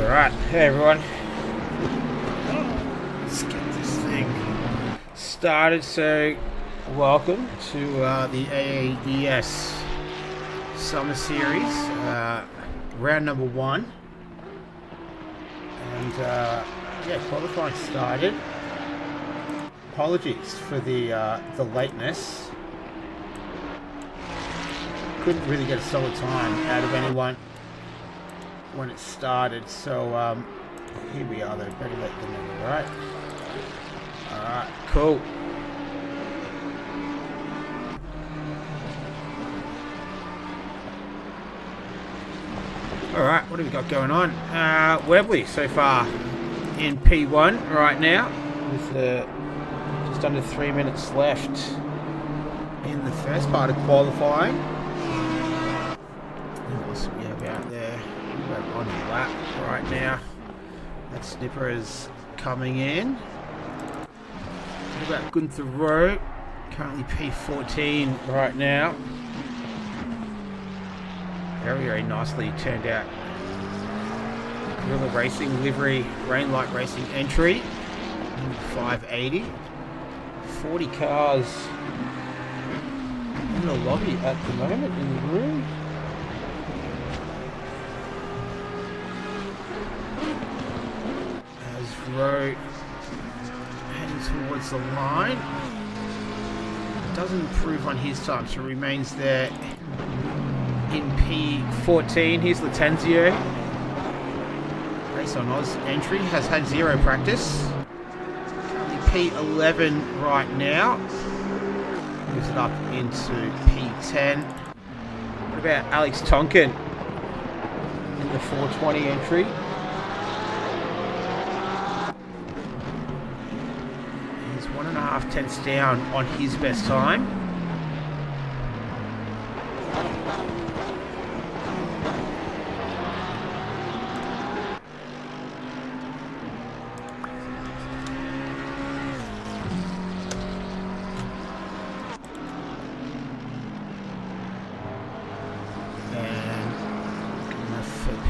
Alright, hey everyone. Let's get this thing started. So, welcome to the Aaes Summer Series, round number 1. And qualifying started. Apologies for the lateness. Couldn't really get a solid time out of anyone when it started, so here we are though. Better late than never, right? Alright, cool. Alright, what have we got going on? Webley so far in P1 right now with just under 3 minutes left in the first part of qualifying. What else do we have out there? We're on the lap right now. That snipper is coming in. What about Gunther Rowe? Currently P14 right now. Very, very nicely turned out. Gorilla Racing livery, Rainlight Racing entry. 580. 40 cars in the lobby at the moment in the room. Rowe heading towards the line. Doesn't improve on his time, so remains there in P14. Here's Latenzio. Race on Oz entry. Has had 0 practice. Currently P11 right now. Moves it up into P10. What about Alex Tonkin in the 420 entry? He's 1.5 tenths down on his best time.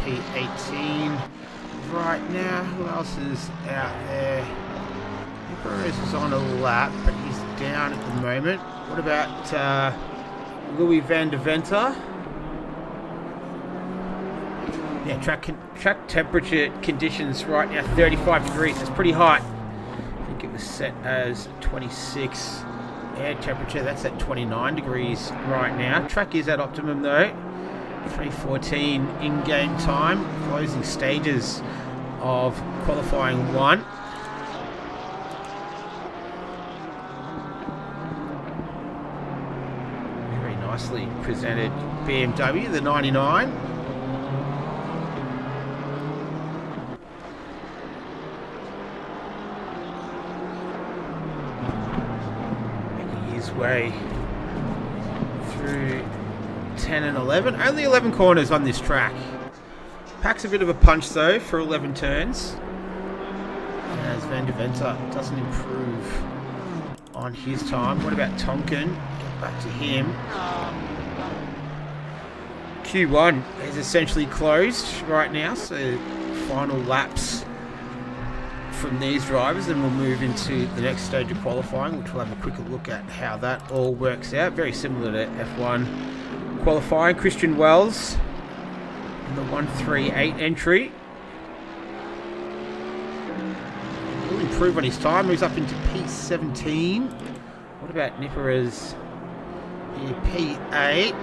P18 right now. Who else is out there? Perez is on a lap, but he's down at the moment. What about Louis van der Venter? Yeah, track temperature conditions right now 35 degrees. It's pretty hot. I think it was set as 26. Air temperature, that's at 29 degrees right now. Track is at optimum though. 3:14 in-game time. Closing stages of qualifying 1. Very nicely presented BMW, the 99. Making his way through 10 and 11. Only 11 corners on this track. Packs a bit of a punch though for 11 turns. As Van der Venter doesn't improve on his time. What about Tonkin? Get back to him. Q1 is essentially closed right now, so final laps from these drivers, and we'll move into the next stage of qualifying, which we'll have a quicker look at how that all works out. Very similar to F1 qualifying. Christian Wells in the 138 entry. Will improve on his time. Moves up into P17. What about Nippers? Here, P8.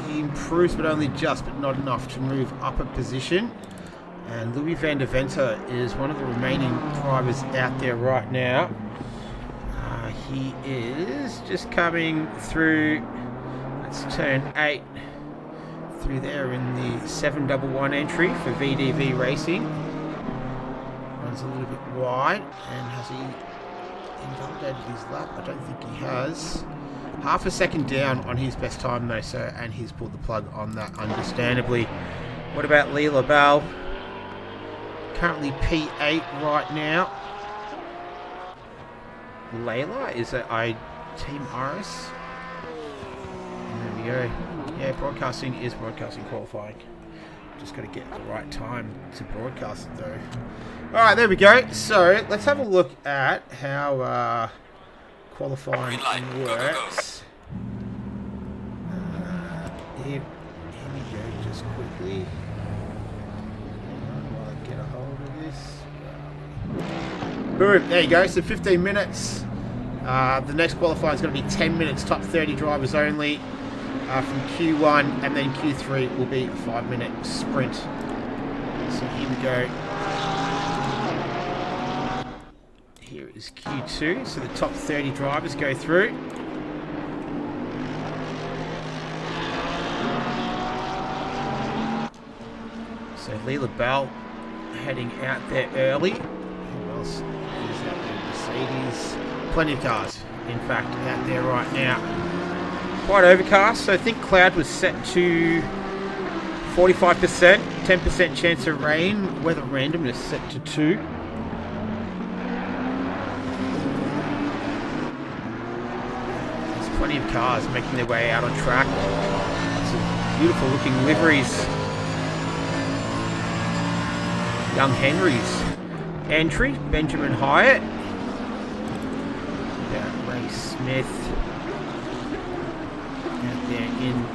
He improves, but only just, but not enough to move up a position. And Louis van der Venter is one of the remaining drivers out there right now. He is just coming through. Let's turn 8 through there in the 711 entry for VDV Racing. Runs a little bit wide, and has he invalidated his lap? I don't think he has. Half a second down on his best time though, so, and he's pulled the plug on that understandably. What about Lee LaBelle? Currently P8 right now. Layla is at Team Aaes. And there we go. Yeah, broadcasting is broadcasting qualifying. Just got to get the right time to broadcast it though. Alright, there we go. So let's have a look at how qualifying works. Here we go, just quickly. While I get a hold of this. Boom, there you go. So 15 minutes. The next qualifying is going to be 10 minutes, top 30 drivers only from Q1, and then Q3 will be a 5-minute sprint. So here we go. Here is Q2, so the top 30 drivers go through. So Leela Bell heading out there early. Who else is out there? Mercedes. Plenty of cars, in fact, out there right now. Quite overcast, so I think cloud was set to 45%, 10% chance of rain. Weather randomness set to 2. There's plenty of cars making their way out on track. Lots of beautiful looking liveries. Young Henry's entry, Benjamin Hyatt. Ray Smith out there in the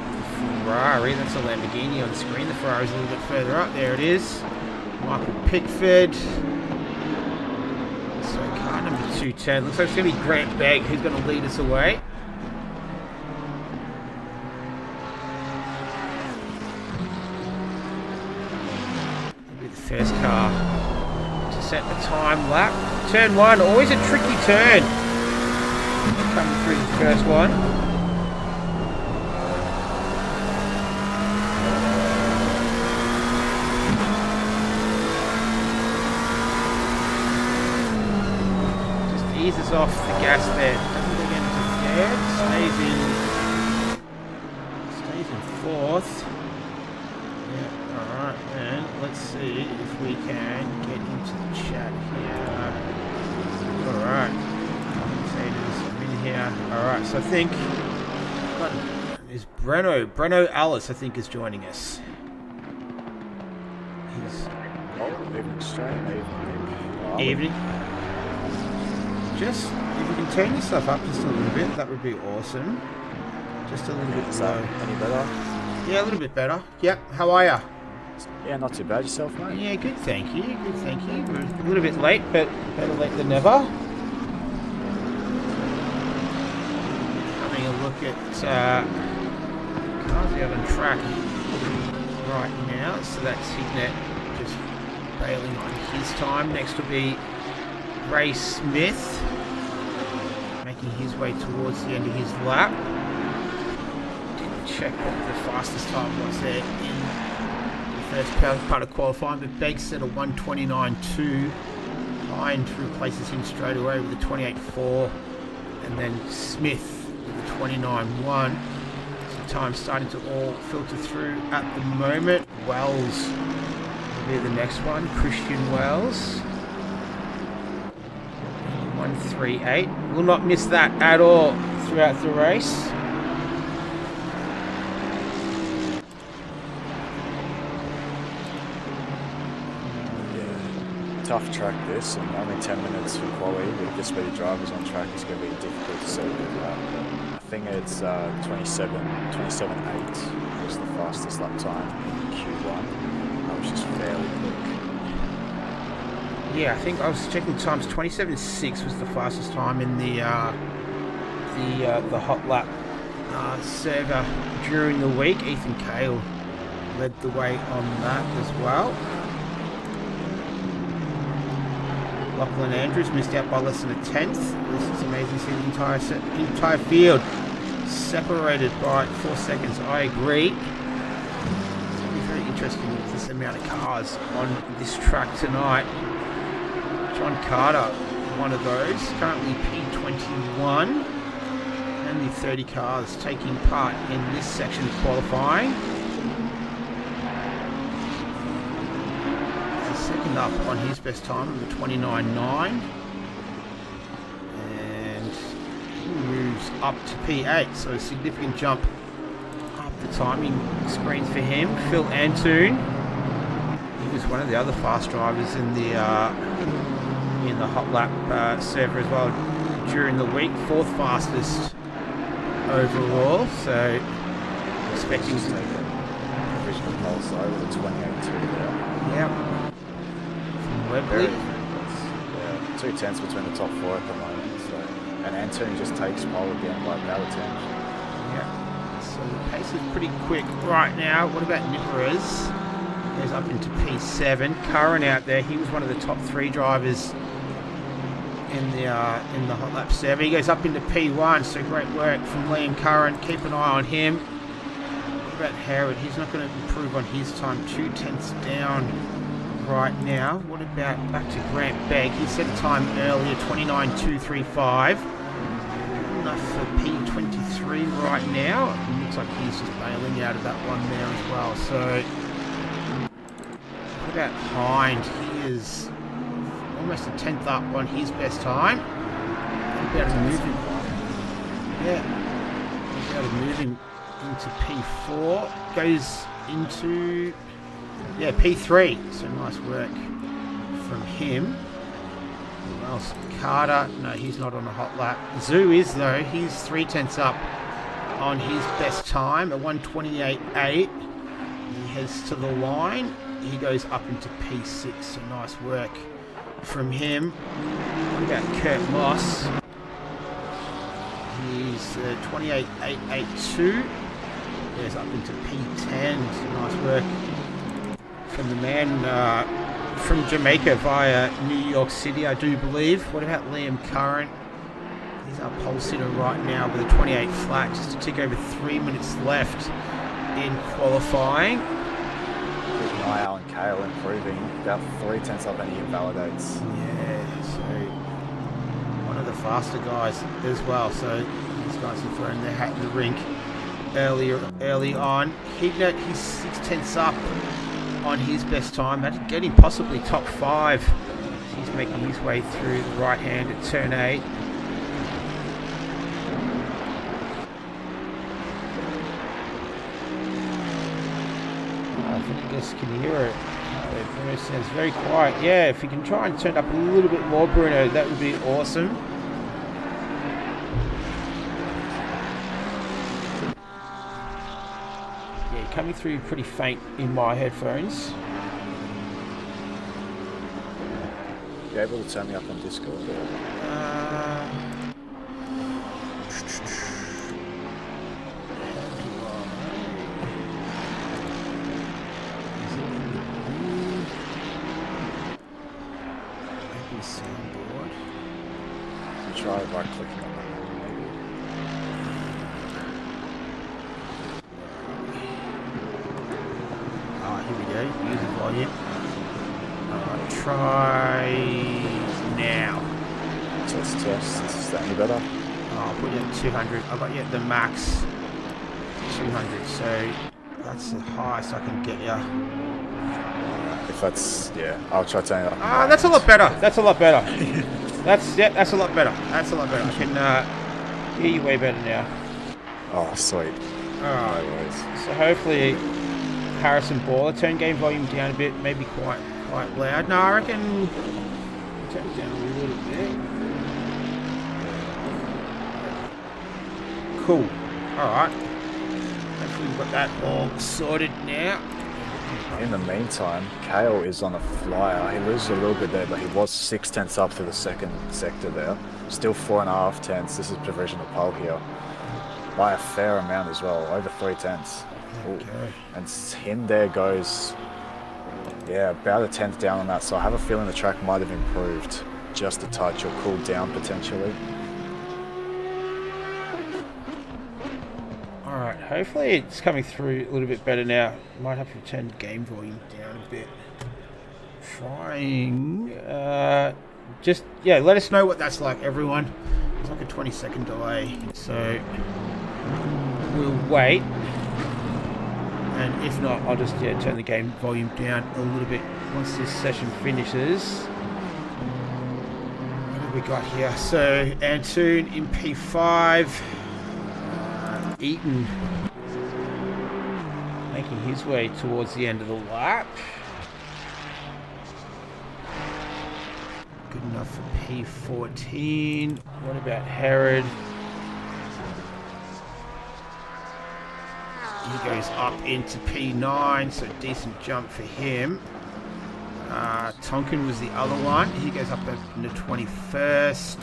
Ferrari. That's a Lamborghini on the screen. The Ferrari's a little bit further up. There it is. Michael Pickford. So car number 210. Looks like it's going to be Grant Begg who's going to lead us away. Maybe the first car to set the time lap. Turn 1, always a tricky turn. Coming through the first one. Just eases off the gas there. Doesn't get into third. Stays in fourth. Yeah, alright then. Let's see if we can get into the chat here. Alright. Yeah, alright, so I think is Breno Aaes, I think, is joining us. Evening. Just if you can turn yourself up just a little bit, that would be awesome. Just a little bit low. Any better? Yeah, a little bit better. Yep, how are ya? Yeah, not too bad. Yourself, mate? Yeah, good, thank you. Good, thank you. We're a little bit late, but better late than never. Look at cars out on track right now. So that's Signet just bailing on his time. Next will be Ray Smith making his way towards the end of his lap. Didn't check what the fastest time was there in the first part of qualifying, but Begg set a 1:29.2. Hine replaces him straight away with a 28.4, and then Smith 29.1. So time's starting to all filter through at the moment. Wells will be the next one. Christian Wells. 1:38. Will not miss that at all throughout the race. Tough track this, and only 10 minutes for quality with this many drivers on track is going to be difficult to set a good lap. I think it's 27.8 was the fastest lap time in Q1. That was just fairly quick. Yeah, I think I was checking times. 27.6 was the fastest time in the hot lap server during the week. Ethan Cale led the way on that as well. Lachlan Andrews missed out by less than a tenth. This is amazing seeing the entire field separated by 4 seconds. I agree. It's going to be very interesting with this amount of cars on this track tonight. John Carter, one of those, currently P21. Only 30 cars taking part in this section of qualifying. Second up on his best time of the 29.9, and he moves up to P8, so a significant jump up the timing screens for him. Phil Antoon he was one of the other fast drivers in the hot lap server as well during the week, 4th fastest overall. So expecting some provisional pole side with a 28.2 there. Yep. From Webley. Yeah, 2 tenths between the top 4 at the moment. So, and Antoon just takes pole again by about a 10. Yeah. So the pace is pretty quick right now. What about Nippers? Goes up into P7. Curran out there. He was one of the top 3 drivers in the hot lap server. He goes up into P1. So great work from Liam Curran. Keep an eye on him. What about Howard? He's not going to improve on his time. 2 tenths down right now. What about back to Grant Begg? He set a time earlier, 29.235. Enough for P23 right now. It looks like he's just bailing out of that one there as well. So what about Hind? He is almost a 10th up on his best time. What about to move him? Yeah. What about to move him into P4, goes into P3, so nice work from him. Who else? Carter, no, he's not on a hot lap. Zoo is though, he's 3 tenths up on his best time at 1:28.8. He heads to the line, he goes up into P6, so nice work from him. What about Kurt Moss? He's 28.882. Goes up into P10. So nice work from the man from Jamaica via New York City, I do believe. What about Liam Curran? He's our pole sitter right now with a 28 flat, just to tick over 3 minutes left in qualifying. Keep an eye out on Kale improving. About 3 tenths up and he invalidates. Yeah, so one of the faster guys as well. So these guys are throwing their hat in the rink early on. Hignett, he's 6 tenths up on his best time. That'd get him possibly top 5. He's making his way through the right hand at turn 8. I think you guys can hear it. It sounds very quiet. Yeah, if you can try and turn up a little bit more, Bruno, that would be awesome. Coming through pretty faint in my headphones. You able to turn me up on Discord? Maybe soundboard. You try by clicking on that. Here we go, music volume. Try now. Test. Is that any better? I'll put you at 200. I've got you at the max 200, so that's the highest I can get you. If that's, yeah, I'll try turning it up. That's a lot better. That's a lot better. That's a lot better. That's a lot better. I can hear you way better now. Oh, sweet. Alright. No worries. So hopefully Harrison Baller, turn game volume down a bit, maybe quite loud. No, I reckon turn it down a little bit. Cool. Alright. Hopefully we've got that all sorted now. In the meantime, Kale is on a flyer. He loses a little bit there, but he was 6 tenths up through the second sector there. Still 4.5 tenths. This is provisional pole here. By a fair amount as well, over 3 tenths. Okay. And him there goes, yeah, about a 10th down on that. So I have a feeling the track might have improved just a touch or cooled down potentially. Alright, hopefully it's coming through a little bit better now. Might have to turn game volume down a bit. Trying. Let us know what that's like, everyone. It's like a 20-second delay. So we'll wait. And if not, I'll just turn the game volume down a little bit once this session finishes. What have we got here? So Antoon in P5. Eaton making his way towards the end of the lap. good enough for P14. What about Herod? He goes up into P9, so decent jump for him. Tonkin was the other one. He goes up into 21st.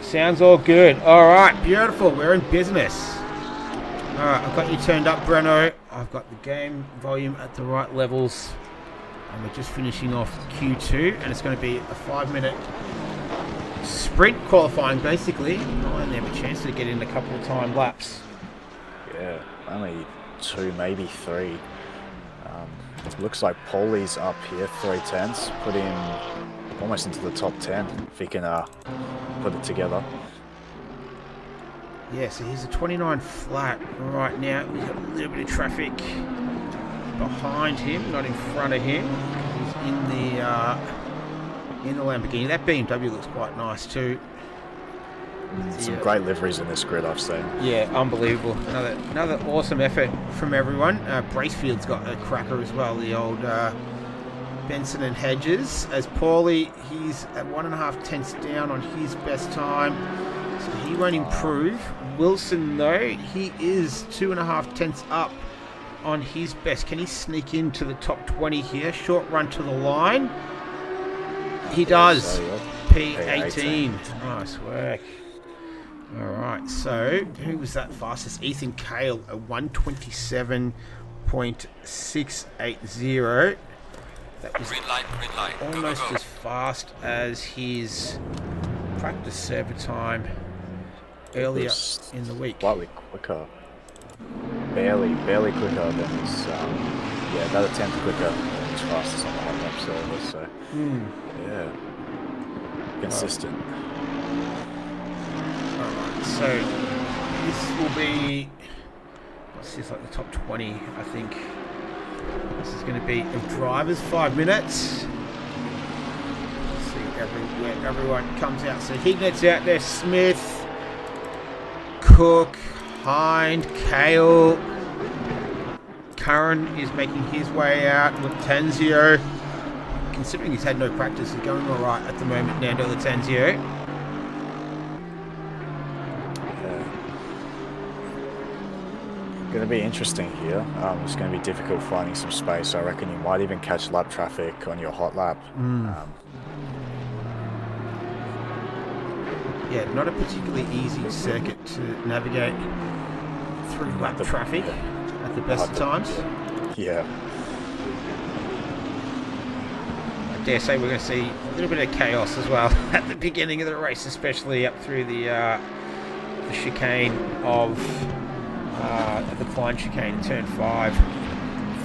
Sounds all good. Alright, beautiful. We're in business. Alright, I've got you turned up, Breno. I've got the game volume at the right levels. And we're just finishing off Q2. And it's going to be a 5-minute sprint qualifying, basically. I only have a chance to get in a couple of time laps. Yeah, only 2, maybe 3. Looks like Paulie's up here, 3/10s. Put him almost into the top 10 if he can put it together. Yeah, so he's a 29 flat right now. We've got a little bit of traffic behind him, not in front of him. He's in the Lamborghini. That BMW looks quite nice too. Some great liveries in this grid, I've seen. Yeah, unbelievable. Another awesome effort from everyone. Bracefield's got a cracker as well, the old Benson and Hedges. As Paulie, he's at 1.5 tenths down on his best time, so he won't improve. Wilson, though, he is 2.5 tenths up on his best. Can he sneak into the top 20 here? Short run to the line. He does. So, yeah. P18. Nice work. Alright, so who was that fastest? Ethan Cale, a 127.680. That was green light. almost Go. as fast as his practice server time earlier in the week. Slightly quicker. Barely quicker than his, about a tenth quicker than his fastest on the hot lap server, so, yeah, consistent. Alright, so this will be, what's this, like the top 20, I think. This is going to be of drivers, 5 minutes. Let's see where everyone comes out. So Hignet's out there, Smith, Cook, Hind, Cale. Curran is making his way out. Latanzio, considering he's had no practice, is going alright at the moment, Nando Latanzio. Going to be interesting here. It's going to be difficult finding some space. I reckon you might even catch lap traffic on your hot lap. Yeah, not a particularly easy circuit to navigate through lap traffic at the best of times. Yeah. I dare say we're going to see a little bit of chaos as well at the beginning of the race, especially up through the chicane of the Klein chicane in turn 5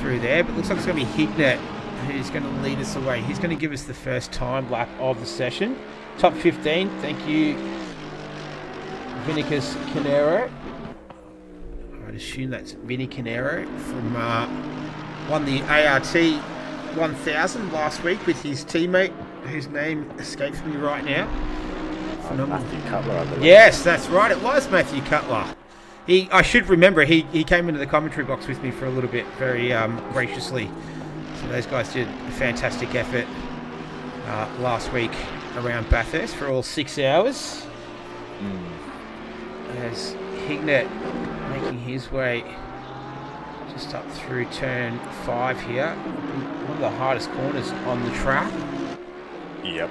through there. But it looks like it's going to be Hignet who's going to lead us away. He's going to give us the first time lap of the session. Top 15, thank you, Vinicus Canero. I'd assume that's Vinny Canero from won the ART 1000 last week with his teammate, whose name escapes me right now. Phenomenal. Matthew Cutler, I believe. Yes, that's right. It was Matthew Cutler. I should remember, he came into the commentary box with me for a little bit, very graciously. So those guys did a fantastic effort last week around Bathurst for all 6 hours. As Hignet making his way just up through turn 5 here. One of the hardest corners on the track. Yep.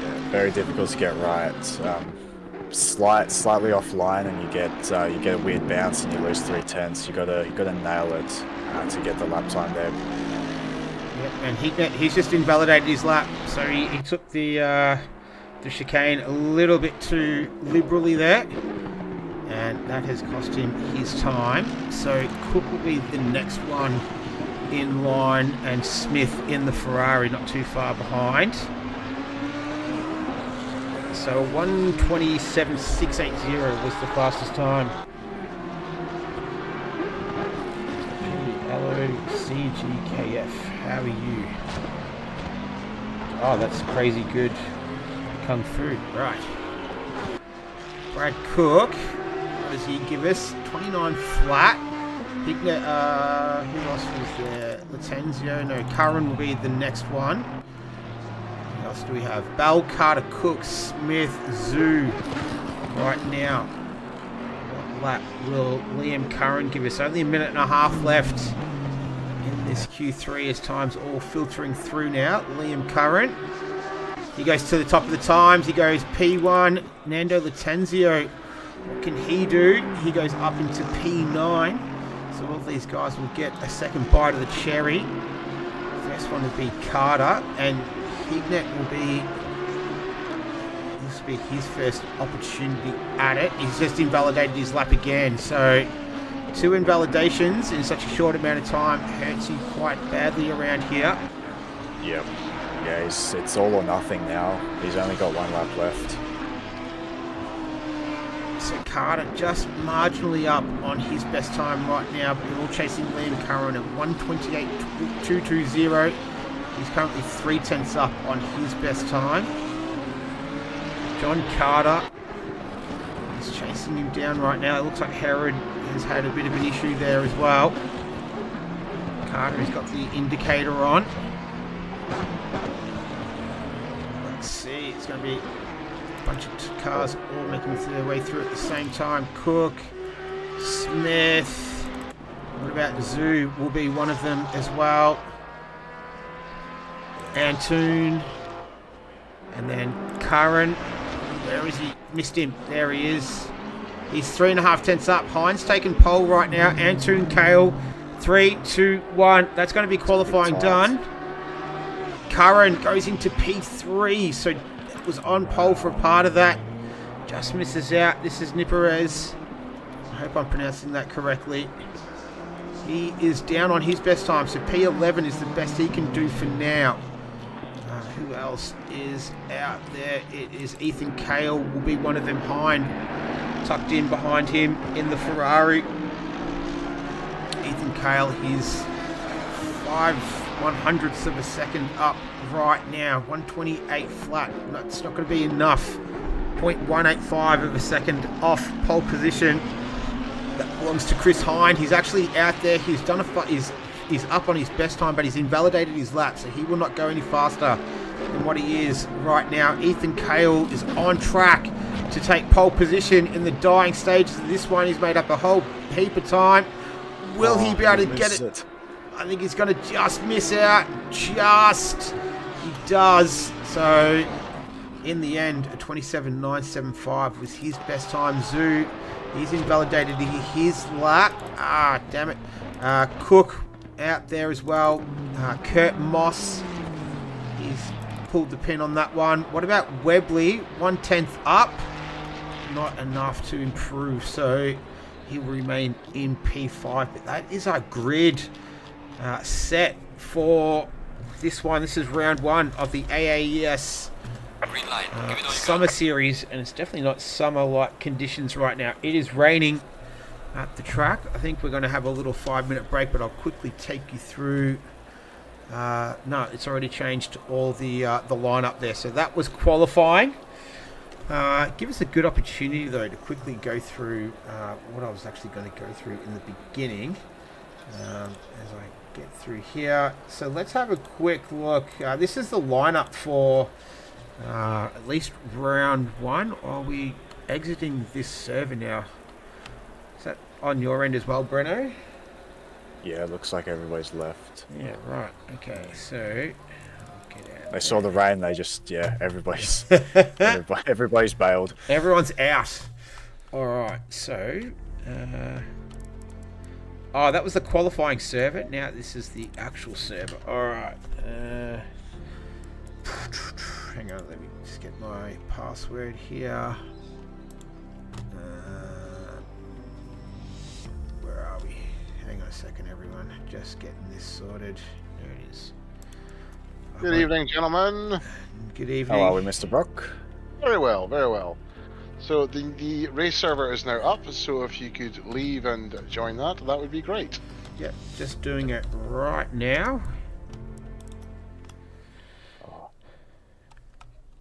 Yeah, very difficult to get right. Slightly offline, and you get a weird bounce, and you lose 3/10. You gotta nail it to get the lap time there. Yep, and he's just invalidated his lap, so he took the chicane a little bit too liberally there, and that has cost him his time. So Cook will be the next one in line, and Smith in the Ferrari, not too far behind. So 1:27.680 was the fastest time. Hello, CGKF. How are you? Oh, that's crazy good kung fu. Right. Brad Cook. What does he give us? 29 flat. Who else was there? Latenzio. No, Curran will be the next one. Who else do we have? Bell, Carter, Cook, Smith, Zoo. Right now. What lap will Liam Curran give us? Only a minute and a half left in this Q3 as time's all filtering through now. Liam Curran. He goes to the top of the times. He goes P1. Nando Latenzio. What can he do? He goes up into P9. So all these guys will get a second bite of the cherry. First one will be Carter, and Hignet will be... This will be his first opportunity at it. He's just invalidated his lap again. So 2 invalidations in such a short amount of time hurts you quite badly around here. Yep. Yeah, it's all or nothing now. He's only got 1 lap left. So Carter just marginally up on his best time right now, but we're all chasing Liam Curran at 1:28.220. He's currently 0.3 up on his best time. John Carter is chasing him down right now. It looks like Herod has had a bit of an issue there as well. Carter has got the indicator on. Let's see, it's going to be bunch of cars all making their way through at the same time. Cook, Smith, what about Zoo? Will be one of them as well. Antoon, and then Curran. Where is he? Missed him. There he is. He's 3.5 tenths up. Hines taking pole right now. Antoon, Kale, 3, 2, 1. That's going to be qualifying done. Curran goes into P3, so was on pole for a part of that. Just misses out. This is Niperez. I hope I'm pronouncing that correctly. He is down on his best time, so P11 is the best he can do for now. Who else is out there? It is Ethan Kale will be one of them behind, tucked in behind him in the Ferrari. Ethan Kale is 5/100ths of a second up right now. 1:28 flat. That's not going to be enough. 0.185 of a second off pole position. That belongs to Chris Hind. He's actually out there. He's done he's up on his best time, but he's invalidated his lap, so he will not go any faster than what he is right now. Ethan Kale is on track to take pole position in the dying stages of this one. He's made up a whole heap of time. Will he be able to get it? I think he's going to just miss out. He does. So, in the end, a 27.975 was his best time. Zoo, he's invalidated his lap. Damn it. Cook out there as well. Kurt Moss, he's pulled the pin on that one. What about Webley? 1/10 up. Not enough to improve, so he will remain in P5. But that is our grid set for this one. This is round 1 of the AAES summer series, and it's definitely not summer-like conditions right now. It is raining at the track. I think we're going to have a little 5-minute break, but I'll quickly take you through. No, it's already changed all the lineup there. So that was qualifying. Give us a good opportunity though to quickly go through what I was actually going to go through in the beginning. As I get through here. So let's have a quick look. This is the lineup for at least round 1. Are we exiting this server now? Is that on your end as well, Breno? Yeah, it looks like everybody's left. Yeah, right. Okay, so get out. They saw the rain, they just, everybody's everybody's bailed. Everyone's out. Alright, so that was the qualifying server. Now this is the actual server. Alright. Hang on, let me just get my password here. Where are we? Hang on a second, everyone. Just getting this sorted. There it is. Good evening, gentlemen. Good evening. How are we, Mr. Brock? Very well, very well. So the race server is now up, so if you could leave and join that would be great. Yep, just doing it right now.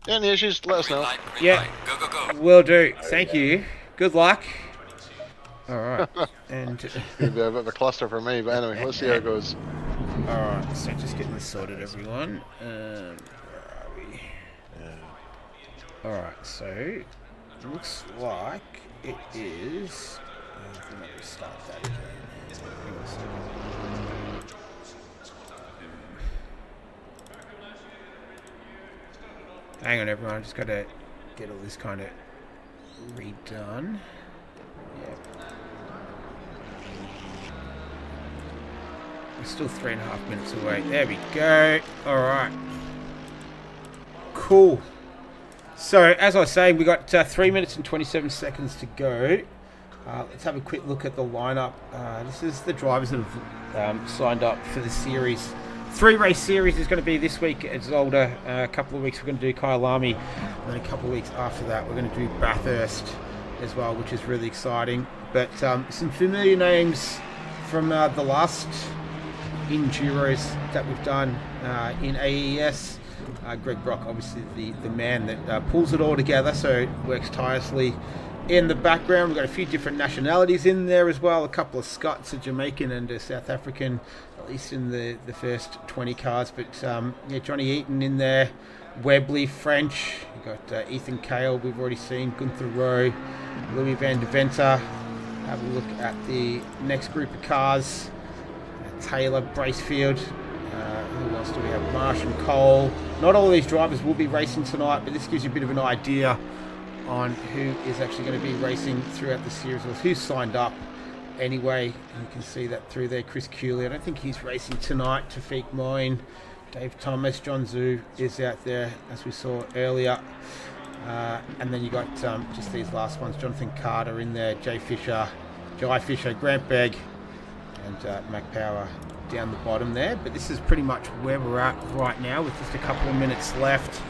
Any issues, let us know. Yeah, will do. Thank you. Good luck. All right. And It's going to be a bit of a cluster for me, but anyway, let's see how it goes. all right. So just getting this sorted, everyone. Where are we? All right. So looks like it is. Let me start that again. Hang on a second. Hang on, everyone. I just got to get all this kind of redone. Yep. We're still 3.5 minutes away. There we go. All right. Cool. So, as I say, we got 3 minutes and 27 seconds to go. Let's have a quick look at the lineup. This is the drivers that have signed up for the series. 3-race series is going to be this week at Zolder. A couple of weeks we're going to do Kyalami, and then a couple of weeks after that we're going to do Bathurst as well, which is really exciting. But some familiar names from the last Enduros that we've done in AES. Greg Brock, obviously the man that pulls it all together, so works tirelessly in the background. We've got a few different nationalities in there as well. A couple of Scots, a Jamaican and a South African, at least in the first 20 cars. But yeah, Johnny Eaton in there, Webley, French. You've got Ethan Cale, we've already seen, Gunther Rowe, Louis van de Venter. Have a look at the next group of cars. Taylor, Bracefield. Who else do we have? Marsh and Cole. Not all of these drivers will be racing tonight, but this gives you a bit of an idea on who is actually going to be racing throughout the series, or who's signed up anyway. And you can see that through there. Chris Cooley, I don't think he's racing tonight. Tafik Moyne, Dave Thomas, John Zhu is out there, as we saw earlier. And then you got just these last ones. Jonathan Carter in there, Jay Fisher, Grant Begg, and Mac Power down the bottom there. But this is pretty much where we're at right now, with just a couple of minutes left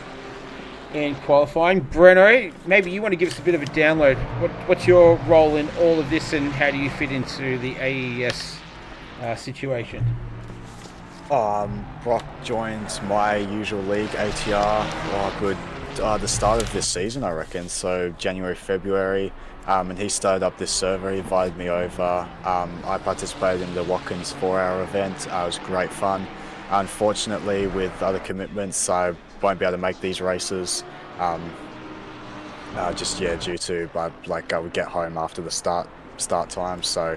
in qualifying. Breno, maybe you want to give us a bit of a download. What's your role in all of this, and how do you fit into the AES situation? Brock joined my usual league, ATR, the start of this season, I reckon. So January, February. And he started up this server. He invited me over. I participated in the Watkins 4-hour event. It was great fun. Unfortunately, with other commitments, I won't be able to make these races. Due to I would get home after the start time. So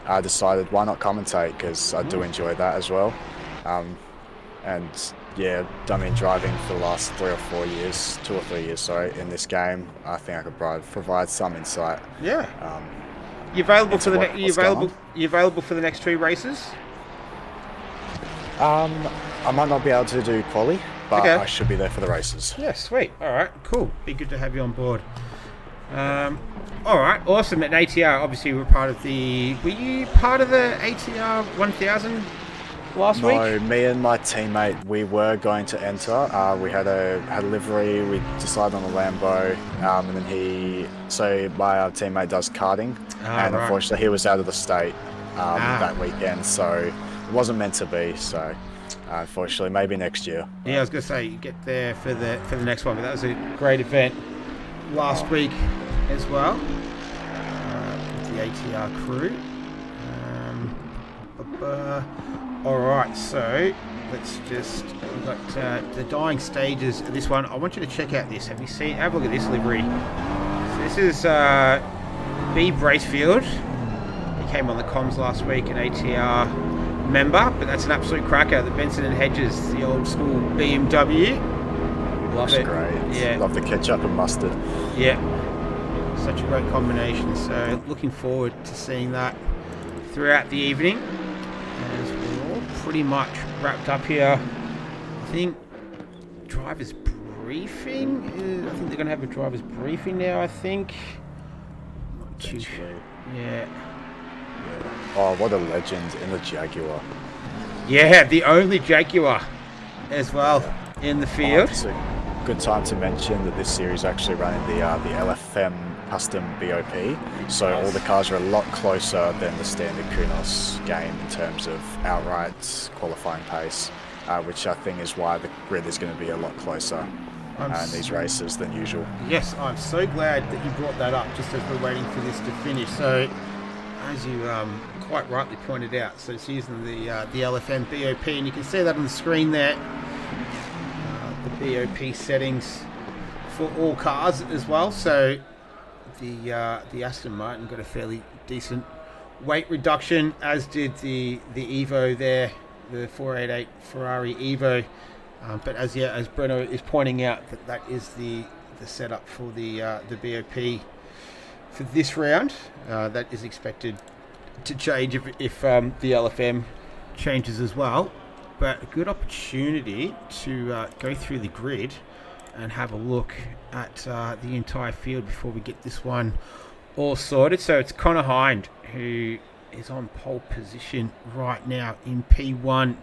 I decided, why not commentate, because I do enjoy that as well. Driving for the last 2 or 3 years, in this game, I think I could provide some insight. Yeah. You available for the you available for the next 2 races? I might not be able to do quali, but okay. I should be there for the races. Yeah, sweet. All right, cool. Be good to have you on board. All right, awesome. At ATR, obviously, were you part of the ATR 1000? Last week? No, me and my teammate, we were going to enter. We had a livery. We decided on a Lambo, and then my teammate does karting, and right. Unfortunately he was out of the state that weekend, so it wasn't meant to be. So unfortunately, maybe next year. Yeah, I was gonna say you get there for the next one, but that was a great event last week as well. With the ATR crew. Alright, so we've got the dying stages of this one. I want you to check out this. Have a look at this livery. So this is B. Bracefield. He came on the comms last week, an ATR member, but that's an absolute cracker. The Benson and Hedges, the old school BMW. Love it. Great. Yeah. Love the ketchup and mustard. Yeah. Such a great combination. So looking forward to seeing that throughout the evening. As we're all pretty much wrapped up here. I think drivers briefing. I think they're going to have a drivers briefing now. I think. Not too sure. Yeah. Oh, what a legend in the Jaguar. Yeah, the only Jaguar as well in the field. It's a good time to mention that this series is actually running the LFM custom BOP, so all the cars are a lot closer than the standard Kunos game in terms of outright qualifying pace, which I think is why the grid is going to be a lot closer in these races than usual. Yes, I'm so glad that you brought that up just as we're waiting for this to finish. So as you quite rightly pointed out, so it's using the LFM BOP, and you can see that on the screen there. The BOP settings for all cars as well. So the Aston Martin got a fairly decent weight reduction, as did the Evo there, the 488 Ferrari Evo. But as Bruno is pointing out, that is the setup for the BOP for this round. That is expected to change if the LFM changes as well. But a good opportunity to go through the grid and have a look at the entire field before we get this one all sorted. So it's Connor Hind who is on pole position right now in P1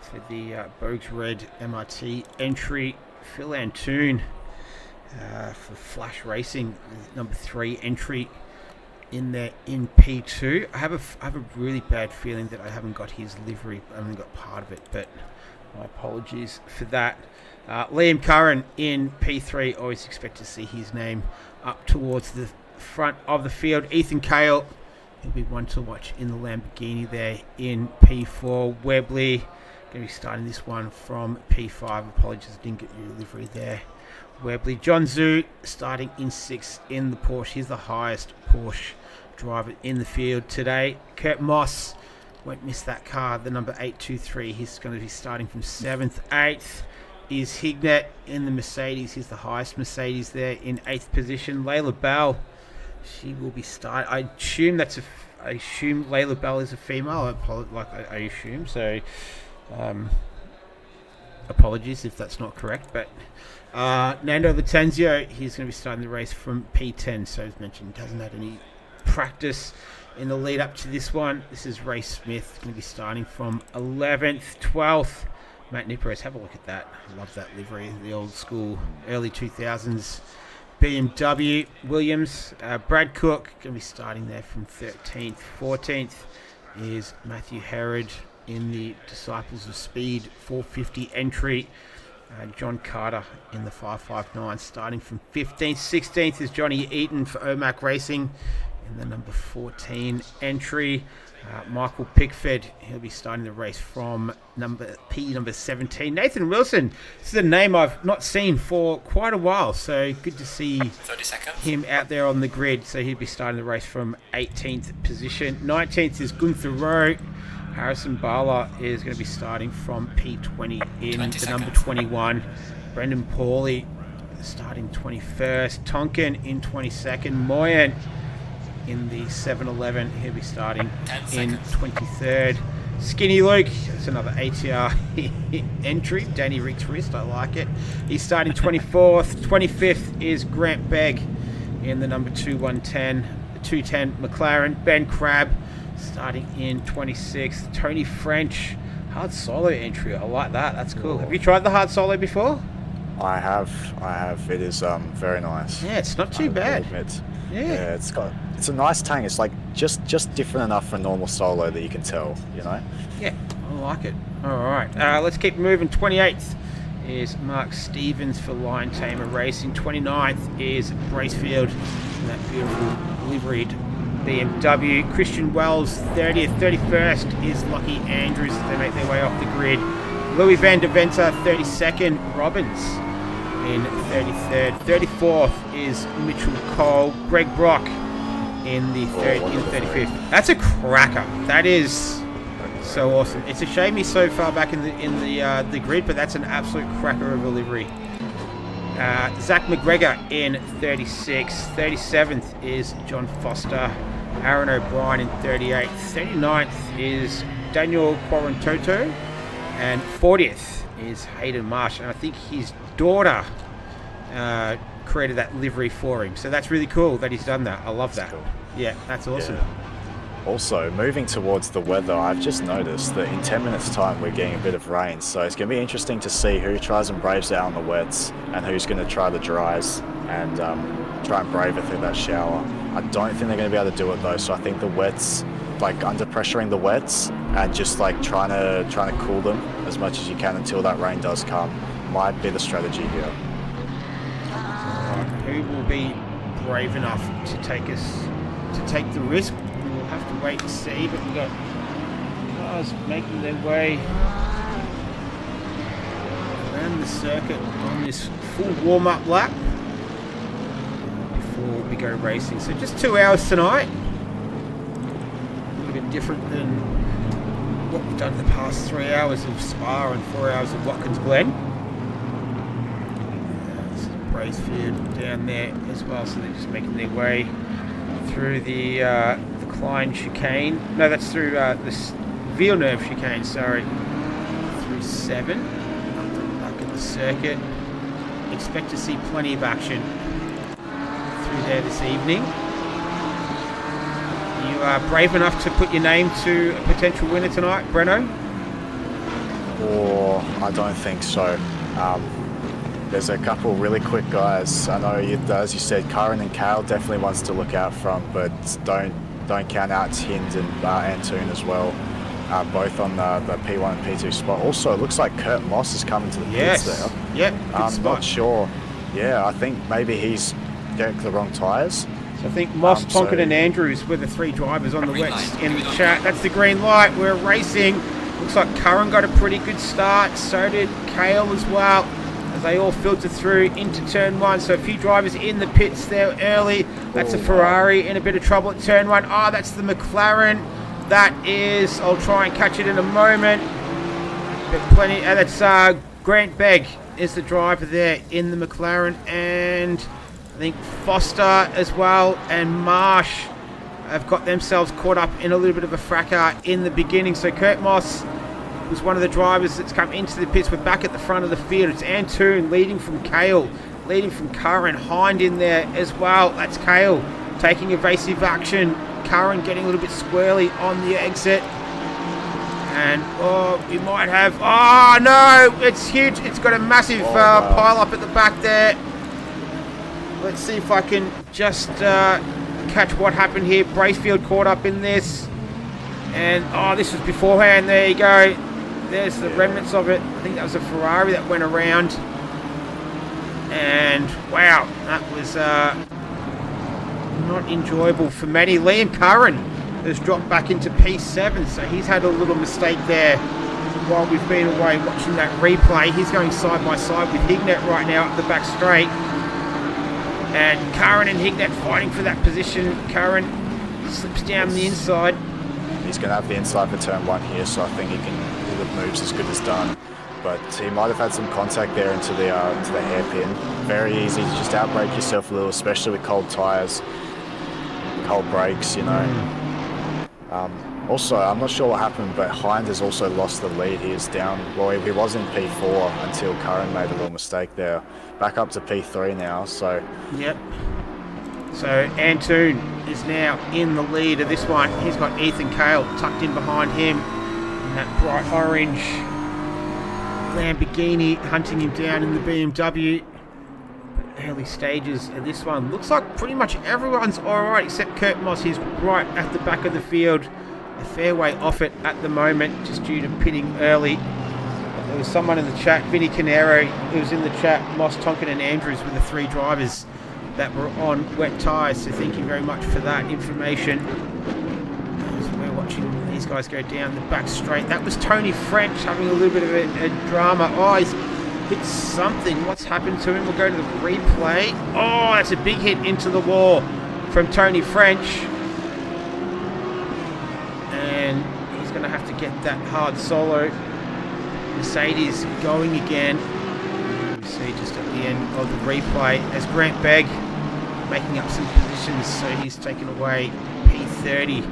for the Bogues Red MRT entry. Phil Antoon for Flash Racing, number 3 entry in there in P2. I have a really bad feeling that I haven't got his livery. I haven't got part of it, but my apologies for that. Liam Curran in P3. Always expect to see his name up towards the front of the field. Ethan Cale, he'll be one to watch in the Lamborghini there in P4. Webley going to be starting this one from P5. Apologies, I didn't get your livery there, Webley. John Zhu starting in 6th in the Porsche. He's the highest Porsche driver in the field today. Kurt Moss, won't miss that car, the number 823. He's going to be starting from 7th. 8th is Hignett in the Mercedes. He's the highest Mercedes there in 8th position. Layla Bell, she will be starting. I assume Layla Bell is a female. I assume so. Apologies if that's not correct, but Nando Latenzio, he's going to be starting the race from P10. So as mentioned, doesn't have any practice in the lead up to this one. This is Ray Smith, going to be starting from 11th. 12th, Matt Nippers. Have a look at that. I love that livery, the old school early 2000s BMW. Williams, Brad Cook going to be starting there from 13th. 14th is Matthew Herod in the Disciples of Speed 450 entry. John Carter in the 559 starting from 15th. 16th is Johnny Eaton for OMAC Racing in the number 14 entry. Michael Pickford, he'll be starting the race from number 17. Nathan Wilson, this is a name I've not seen for quite a while, so good to see 30 seconds. Him out there on the grid. So he'll be starting the race from 18th position. 19th is Gunther Rowe. Harrison Bala is going to be starting from P20 in the number 21. Brendan Pauly starting 21st. Tonkin in 22nd. Moyen in the 711. He'll be starting in 23rd. Skinny Luke, that's another ATR entry. Danny Rick's wrist, I like it. He's starting 24th. 25th is Grant Begg in the number 210 McLaren. Ben Crabb starting in 26th. Tony French, hard solo entry. I like that. That's cool. Have you tried the hard solo before? I have. It is very nice. Yeah, it's not too bad. Yeah, it's a nice tang. It's like just different enough for normal solo that you can tell, you know? Yeah, I like it. All right, let's keep moving. 28th is Mark Stevens for Lion Tamer Racing. 29th is Bracefield in that beautiful liveried BMW. Christian Wells, 30th. 31st is Lucky Andrews as they make their way off the grid. Louis Van der Venter, 32nd. Robbins in 33rd. 34th is Mitchell Cole. Greg Brock in the 35th. That's a cracker. That is so awesome. It's a shame he's so far back in the grid, but that's an absolute cracker of a livery. Zach McGregor in 36th. 37th is John Foster. Aaron O'Brien in 38th. 39th is Daniel Quarantoto. And 40th is Hayden Marsh. And I think his daughter created that livery for him. So that's really cool that he's done that. I love that. Cool. Yeah, that's awesome. Yeah. Also, moving towards the weather, I've just noticed that in 10 minutes time we're getting a bit of rain, so it's going to be interesting to see who tries and braves out on the wets and who's going to try the dries and try and brave it through that shower. I don't think they're going to be able to do it though, so I think the wets, like under pressuring the wets and just like trying to cool them as much as you can until that rain does come might be the strategy here. Who will be brave enough to take the risk? We'll have to wait and see, but we've got cars making their way around the circuit on this full warm-up lap before we go racing. So just 2 hours tonight. A little bit different than what we've done in the past 3 hours of Spa and 4 hours of Watkins Glen. This is Bracefield down there as well, so they're just making their way through the Klein chicane. No, that's through this Villeneuve chicane, sorry. Through 7, up the back of the circuit. Expect to see plenty of action through there this evening. You are brave enough to put your name to a potential winner tonight, Breno? Or I don't think so. There's a couple really quick guys. I know, as you said, Curran and Kale definitely wants to look out from, but don't count out Hind and Antoon as well. Both on the P1 and P2 spot. Also, it looks like Kurt Moss is coming to the pits there. Yep, I'm not sure. Yeah, I think maybe he's getting the wrong tyres. So I think Moss, Tonkin and Andrews were the 3 drivers on the wets in the chat. That's the green light. We're racing. Looks like Curran got a pretty good start. So did Kale as well, as they all filter through into turn 1. So a few drivers in the pits there early. That's a Ferrari in a bit of trouble at turn 1. Oh, that's the McLaren. That is, I'll try and catch it in a moment. But plenty. That's Grant Begg is the driver there in the McLaren, and I think Foster as well and Marsh have got themselves caught up in a little bit of a fracas in the beginning. So Kurt Moss was one of the drivers that's come into the pits. We're back at the front of the field. It's Antoon leading from Kale, leading from Curran. Hind in there as well. That's Kale taking evasive action. Curran getting a little bit squirrely on the exit. And, we might have... Oh, no! It's huge. It's got a massive pile up at the back there. Let's see if I can just catch what happened here. Bracefield caught up in this. And, this was beforehand. There you go. There's the remnants of it. I think that was a Ferrari that went around. And, wow, that was not enjoyable for many. Liam Curran has dropped back into P7, so he's had a little mistake there while we've been away watching that replay. He's going side by side with Hignett right now up the back straight. And Curran and Hignett fighting for that position. Curran slips down the inside. He's going to have the inside for turn 1 here, so I think he can do the moves as good as done. But he might have had some contact there into the hairpin. Very easy to just outbrake yourself a little, especially with cold tyres, cold brakes, you know. Also, I'm not sure what happened, but Hind has also lost the lead. He is down. Well, he was in P4 until Curran made a little mistake there. Back up to P3 now, so... Yep. So Antoon is now in the lead of this one. He's got Ethan Kale tucked in behind him in that bright orange Lamborghini, hunting him down in the BMW. But early stages of this one. Looks like pretty much everyone's alright except Kurt Moss. He's right at the back of the field. A fair way off it at the moment, just due to pitting early. But there was someone in the chat, Vinny Canero, who was in the chat. Moss, Tonkin and Andrews were the 3 drivers that were on wet tyres. So thank you very much for that information. As we're watching these guys go down the back straight. That was Tony French having a little bit of a drama. Oh, he's hit something. What's happened to him? We'll go to the replay. Oh, that's a big hit into the wall from Tony French. And he's going to have to get that hard solo. Mercedes going again. You see just at the end of the replay as Grant Begg making up some positions, so he's taken away P30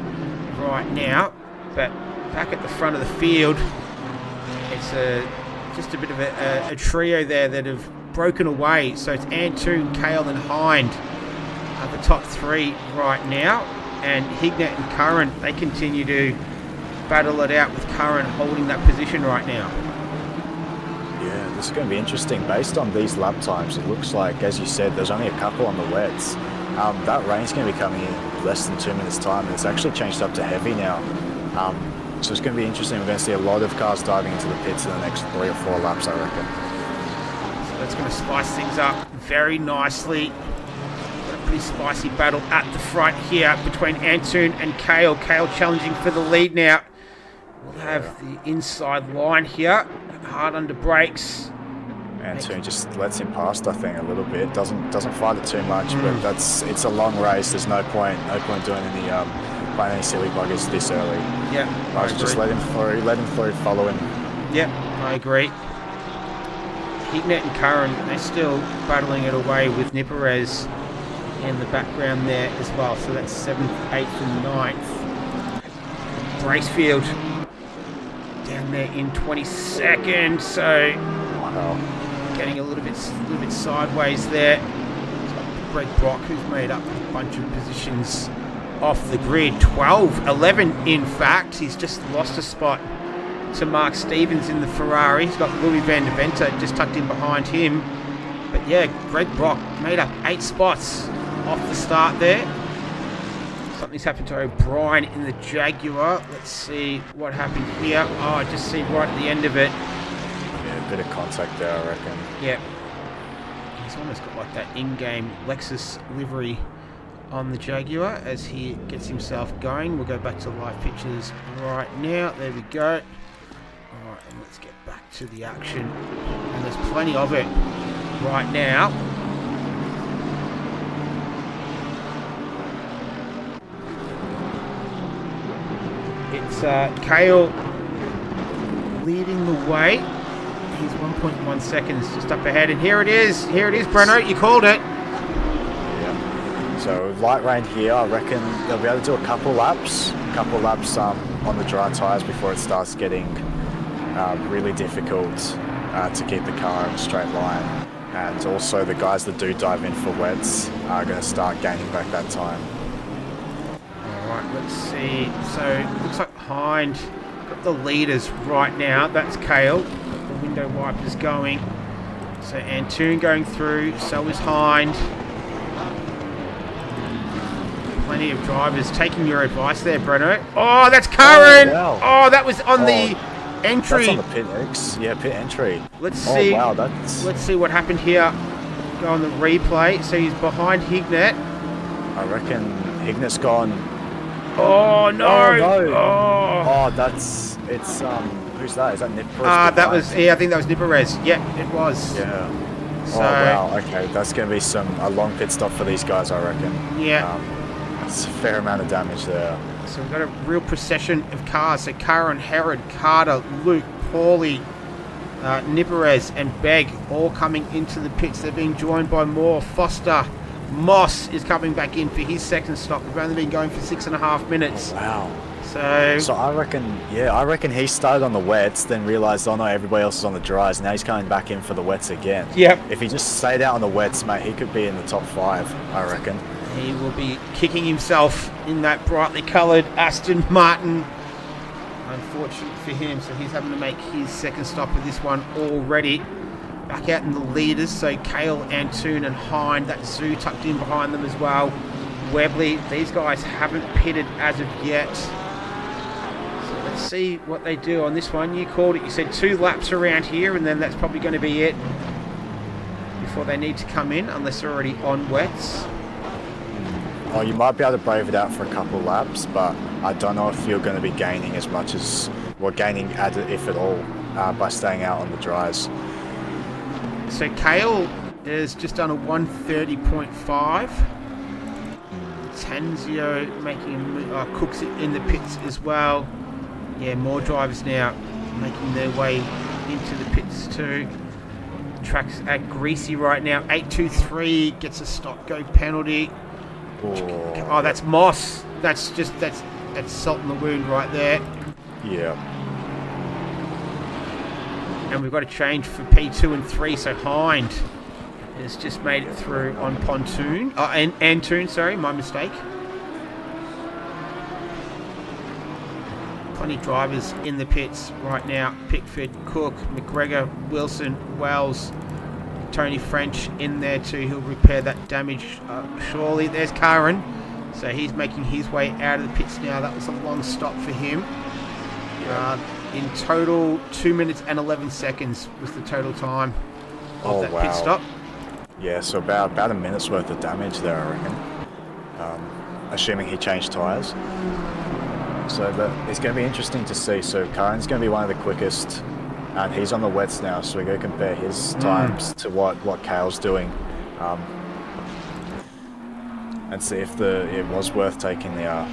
right now. But back at the front of the field, it's just a bit of a trio there that have broken away. So it's Antoon, Kale and Hind are the top 3 right now. And Hignett and Curran, they continue to battle it out with Curran holding that position right now. Yeah, this is going to be interesting. Based on these lap times, it looks like, as you said, there's only a couple on the wets. That rain's going to be coming in less than 2 minutes' time, and it's actually changed up to heavy now. So it's going to be interesting. We're going to see a lot of cars diving into the pits in the next 3 or 4 laps, I reckon. So that's going to spice things up very nicely. pretty spicy battle at the front here between Antoon and Kale. Kale challenging for the lead now. We'll have the inside line here. Hard under brakes. Antoon just lets him past, I think, a little bit. Doesn't fight it too much, but it's a long race. There's no point doing any playing any silly buggers this early. Yeah, I was just let him through, follow him. Yep, I agree. Hignet and Curran, they're still battling it away with Niperez in the background there as well. So that's 7th, 8th and 9th. Bracefield down there in 22nd. So getting a little bit sideways there. Greg Brock, who's made up a bunch of positions off the grid. 12, 11 in fact. He's just lost a spot to Mark Stevens in the Ferrari. He's got Louis Van de Venter just tucked in behind him. But yeah, Greg Brock made up 8 spots off the start there. Something's happened to O'Brien in the Jaguar. Let's see what happened here. Oh, I just see right at the end of it. Yeah, a bit of contact there, I reckon. Yep. He's almost got like that in-game Lexus livery on the Jaguar as he gets himself going. We'll go back to live pictures right now. There we go. Alright, and let's get back to the action. And there's plenty of it right now. It's Kale leading the way. He's 1.1 seconds just up ahead. And here it is, Breno. You called it. So light rain here, I reckon they'll be able to do a couple laps on the dry tyres before it starts getting really difficult to keep the car in a straight line. And also the guys that do dive in for wets are going to start gaining back that time. Alright, let's see. So it looks like Hind got the leaders right now. That's Kale. Got the window wipers going. So Antoon going through, so is Hind. Plenty of drivers taking your advice there, Breno. Oh, that's Curran! Oh, wow. Oh, that was on the entry. That's on the pit pit entry. Let's see. Oh, wow, Let's see what happened here. Go on the replay. So he's behind Hignet. I reckon Hignet's gone. Oh no! Oh, it's who's that? Is that Niperez? That was I think that was Niperez. Yeah, it was. Yeah. So, oh wow. Okay, that's going to be a long pit stop for these guys, I reckon. Yeah. That's a fair amount of damage there. So we've got a real procession of cars. So Curran, Herod, Carter, Luke, Paulie, Niperez and Begg all coming into the pits. They're being joined by Moore, Foster, Moss is coming back in for his second stop. We've only been going for 6.5 minutes. Oh, wow. So I reckon he started on the wets, then realised, oh no, everybody else is on the dries. Now he's coming back in for the wets again. Yep. If he just stayed out on the wets, mate, he could be in the top 5, I reckon. He will be kicking himself in that brightly coloured Aston Martin. Unfortunate for him, so he's having to make his second stop of this one already. Back out in the leaders, so Kale, Antoon and Hind. That Zoo tucked in behind them as well. Webley, these guys haven't pitted as of yet. So let's see what they do on this one. You called it, you said 2 laps around here, and then that's probably going to be it before they need to come in, unless they're already on wets. Oh, you might be able to brave it out for a couple laps, but I don't know if you're going to be gaining as much as, well, gaining if at all, by staying out on the dries. So Kale has just done a 1:30.5. Tanzio making Cooks in the pits as well. Yeah, more drivers now making their way into the pits too. Track's at greasy right now. 8.23 gets a stop-go penalty. Oh, that's Moss. That's salt in the wound right there. Yeah. And we've got a change for P2 and 3. So Hind has just made it through on Pontoon. Antoon, sorry, my mistake. Plenty of drivers in the pits right now. Pickford, Cook, McGregor, Wilson, Wells, Tony French in there too. He'll repair that damage surely. There's Curran. So he's making his way out of the pits now. That was a long stop for him. In total, 2 minutes and 11 seconds was the total time of that pit stop. Yeah, so about a minute's worth of damage there, I reckon. Assuming he changed tyres. So it's going to be interesting to see. So Karen's going to be one of the quickest, and he's on the wets now. So we're going to compare his times to what Kale's doing, and see if it was worth taking the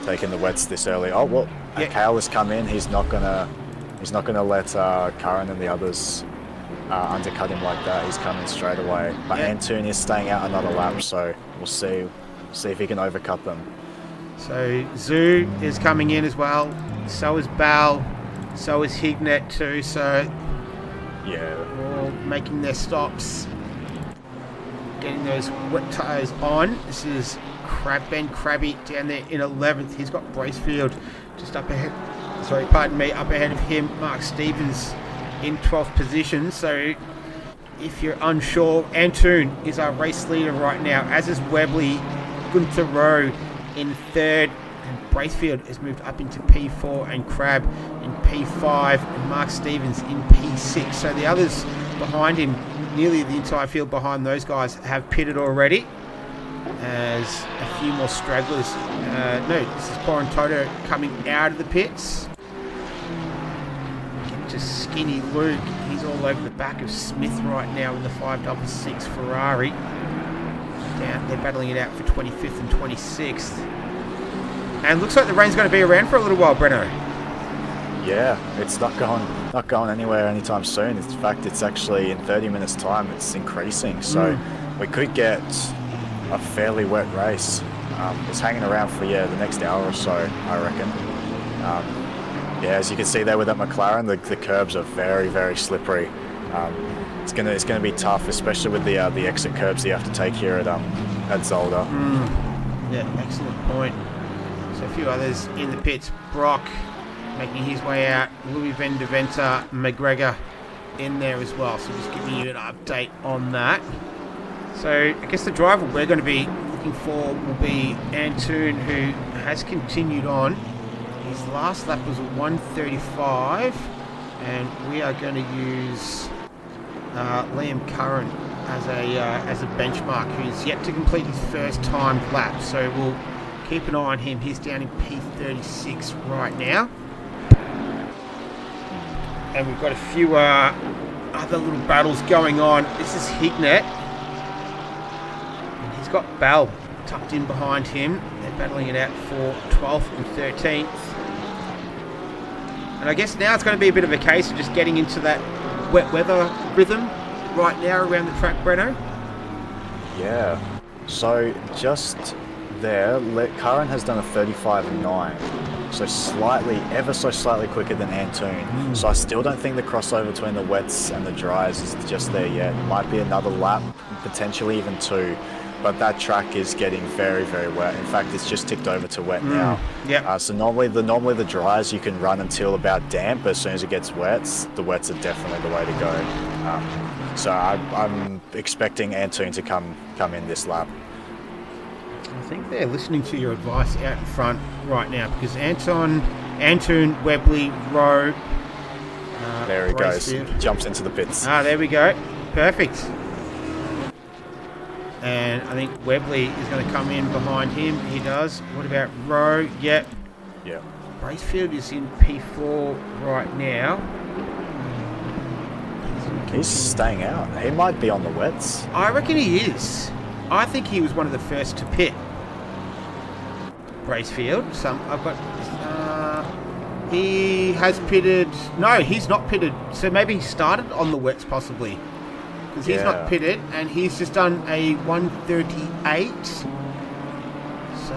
taking the wets this early. Oh well, Kale has come in. He's not gonna let Karen and the others undercut him like that. He's coming straight away. But Antoon is staying out another lap, so we'll see if he can overcut them. So Zoo is coming in as well. So is Bal. So is Hignet too. So all making their stops, getting those wet tyres on. This is Ben Krabby down there in 11th. He's got Bracefield just up ahead. Sorry, pardon me, up ahead of him. Mark Stevens in 12th position. So if you're unsure, Antoon is our race leader right now, as is Webley. Gunther Rowe in 3rd, and Bracefield has moved up into P4, and Crab in P5, and Mark Stevens in P6. So the others behind him, nearly the entire field behind those guys, have pitted already, as a few more stragglers. No, this is Corontoto coming out of the pits. Get to Skinny Luke. He's all over the back of Smith right now in the 566 Ferrari. Down, they're battling it out for 25th and 26th. And looks like the rain's going to be around for a little while, Breno. Yeah, it's not going anywhere anytime soon. In fact, it's actually in 30 minutes' time, it's increasing. So we could get a fairly wet race. It's hanging around for the next hour or so, I reckon. As you can see there with that McLaren, the curbs are very, very slippery. It's gonna be tough, especially with the exit curbs that you have to take here at Zolder. Yeah, excellent point. So a few others in the pits. Brock making his way out. Louis Van Deventer, McGregor in there as well. So just giving you an update on that. So I guess the driver we're going to be looking for will be Antoon, who has continued on. His last lap was a 1:35, and we are going to use Liam Curran as a benchmark, who's yet to complete his first timed lap. So we'll keep an eye on him. He's down in P36 right now. And we've got a few other little battles going on. This is Hignet. And he's got Bell tucked in behind him. They're battling it out for 12th and 13th. And I guess now it's going to be a bit of a case of just getting into that wet weather rhythm right now around the track, Breno. Yeah. So just there, Curran has done a 35.9. So ever so slightly quicker than Antoon. So I still don't think the crossover between the wets and the dries is just there yet. Might be another lap, potentially even 2. But that track is getting very, very wet. In fact, it's just ticked over to wet now. Yeah. So normally the dries you can run until about damp, but as soon as it gets wets, the wets are definitely the way to go. So I'm expecting Antoon to come in this lap. I think they're listening to your advice out in front right now, because Antoon, Webley, Rowe. There he goes. Jumps into the pits. There we go. Perfect. And I think Webley is going to come in behind him. He does. What about Rowe? Yep. Yeah. Bracefield is in P4 right now. He's staying out. He might be on the wets. I reckon he is. I think he was one of the first to pit. Bracefield. He has pitted. No, he's not pitted. So maybe he started on the wets, possibly. Because he's not pitted, and he's just done a 1:38. So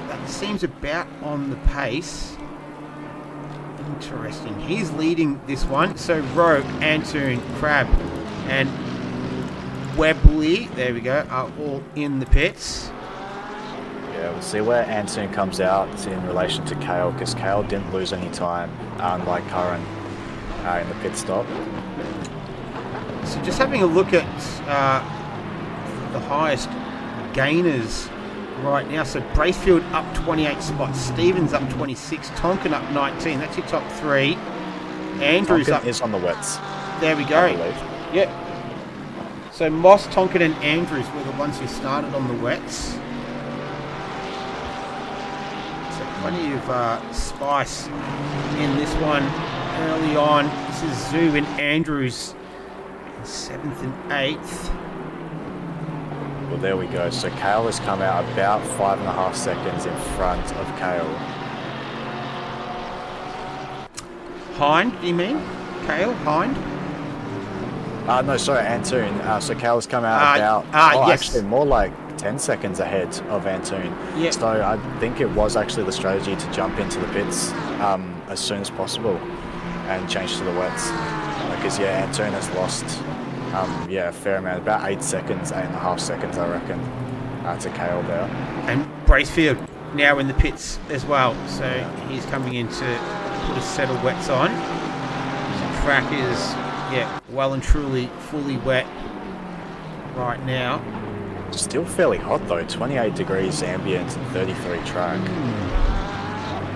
that seems about on the pace. Interesting. He's leading this one. So Rowe, Antoon, Crab, and Webley, there we go, are all in the pits. Yeah, we'll see where Antoon comes out in relation to Kale, because Kale didn't lose any time, unlike Curran in the pit stop. So just having a look at the highest gainers right now. So Bracefield up 28 spots, Stevens up 26, Tonkin up 19. That's your top 3. Andrews Tonkin up. Is on the wets. There we go. Yep. So Moss, Tonkin and Andrews were the ones who started on the wets. So plenty of spice in this one early on. This is Zoo and Andrews in 7th and 8th. Well, there we go. So Kale has come out about 5.5 seconds in front of Kale. Hind, do you mean? Kale? Hind? No, sorry, Antoon. So Kale has come out about, yes. actually more like 10 seconds ahead of Antoon. Yeah. So I think it was actually the strategy to jump into the pits as soon as possible and change to the wets. Because, yeah, Antoon has lost, a fair amount, about 8 seconds, 8.5 seconds, I reckon, to Kale there. And Bracefield now in the pits as well. So he's coming in to put a set of wets on. The track is, well and truly fully wet right now. Still fairly hot though, 28 degrees ambient and 33 track.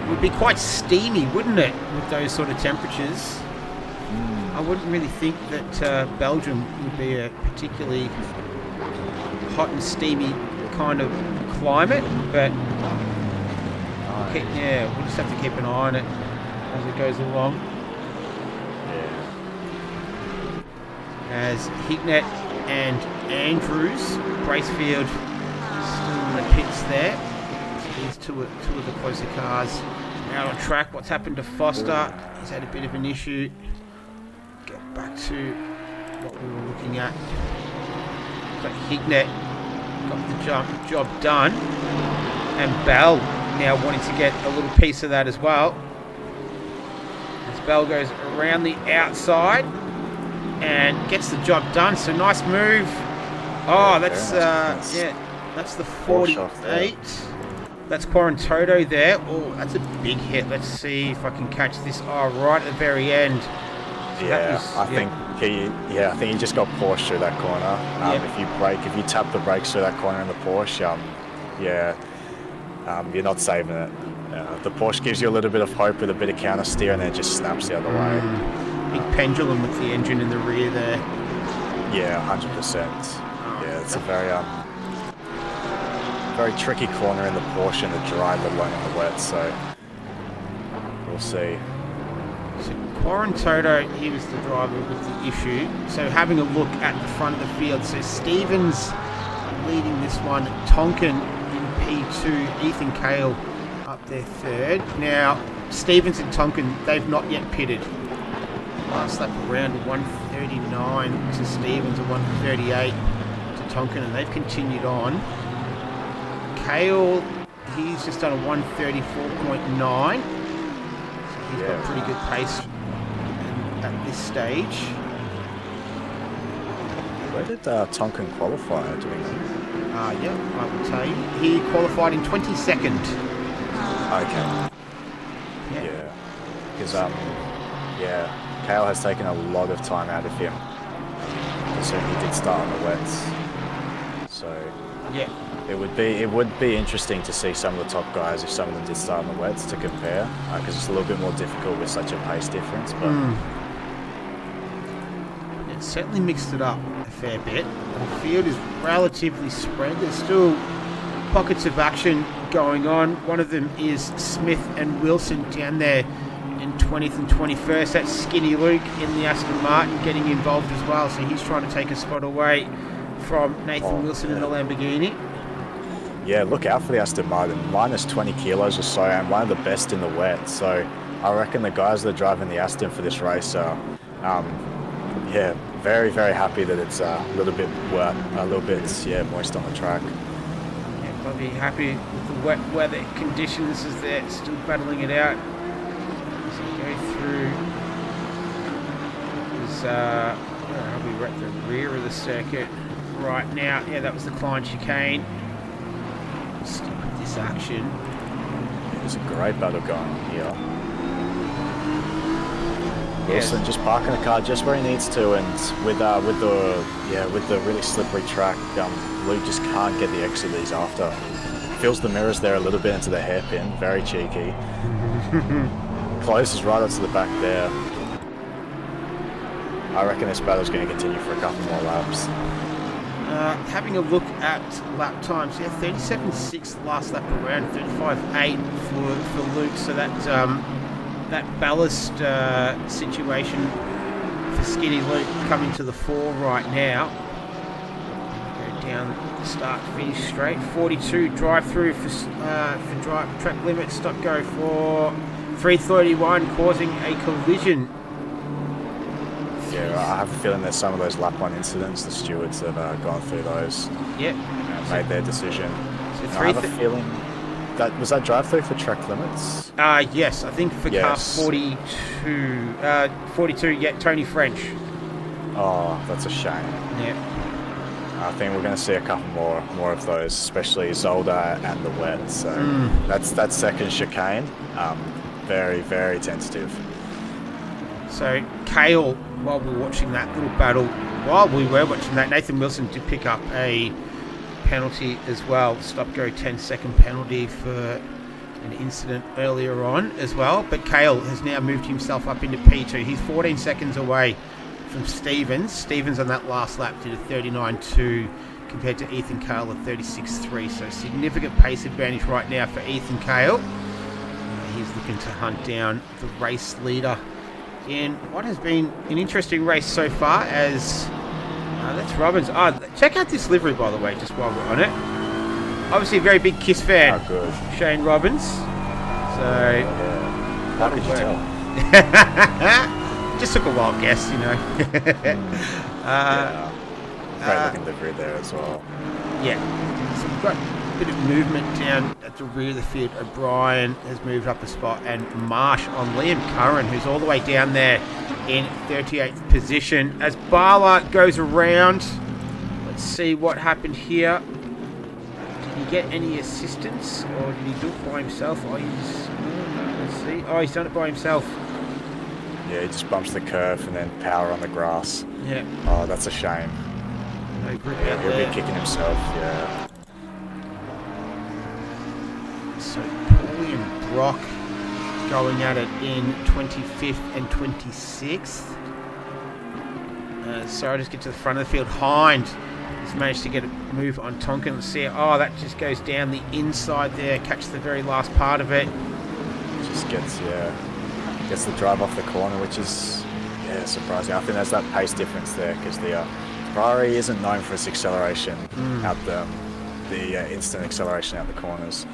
It would be quite steamy, wouldn't it, with those sort of temperatures? I wouldn't really think that Belgium would be a particularly hot and steamy kind of climate, but we'll just have to keep an eye on it as it goes along. As Hignett and Andrews, Bracefield still in the pits there. So these two of the closer cars out on track. What's happened to Foster? He's had a bit of an issue. Get back to what we were looking at. But Hignett got the job done. And Bell now wanting to get a little piece of that as well. As Bell goes around the outside and gets the job done. So nice move. Oh, that's that's the 48. That's Quarantoto there. Oh, that's a big hit. Let's see if I can catch this. Oh, right at the very end. So I think he just got Porsche through that corner. If you tap the brakes through that corner in the Porsche, you're not saving it. The Porsche gives you a little bit of hope with a bit of counter steer, and then it just snaps the other way. Big pendulum with the engine in the rear there. Yeah, 100%. Yeah, it's a very tricky corner in the Porsche and the drive, let alone in the wet, so we'll see. So Quarantoto, he was the driver with the issue. So having a look at the front of the field, so Stevens leading this one, Tonkin in P2, Ethan Kale up there third. Now, Stevens and Tonkin, they've not yet pitted. Last lap around 139 to Stevens and 138 to Tonkin, and they've continued on. Kale, he's just done a 134.9, so he's got pretty good pace at this stage. Where did Tonkin qualify, do we know? I will tell you. He qualified in 22nd. Okay. Yeah. Because, Kale has taken a lot of time out of him. So he did start on the wets. So it would be interesting to see some of the top guys, if some of them did start on the wets, to compare, because it's a little bit more difficult with such a pace difference. But it certainly mixed it up a fair bit. The field is relatively spread. There's still pockets of action going on. One of them is Smith and Wilson down there in 20th and 21st. That's Skinny Luke in the Aston Martin getting involved as well. So he's trying to take a spot away from Nathan Wilson in the Lamborghini. Yeah, look out for the Aston Martin. Minus 20 kilos or so, and one of the best in the wet. So I reckon the guys that are driving the Aston for this race are, very, very happy that it's a little bit wet, a little bit, moist on the track. Yeah, probably happy with the wet weather conditions as they're still battling it out. As we go through, we're at the rear of the circuit right now. Yeah, that was the Klein chicane. Stick with this action. There's a great battle going here. Wilson just parking the car just where he needs to, and with the really slippery track, Luke just can't get the exit that he's after. Feels the mirrors there a little bit into the hairpin, very cheeky. Closes right up to the back there. I reckon this battle's going to continue for a couple more laps. Having a look at lap times, yeah, 37.6 the last lap around, 35.8 for Luke. So that ballast situation for Skinny Luke coming to the fore right now. Go down, start, finish straight. 42 drive through for track limit. Stop go for 331, causing a collision. Yeah, I have a feeling there's some of those lap 1 incidents. The stewards have gone through those. Yep. And made their decision. So I have a feeling that was that drive through for track limits. Yes, I think for car 42. 42. Yeah, Tony French. Oh, that's a shame. Yeah. I think we're going to see a couple more of those, especially Zolder and the wet. So that's second chicane. Very, very tentative. So Kale, while we were watching that little battle, Nathan Wilson did pick up a penalty as well. Stop go 10-second penalty for an incident earlier on as well. But Kale has now moved himself up into P2. He's 14 seconds away from Stevens. Stevens on that last lap did a 39.2 compared to Ethan Kale at 36.3. So significant pace advantage right now for Ethan Kale. He's looking to hunt down the race leader in what has been an interesting race so far. As that's Robbins. Check out this livery, by the way, just while we're on it. Obviously a very big Kiss fan. Oh, good. Shane Robbins. So how could you tell? Just took a wild guess, you know. Great looking livery there as well. Yeah. So we've got a bit of movement down at the rear of the field. O'Brien has moved up a spot, and Marsh on Liam Curran, who's all the way down there in 38th position. As Barla goes around, let's see what happened here. Did he get any assistance, or did he do it by himself? Let's see. He's done it by himself. Yeah, he just bumps the curve and then power on the grass. Yeah. Oh, that's a shame. No grip Yeah, out he'll there. be kicking himself, yeah. So Paulie and Brock going at it in 25th and 26th. Sorry, just get to the front of the field. Hind has managed to get a move on Tonkin. Let's see. That just goes down the inside there. Catch the very last part of it. Just gets the drive off the corner, which is surprising. I think there's that pace difference there because the Ferrari isn't known for its acceleration out the instant acceleration out the corners.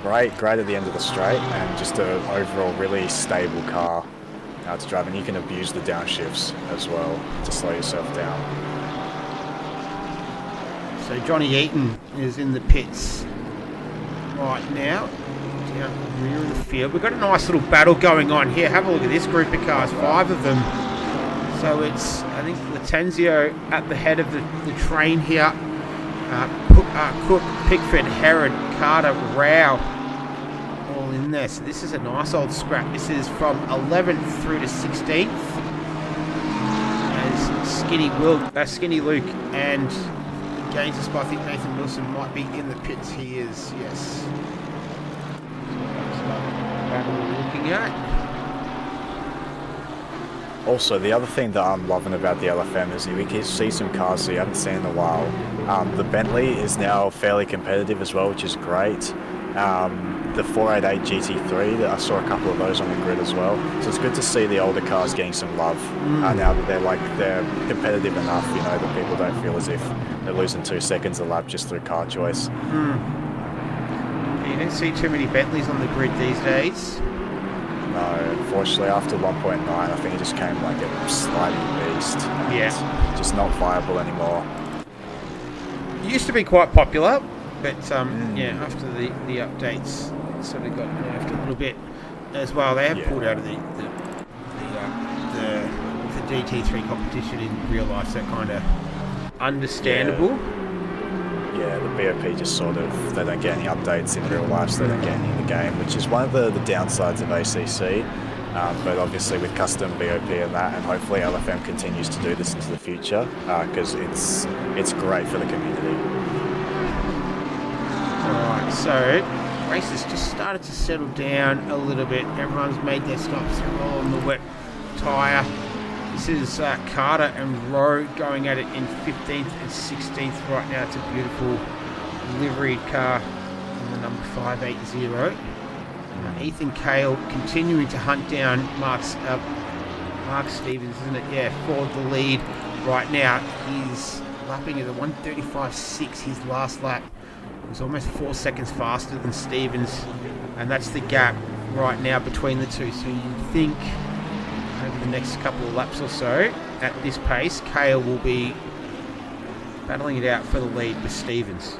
Great at the end of the straight, and just an overall really stable car to drive, and you can abuse the downshifts as well to slow yourself down. So Johnny Eaton is in the pits right now. Down the rear of the field. We've got a nice little battle going on here. Have a look at this group of cars, 5 of them. So it's, I think, Latenzio at the head of the train here. Cook, Pickford, Herod, Carter, Rao, all in there. So this is a nice old scrap. This is from 11th through to 16th. As Skinny Luke and gains a spot. I think Nathan Wilson might be in the pits. He is, yes. We're looking at. Also, the other thing that I'm loving about the LFM is we can see some cars that you haven't seen in a while. The Bentley is now fairly competitive as well, which is great. The 488 GT3, that I saw a couple of those on the grid as well. So it's good to see the older cars getting some love now that they're competitive enough, that people don't feel as if they're losing 2 seconds a lap just through car choice. You don't see too many Bentleys on the grid these days. No, unfortunately, after 1.9, I think it just came like a sliding beast. Yeah. Just not viable anymore. It used to be quite popular, but after the updates, it sort of got nerfed a little bit as well. They have pulled out of the GT3 competition in real life, so kind of understandable. Yeah, the BOP just they don't get any updates in real life, so they don't get any in the game, which is one of the downsides of ACC. But obviously with custom BOP and that, and hopefully LFM continues to do this into the future, because it's great for the community. Alright, so race has just started to settle down a little bit. Everyone's made their stops. They're all on the wet tyre. This is Carter and Rowe going at it in 15th and 16th right now. It's a beautiful liveried car in the number 580. Ethan Cale continuing to hunt down Mark Stevens, isn't it? Yeah, for the lead right now. He's lapping at a 1:35.6 his last lap. It was almost 4 seconds faster than Stevens, and that's the gap right now between the two. So you'd think over the next couple of laps or so, at this pace, Cale will be battling it out for the lead with Stevens.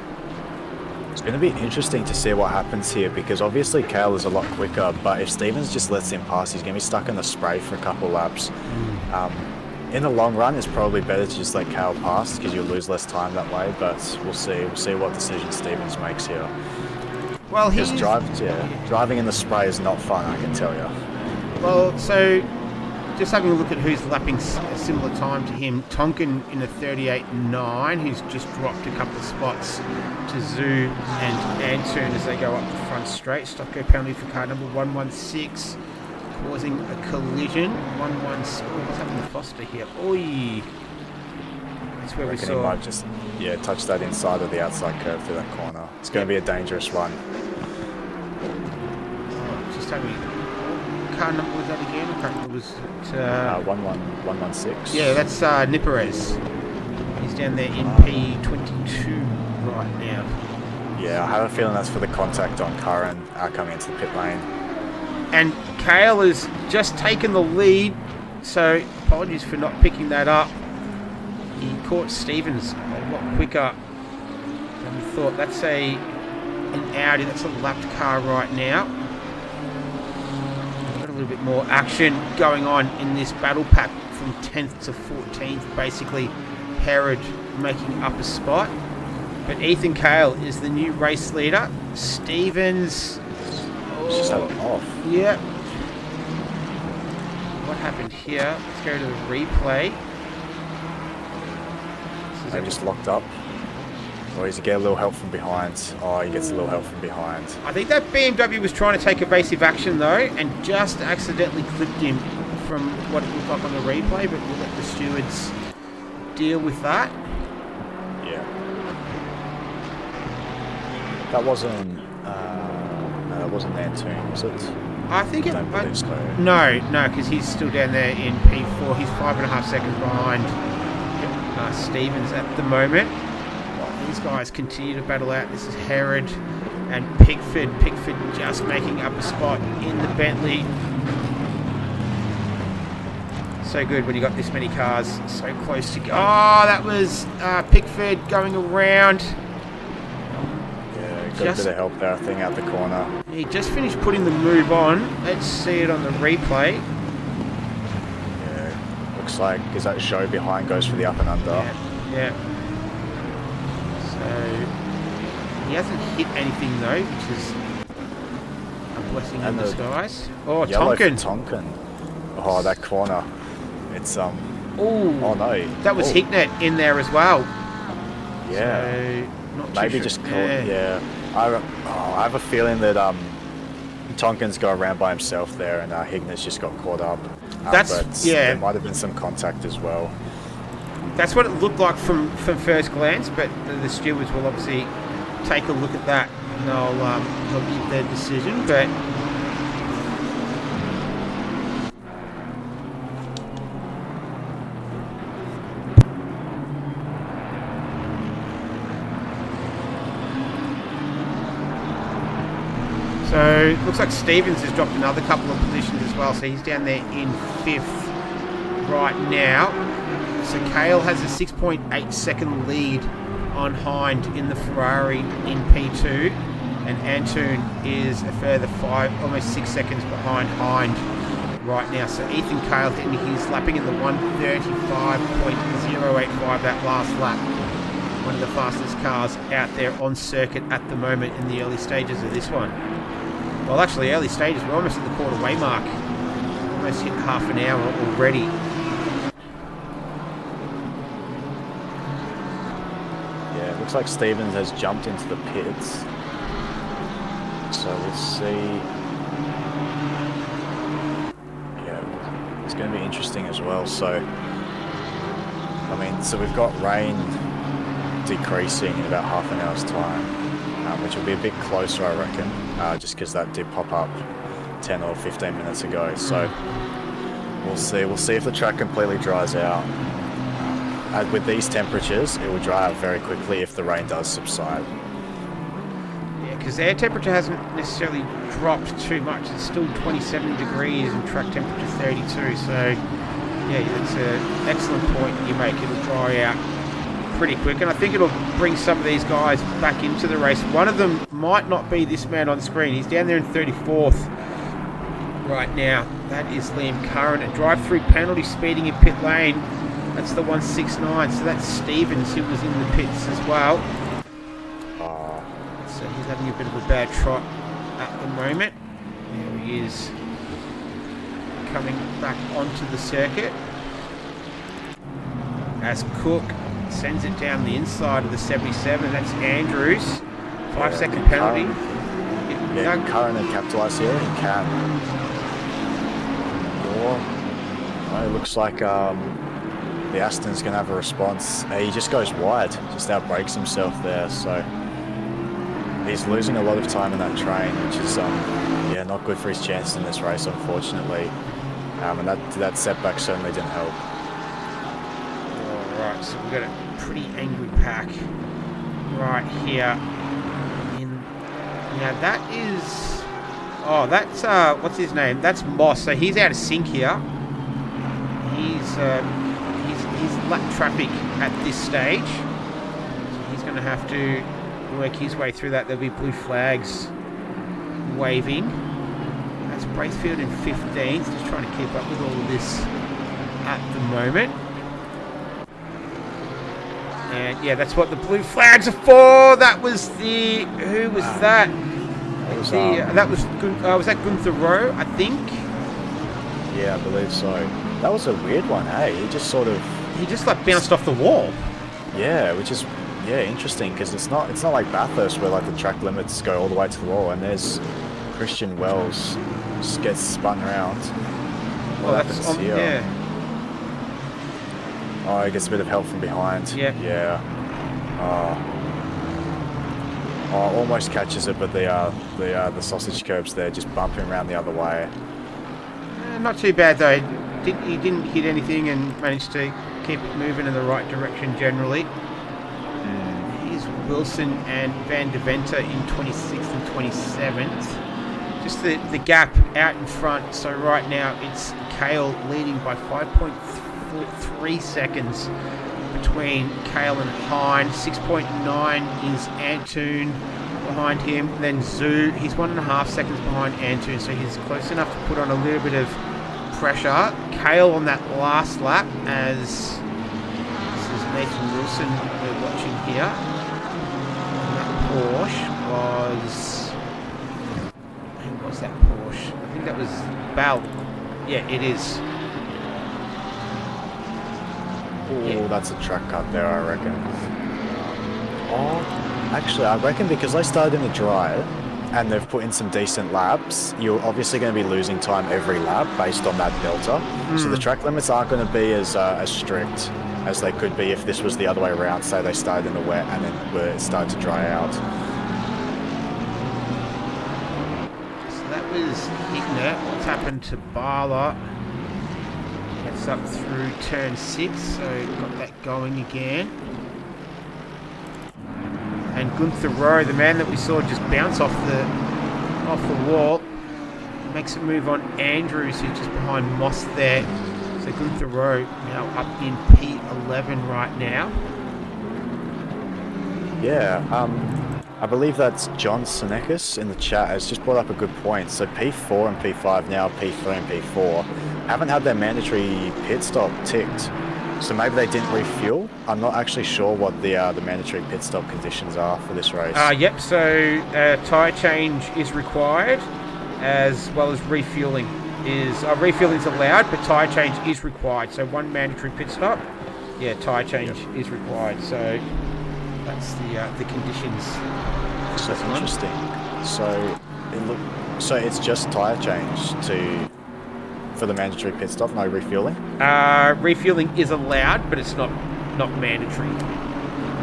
It's going to be interesting to see what happens here, because obviously Cale is a lot quicker, but if Stevens just lets him pass, he's going to be stuck in the spray for a couple laps. In the long run, it's probably better to just let Cale pass, because you'll lose less time that way, but we'll see. We'll see what decision Stevens makes here. Well, Just driving in the spray is not fun, I can tell you. Well, so just having a look at who's lapping a similar time to him. Tonkin in a 38.9, who's just dropped a couple of spots to Zoo and Antoon as they go up the front straight. Stop go penalty for car number 116, causing a collision. 116. Oh, what's happening to Foster here? Oi! That's where we He saw. might just touch that inside of the outside curve through that corner. It's going to be a dangerous one. Just having. Car number was that again? I can't remember. Was it, 116. Yeah, that's Niperez. He's down there in P22 right now. Yeah, I have a feeling that's for the contact on Curran coming into the pit lane. And Cale has just taken the lead, so apologies for not picking that up. He caught Stevens a lot quicker than we thought. That's an Audi, that's a lapped car right now. Got a little bit more action going on in this battle pack from 10th to 14th. Basically, Herod making up a spot. But Ethan Cale is the new race leader. Stevens... Just had it off. Yeah. What happened here? Let's go to the replay. They just locked up. Or does he get a little help from behind? Oh, he gets a little help from behind. I think that BMW was trying to take evasive action though, and just accidentally clipped him from what it looked like on the replay, but we'll let the stewards deal with that. Yeah. That wasn't Antoon, was it? I think it... I don't believe so. No, because he's still down there in P4. He's 5.5 seconds behind Stevens at the moment. While these guys continue to battle out. This is Herod and Pickford. Pickford just making up a spot in the Bentley. So good when you got this many cars so close to go. Oh, that was Pickford going around. Got a bit of help there, I think, out the corner. He just finished putting the move on. Let's see it on the replay. Yeah, looks like, is that show behind goes for the up and under. Yeah. So, he hasn't hit anything though, which is a blessing in disguise. Oh, Tonkin. Oh, that corner. It's, Oh no. That was Hicknet in there as well. Yeah. So, not Maybe too just sure. caught, yeah. I have a feeling that Tonkin's got around by himself there, and Hignet's just got caught up. But there might have been some contact as well. That's what it looked like from first glance, but the stewards will obviously take a look at that and they'll give their decision. But so looks like Stevens has dropped another couple of positions as well, so he's down there in 5th right now. So Cale has a 6.8 second lead on Hind in the Ferrari in P2, and Antoon is a further almost 6 seconds behind Hind right now. So Ethan Cale, he's lapping in the 1:35.085 that last lap. One of the fastest cars out there on circuit at the moment in the early stages of this one. Well, actually, early stages, we're almost at the quarter-way mark. Almost hit half an hour already. Yeah, it looks like Stevens has jumped into the pits. So we'll see. Yeah, going to be interesting as well. So, I mean, so we've got rain decreasing in about half an hour's time, which will be a bit closer, I reckon, just because that did pop up 10 or 15 minutes ago. So we'll see. We'll see if the track completely dries out. With these temperatures, it will dry out very quickly if the rain does subside. Yeah, because the air temperature hasn't necessarily dropped too much. It's still 27 degrees and track temperature 32. So, yeah, that's an excellent point you make. It'll dry out pretty quick, and I think it'll bring some of these guys back into the race. One of them might not be this man on screen. He's down there in 34th right now. That is Liam Curran. A drive-through penalty speeding in pit lane. That's the 169, so that's Stevens who was in the pits as well. So he's having a bit of a bad trot at the moment. There he is, coming back onto the circuit as Cook sends it down the inside of the 77. That's Andrews. 5-second penalty. Curran and capitalise here. He can. It looks like the Aston's going to have a response. He just goes wide, just outbrakes himself there. So he's losing a lot of time in that train, which is not good for his chances in this race, unfortunately. And that setback certainly didn't help. Alright, so we've got a pretty angry pack right here. Now that is... Oh, that's... what's his name? That's Moss. So he's out of sync here. He's lap traffic at this stage. So he's going to have to work his way through that. There'll be blue flags waving. That's Braithfield in 15th. Just trying to keep up with all of this at the moment. And yeah, that's what the blue flags are for. That was the... Who was that? Was that Gunther Rowe, I think? Yeah, I believe so. That was a weird one, hey? He just sort of... He just like bounced off the wall. Yeah, which is interesting because it's not like Bathurst where like the track limits go all the way to the wall, and there's Christian Wells just gets spun around. What happens here? Yeah. Oh, he gets a bit of help from behind. Yeah. Almost catches it, but the sausage curbs there just bumping around the other way. Not too bad though. He didn't hit anything and managed to keep it moving in the right direction generally. Here's Wilson and Van de Venter in 26th and 27th. Just the gap out in front. So right now it's Kale leading by 5.3 seconds between Kale and Hine. 6.9 is Antoon behind him. Then Zoo, he's 1.5 seconds behind Antoon, so he's close enough to put on a little bit of pressure. Kale on that last lap as this is Nathan Wilson we're watching here. And that Porsche was... Who was that Porsche? I think that was Bell. Yeah, it is. That's a track cut there, I reckon. Actually, I reckon because they started in the dry and they've put in some decent laps, you're obviously going to be losing time every lap based on that delta. So the track limits aren't going to be as strict as they could be if this was the other way around. Say they started in the wet and then it started to dry out. So that was Hickner. What's happened to Barla? Gets up through turn 6, so got that going again. And Gunther Rowe, the man that we saw just bounce off the wall, makes a move on Andrews, who's just behind Moss there. So Gunther Rowe now up in P11 right now. Yeah, I believe that's John Senekis in the chat has just brought up a good point. So P4 and P5 now, P3 and P4 haven't had their mandatory pit stop ticked. So maybe they didn't refuel. I'm not actually sure what the mandatory pit stop conditions are for this race. Yep, so tyre change is required, as well as refueling. Refueling is allowed, but tyre change is required. So one mandatory pit stop, tyre change is required. So that's the conditions. So that's interesting. So it's just tyre change for the mandatory pit stop? No refueling? Refueling is allowed, but it's not mandatory.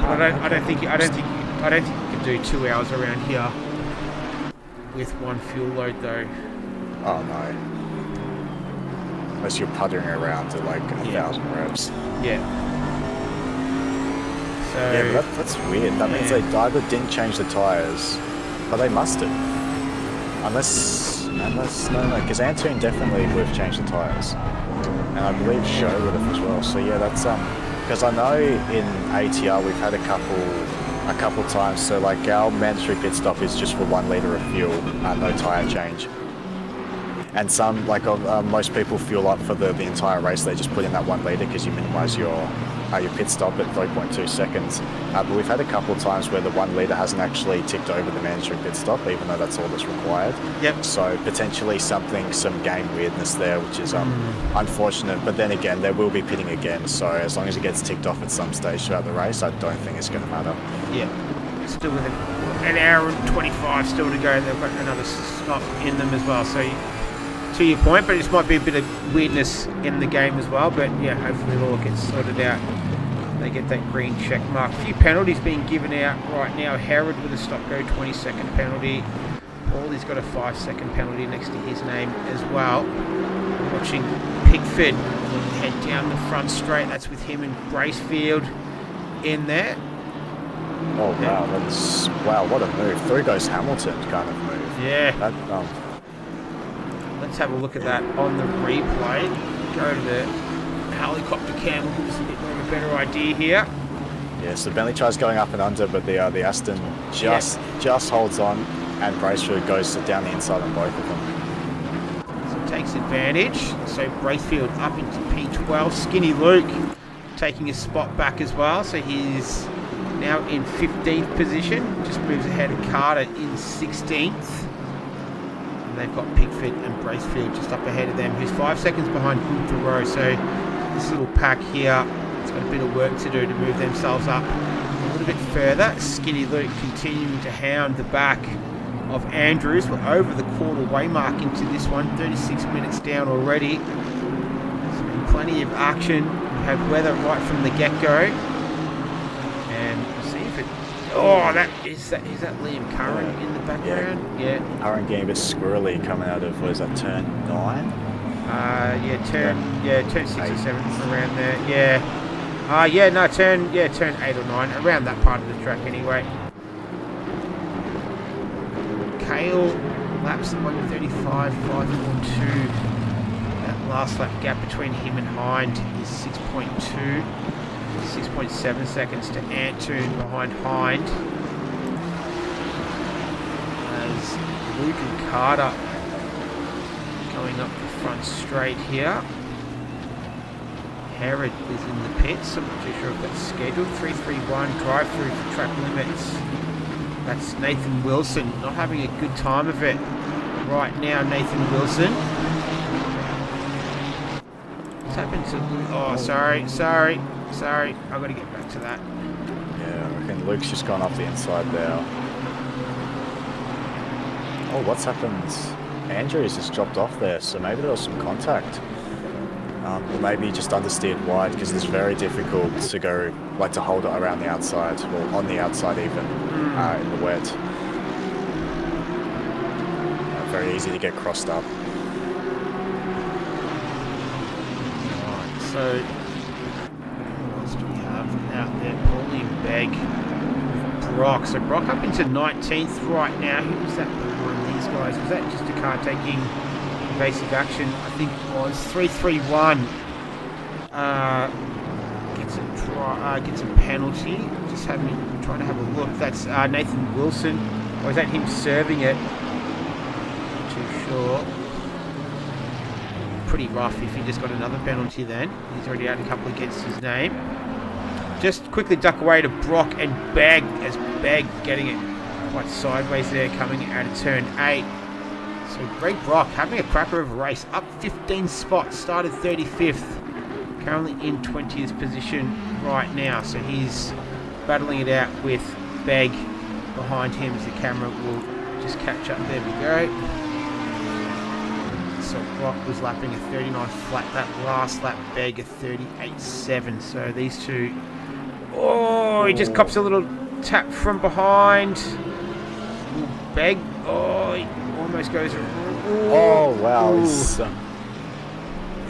I don't think you can do 2 hours around here with one fuel load though. Oh no. Unless you're puttering around to like 1,000 revs. Yeah. So Yeah, but that's weird. That means they either didn't change the tyres, but they must have. Unless no, because Antoon definitely would have changed the tyres, and I believe Show would have as well. So yeah, that's because I know in ATR we've had a couple times. So like our mandatory pit stop is just for 1 litre of fuel, no tyre change. And some most people fuel up for the entire race. They just put in that 1 litre because you minimise your pit stop at 3.2 seconds. But we've had a couple of times where the 1 litre hasn't actually ticked over the mandatory pit stop, even though that's all that's required. Yep. So potentially some game weirdness there, which is unfortunate. But then again, they will be pitting again. So as long as it gets ticked off at some stage throughout the race, I don't think it's going to matter. Yeah. Still with an hour and 25 still to go. They've got another stop in them as well. So to your point, but it might be a bit of weirdness in the game as well. But yeah, hopefully it all gets sorted out. They get that green check mark. A few penalties being given out right now. Herod with a stop-go 20-second penalty. Paulie's got a 5-second penalty next to his name as well. Watching Pickford head down the front straight. That's with him and Bracefield in there. Oh wow, what a move. Through goes Hamilton kind of move. Yeah. Let's have a look at that on the replay. Go to the helicopter cam, will give us a bit more of a better idea here. Yeah, so Bentley tries going up and under, but the Aston just holds on, and Bracefield goes down the inside on both of them. So takes advantage. So Bracefield up into P12. Skinny Luke taking a spot back as well. So he's now in 15th position. Just moves ahead of Carter in 16th. They've got Pickford and Bracefield just up ahead of them, who's 5 seconds behind Gunther Rowe. So this little pack here, it's got a bit of work to do to move themselves up a little bit further. Skinny Luke continuing to hound the back of Andrews. We're over the quarter way mark into this one, 36 minutes down already. There's been plenty of action. We have weather right from the get-go. And we'll see if it... Oh, is that Liam Curran in the background? Yeah. Curran getting a bit squirrely coming out of, what is that, turn 9? Turn 6 or 7 around there. Turn 8 or 9, around that part of the track anyway. Kale laps at 1:35, 5:42. That last lap gap between him and Hind is 6.2. 6.7 seconds to Antoon behind Hind. As Luke and Carter going up the front straight here. Herod is in the pits. I'm not too sure if that's scheduled. 331 drive through for track limits. That's Nathan Wilson not having a good time of it right now. Nathan Wilson. What's happened to Luke? Oh, sorry. I've got to get back to that. Yeah, I reckon Luke's just gone off the inside there. Oh, what's happened? Andrews just dropped off there, so maybe there was some contact. Or maybe just understeered wide, because it's very difficult to go, to hold it around the outside, or on the outside even, in the wet. Very easy to get crossed up. Right, so who else do we have out there? Paulie and Begg. Brock. So Brock up into 19th right now. Who was that behind these guys? Was that just a car taking evasive action? I think it was 331. Gets a penalty. Just trying to have a look. That's Nathan Wilson. Or is that him serving it? Not too sure. Pretty rough if he just got another penalty then. He's already had a couple against his name. Just quickly duck away to Brock and Begg, as Begg getting it quite sideways there, coming out of turn 8. So Greg Brock having a cracker of a race, up 15 spots, started 35th, currently in 20th position right now. So he's battling it out with Begg behind him as the camera will just catch up. There we go. So Brock was lapping a 39 flat. That last lap, Begg a 38.7. So these two... Oh, he just cops a little tap from behind. Ooh, Begg. Oh, he almost goes... Ooh. Oh, wow. Ooh.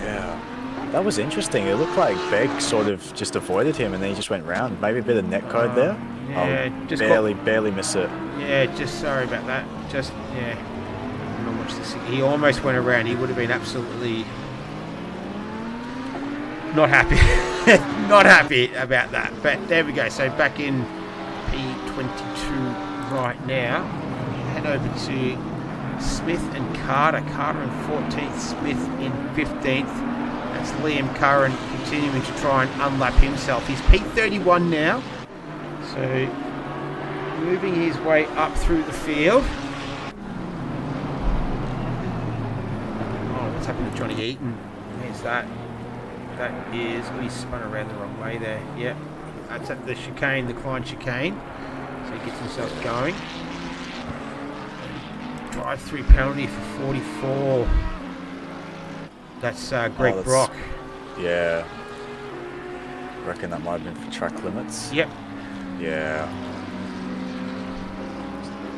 Yeah. That was interesting. It looked like Begg sort of just avoided him and then he just went round. Maybe a bit of net code there. Yeah, just barely miss it. Yeah, just sorry about that. Just, yeah. Not much to see. He almost went around. He would have been absolutely not happy. Not happy about that. But there we go. So back in P22 right now. We head over to Smith and Carter. Carter in 14th, Smith in 15th. That's Liam Curran continuing to try and unlap himself. He's P31 now. So moving his way up through the field. Oh, what's happened to Johnny Eaton? Where's that? That is... Oh, he spun around the wrong way there. Yep. That's at the chicane, the Klein chicane. So he gets himself going. Drive-through penalty for 44. That's Greg Brock. Yeah. Reckon that might have been for track limits. Yep. Yeah.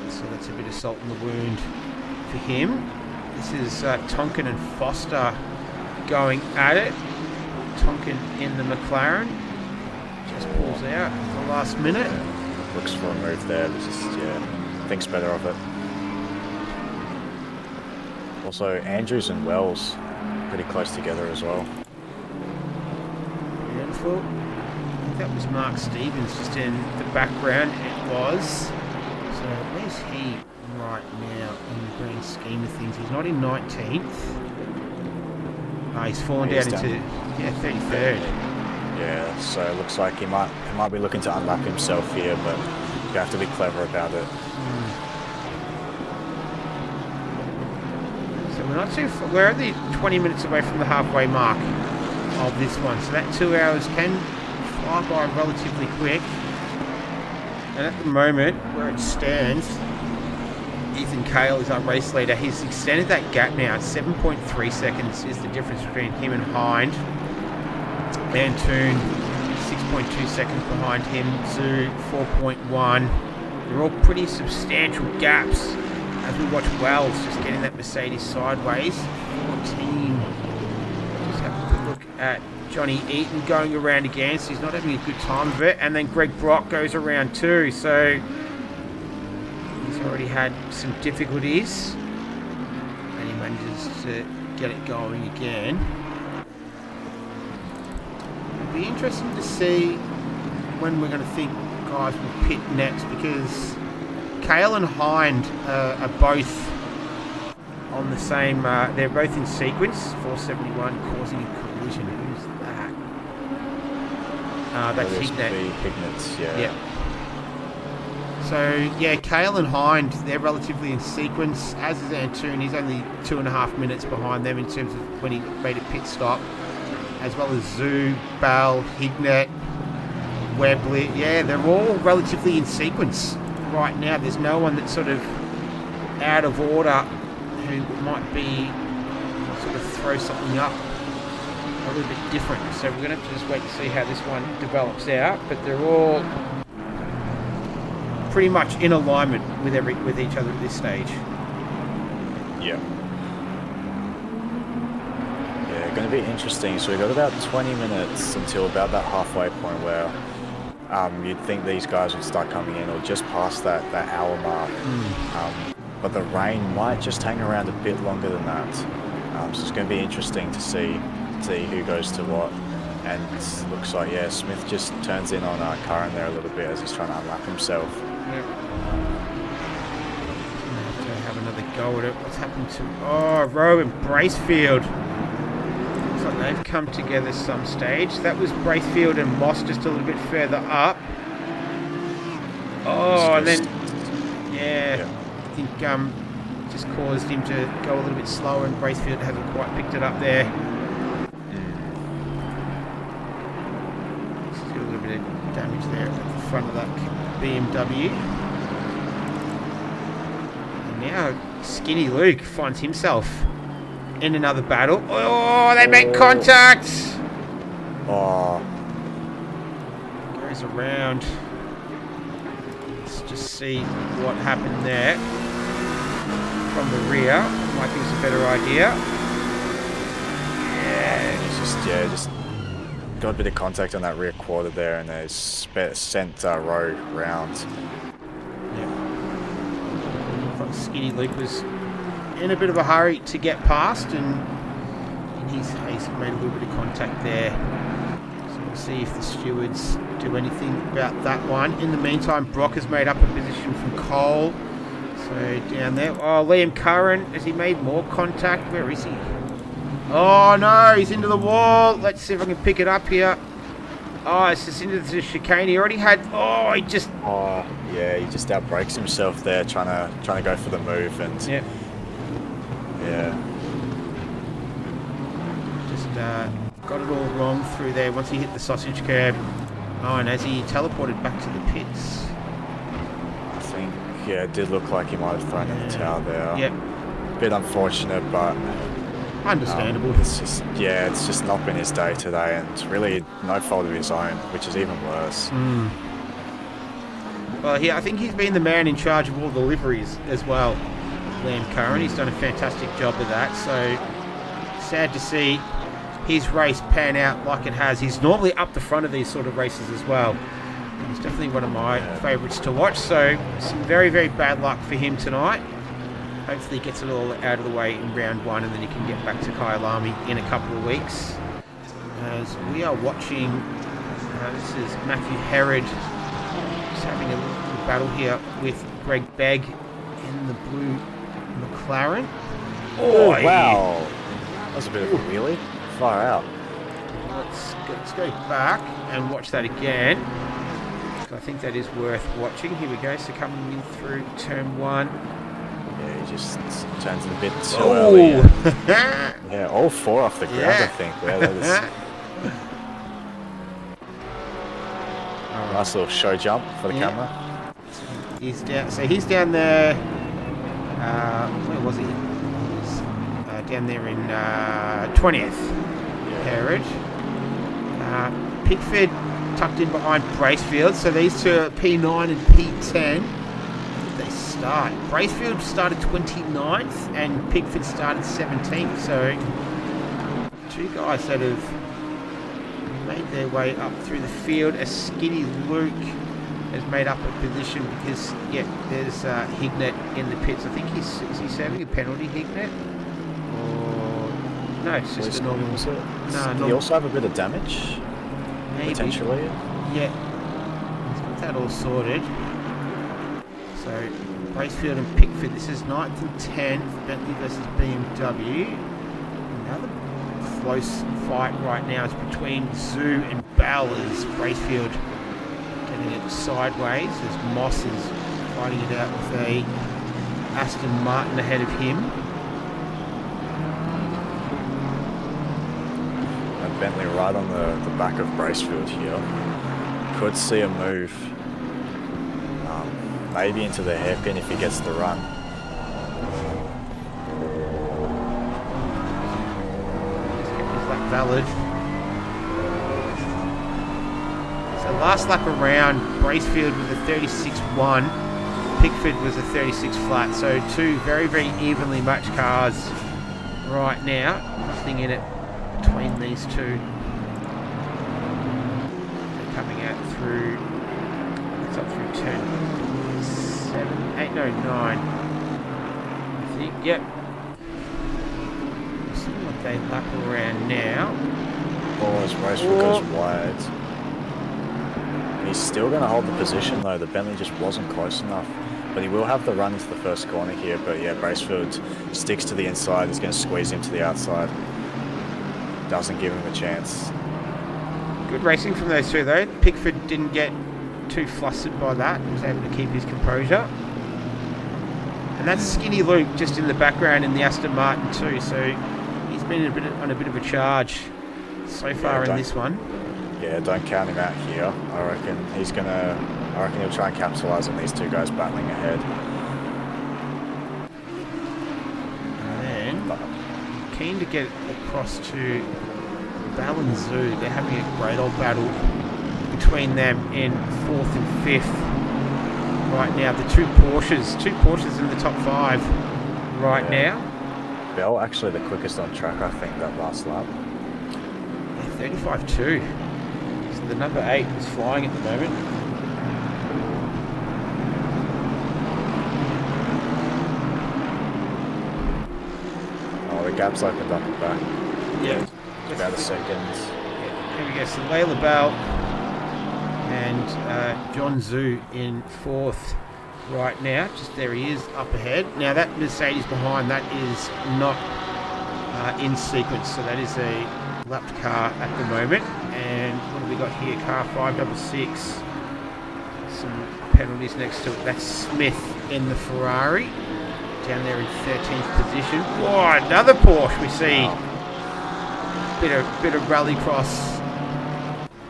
So that's a bit of salt in the wound for him. This is Tonkin and Foster going at it. Tonkin in the McLaren. Just pulls out at the last minute. Yeah. Looks for a move there, but just, yeah, thinks better of it. Also, Andrews and Wells pretty close together as well. Beautiful. I think that was Mark Stevens just in the background. It was. So where's he right now in the grand scheme of things? He's not in 19th. He's fallen down into 33rd. Yeah, so it looks like he might be looking to unlap himself here, but you have to be clever about it. So we're not too far. We're only 20 minutes away from the halfway mark of this one. So that 2 hours can fly by relatively quick. And at the moment, where it stands, Ethan Cale is our race leader. He's extended that gap now. 7.3 seconds is the difference between him and Hind. Antoon, 6.2 seconds behind him. Zoo, 4.1. They're all pretty substantial gaps. As we watch Wells just getting that Mercedes sideways. 14. Just have a quick look at Johnny Eaton going around again. So he's not having a good time of it. And then Greg Brock goes around too. So he's already had some difficulties. And he manages to get it going again. It'll be interesting to see when we're going to think guys will pit next, because Cale and Hind are both on the same... they're both in sequence. 471 causing a collision. Who's that? That's Hignett. Hignett, yeah. Yep. So, yeah, Cale and Hind, they're relatively in sequence, as is Antoon. He's only 2.5 minutes behind them in terms of when he made a pit stop, as well as Zoo, Bell, Hignett, Webley. Yeah, they're all relatively in sequence right now. There's no one that's sort of out of order who might be sort of throw something up a little bit different. So we're going to have to just wait to see how this one develops out. But they're all pretty much in alignment with each other at this stage. Yeah. Yeah, going to be interesting. So we've got about 20 minutes until about that halfway point where you'd think these guys would start coming in, or just past that hour mark. But the rain might just hang around a bit longer than that. So it's going to be interesting to see who goes to what. And it looks like, yeah, Smith just turns in on Curran there a little bit as he's trying to unlap himself. Yep. Have to have another go at it. What's happened to Rowe and Bracefield? Looks like they've come together some stage. That was Bracefield and Moss just a little bit further up. And then I think just caused him to go a little bit slower, and Bracefield hasn't quite picked it up there. Still a little bit of damage there at the front of that BMW. And now Skinny Luke finds himself in another battle. Oh, they make contact. Oh, Goes around. Let's just see what happened there. From the rear. Might be a better idea. he's just got a bit of contact on that rear quarter there, and they sent Rowe round. Yeah. Looks like Skinny Luke was in a bit of a hurry to get past, and in his haste made a little bit of contact there. So we'll see if the stewards do anything about that one. In the meantime, Brock has made up a position from Cole. So down there. Oh, Liam Curran, has he made more contact? Where is he? Oh no, he's into the wall. Let's see if I can pick it up here. Oh, it's just into the chicane. He already had. Oh, he just. Oh, yeah, he just outbrakes himself there, trying to go for the move, and Yep. yeah, Just got it all wrong through there once he hit the sausage curb. Oh, and as he teleported back to the pits. I think it did look like he might have thrown in the towel there. Yep. Bit unfortunate, but Understandable. it's just not been his day today, and really no fault of his own, which is even worse. Well, I think he's been the man in charge of all the liveries as well, Liam Curran. He's done a fantastic job of that, so sad to see his race pan out like it has. He's normally up the front of these sort of races as well. He's definitely one of my favourites to watch, so some very, very bad luck for him tonight. Hopefully he gets it all out of the way in round one, and then he can get back to Kyalami in a couple of weeks. As we are watching, this is Matthew Herod just having a little battle here with Greg Begg in the blue McLaren. Oh, wow. That was a bit of a wheelie. Far out. Let's go back and watch that again. I think that is worth watching. Here we go. So coming in through turn one. Yeah, he just turns it a bit too early. Yeah, all four off the ground, I think. Yeah, that is nice little show jump for the camera. He's down. So he's down there. Where was he? He's, down there in 20th. Herod. Pickford tucked in behind Bracefield. So these two are P9 and P10. They start. Bracefield started 29th and Pickford started 17th. So two guys that have made their way up through the field. A Skinny Luke has made up a position because there's Hignett in the pits. I think is he serving a penalty, Hignett? Or no, it's just a normal. No, he also have a bit of damage? Maybe. Potentially. Yeah. Let's get that all sorted. So Bracefield and Pickford, this is 9th and 10th, Bentley versus BMW. Another close fight right now is between Zoo and Bowers. Bracefield getting it sideways as Moss is fighting it out with a Aston Martin ahead of him. And Bentley right on the back of Bracefield here. Could see a move. Maybe into the hairpin if he gets the run. Is that valid? So last lap around, Bracefield was a 36.1, Pickford was a 36 flat. So two very, very evenly matched cars right now. Nothing in it between these two. They're coming out through. It's up through turn 7, 8, no 9. I think. Yep. See what they lap around now. Oh, as Bracefield goes wide. He's still going to hold the position though. The Bentley just wasn't close enough. But he will have the run into the first corner here. But yeah, Bracefield sticks to the inside. He's going to squeeze him to the outside. Doesn't give him a chance. Good racing from those two though. Pickford didn't get too flustered by that. He was able to keep his composure. And that's Skinny Luke just in the background in the Aston Martin too. So he's been on a bit of a charge so far in this one. Yeah, don't count him out here. I reckon he'll try and capitalise on these two guys battling ahead. And then keen to get across to Bal and Zoo. They're having a great old battle between them in 4th and 5th right now. The two Porsches in the top 5 right now. Bell actually the quickest on track, I think, that last lap. Yeah, 35.2. So the number 8 is flying at the moment. Oh, the gap's opened up and back. Yeah. About a second. Yeah, here we go. So Layla Bell and John Zhu in 4th right now. Just there he is up ahead. Now that Mercedes behind, that is not in sequence. So that is a lapped car at the moment. And what have we got here? Car 566. Some penalties next to it. That's Smith in the Ferrari. Down there in 13th position. Oh, another Porsche we see. Wow. Bit of rallycross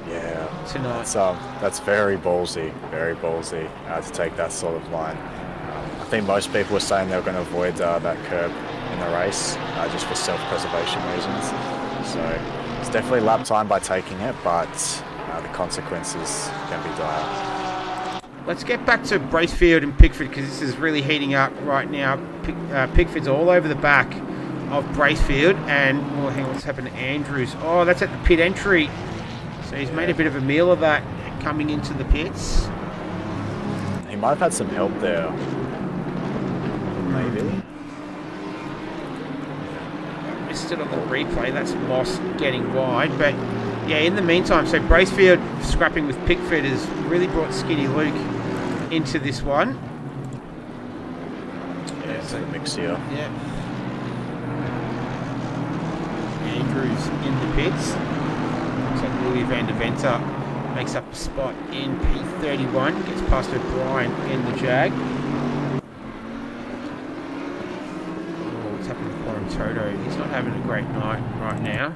Yeah. tonight. That's very ballsy to take that sort of line. I think most people were saying they were going to avoid that curb in the race just for self-preservation reasons. So it's definitely lap time by taking it, but the consequences can be dire. Let's get back to Bracefield and Pickford because this is really heating up right now. Pickford's all over the back of Bracefield, and oh, hang on, what's happened to Andrews? Oh, that's at the pit entry. So he's made a bit of a meal of that coming into the pits. He might have had some help there. Maybe. Missed it on the replay. That's Moss getting wide, but yeah, in the meantime, so Bracefield scrapping with Pickford has really brought Skinny Luke into this one. Yeah, it's a mix here. Yeah. Andrews in the pits. Looks like Louis van der Venter makes up a spot in P31. Gets past O'Brien in the Jag. Oh, what's happening to Quorum Toto? He's not having a great night right now.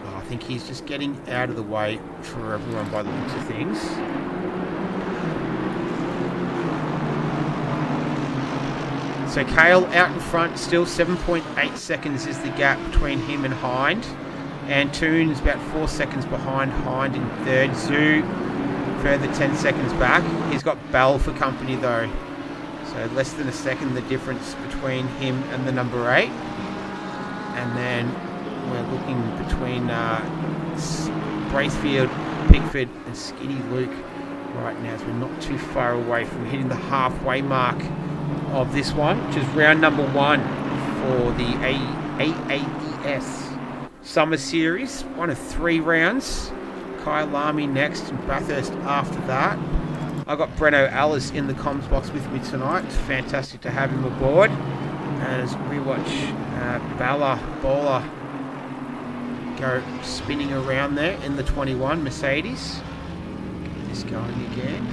Oh, I think he's just getting out of the way for everyone by the looks of things. So Cale out in front, still 7.8 seconds is the gap between him and Hind. And Toon's about 4 seconds behind Hind in 3rd. Zoo further 10 seconds back. He's got Bell for company though. So less than a second the difference between him and the number 8. And then we're looking between Bracefield, Pickford and Skinny Luke right now. So we're not too far away from hitting the halfway mark of this one, which is round number 1 for the AAES Summer Series. 1 of 3 rounds. Kai Lamy next and Bathurst after that. I got Breno Alice in the comms box with me tonight. It's fantastic to have him aboard as we watch Bala Bowler go spinning around there in the 21 Mercedes. Get this going again.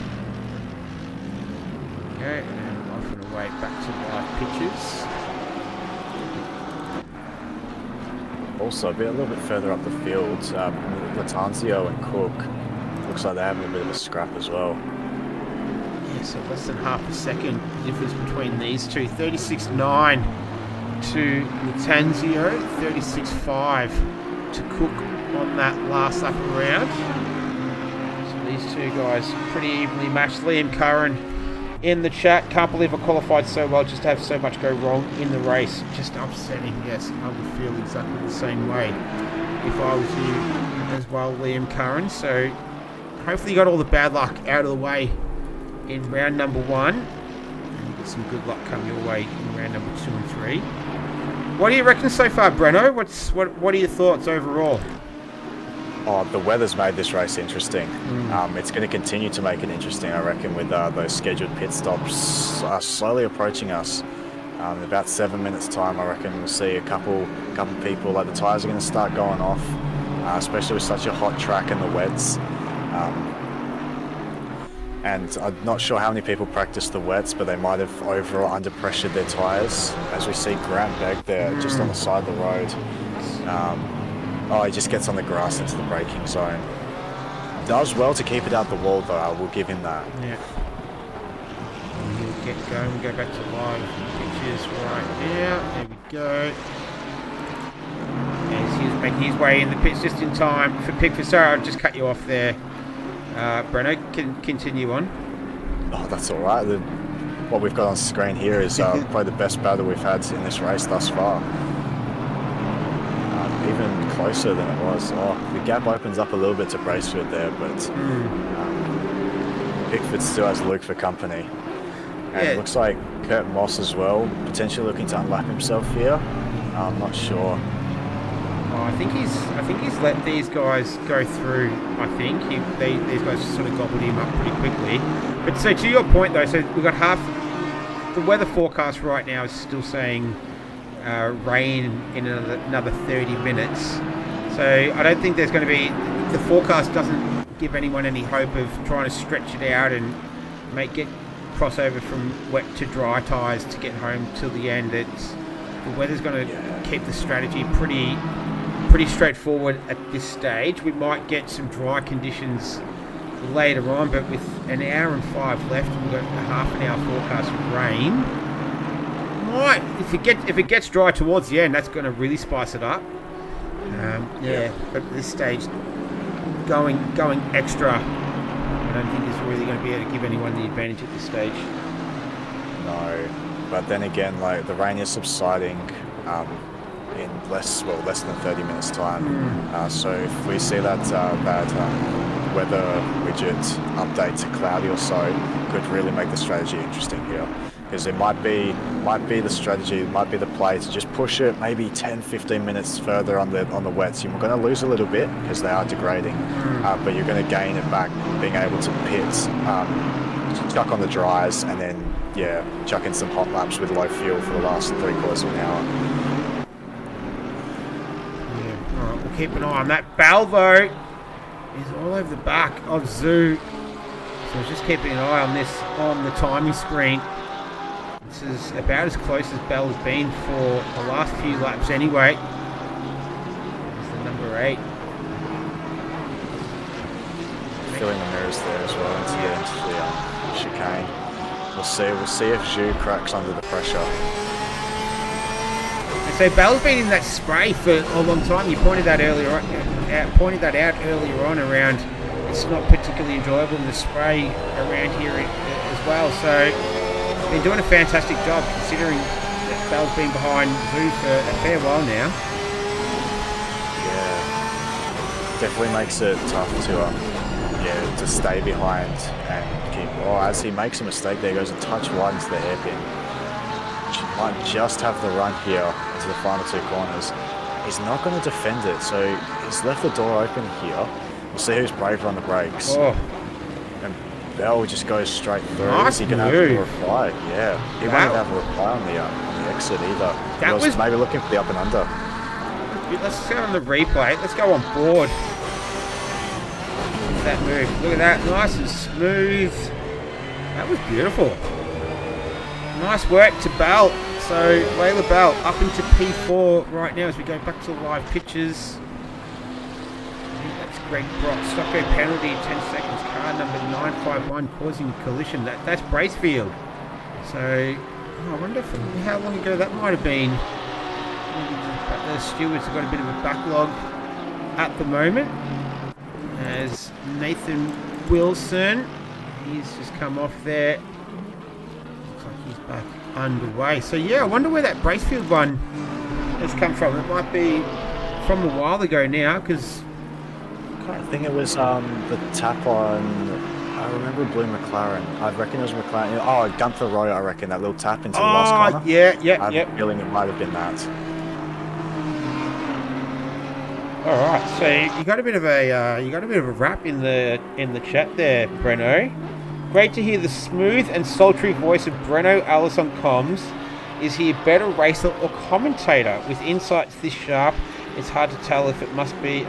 Okay, and off and away back to live pitches. Also, a little bit further up the field, Latanzio and Cook, looks like they're having a bit of a scrap as well. Yeah, so less than half a second difference between these two. 36.9 to Latanzio, 36.5 to Cook on that last lap around. So these two guys pretty evenly matched. Liam Curran in the chat, can't believe I qualified so well just to have so much go wrong in the race. Just upsetting. Yes, I would feel exactly the same way if I was you as well, Liam Curran. So hopefully you got all the bad luck out of the way in round number 1, and you get some good luck come your way in round number 2 and 3. What do you reckon so far, Breno? What are your thoughts overall? Oh, the weather's made this race interesting. It's going to continue to make it interesting, I reckon, with those scheduled pit stops slowly approaching us. In about 7 minutes' time, I reckon we'll see a couple people, like the tyres are going to start going off, especially with such a hot track and the wets. And I'm not sure how many people practice the wets, but they might have over or under pressured their tyres. As we see Grant Begg there, just on the side of the road. He just gets on the grass into the braking zone. Does well to keep it out the wall, though. I will give him that. Yeah. He'll get going. We'll go back to live pictures right now. There we go. as he was making his way in the pits just in time for Pickford. Sorry, I'll just cut you off there. Breno, can continue on. Oh, that's all right. What we've got on screen here is probably the best battle we've had in this race thus far. Even closer than it was. Oh, the gap opens up a little bit to Bracefield there, but Pickford still has Luke for company. And it looks like Kurt Moss as well, potentially looking to unlap himself here. I'm not sure. Oh, I think he's let these guys go through. I think these guys sort of gobbled him up pretty quickly. But so to your point though, so we've got half. The weather forecast right now is still saying rain in another 30 minutes. So I don't think there's going to be. The forecast doesn't give anyone any hope of trying to stretch it out and get crossover from wet to dry tyres to get home till the end. The weather's going to keep the strategy pretty straightforward at this stage. We might get some dry conditions later on, but with an hour and 5 left, we've got a half an hour forecast of rain. If it gets dry towards the end, that's going to really spice it up. But at this stage, going extra, I don't think is really going to be able to give anyone the advantage at this stage. No, but then again, like the rain is subsiding in less than 30 minutes time. So if we see that weather widget update to cloudy or so, could really make the strategy interesting here. Because it might be the strategy, it might be the play to just push it maybe 10-15 minutes further on the wets. You're going to lose a little bit because they are degrading, but you're going to gain it back being able to pit, chuck on the dries, and then chuck in some hot laps with low fuel for the last 3/4 of an hour. All right, we'll keep an eye on that. Balvo is all over the back of Zoo, so just keeping an eye on this on the timing screen. This is about as close as Bell's been for the last few laps anyway. This is the number 8. Filling the mirrors there as well into the chicane. We'll see if Zhu cracks under the pressure. And so Bell's been in that spray for a long time. You pointed that out earlier on around it's not particularly enjoyable in the spray around here as well. So been doing a fantastic job considering that Bell's been behind Zoo for a fair while now. Yeah, definitely makes it tough to stay behind and keep. Oh, as he makes a mistake there, goes a touch wide into the hairpin. Might just have the run here into the final 2 corners. He's not going to defend it, so he's left the door open here. We'll see who's braver on the brakes. Oh. Bell just goes straight through. Nice He can have a reply. Yeah, he won't even have a reply on the exit either. He was maybe looking for the up and under. Let's go on the replay. Let's go on board. That move. Look at that. Nice and smooth. That was beautiful. Nice work to Bell. So Layla Bell up into P4 right now as we go back to the live pictures. That's Greg Brock. Stopgo penalty, 10 seconds. Car number 951 causing a collision. That's Bracefield. So I wonder how long ago that might have been. Maybe the stewards have got a bit of a backlog at the moment. As Nathan Wilson, he's just come off there. Looks like he's back underway. So I wonder where that Bracefield one has come from. It might be from a while ago now, because I think it was the tap on. I remember Blue McLaren. I reckon it was McLaren. Oh, Gunther Roy. I reckon that little tap into the last corner. Yeah. I have a feeling it might have been that. All right, so you got a bit of a rap in the chat there, Breno. Great to hear the smooth and sultry voice of Breno Aaes on comms. Is he a better racer or commentator? With insights this sharp, it's hard to tell if it must be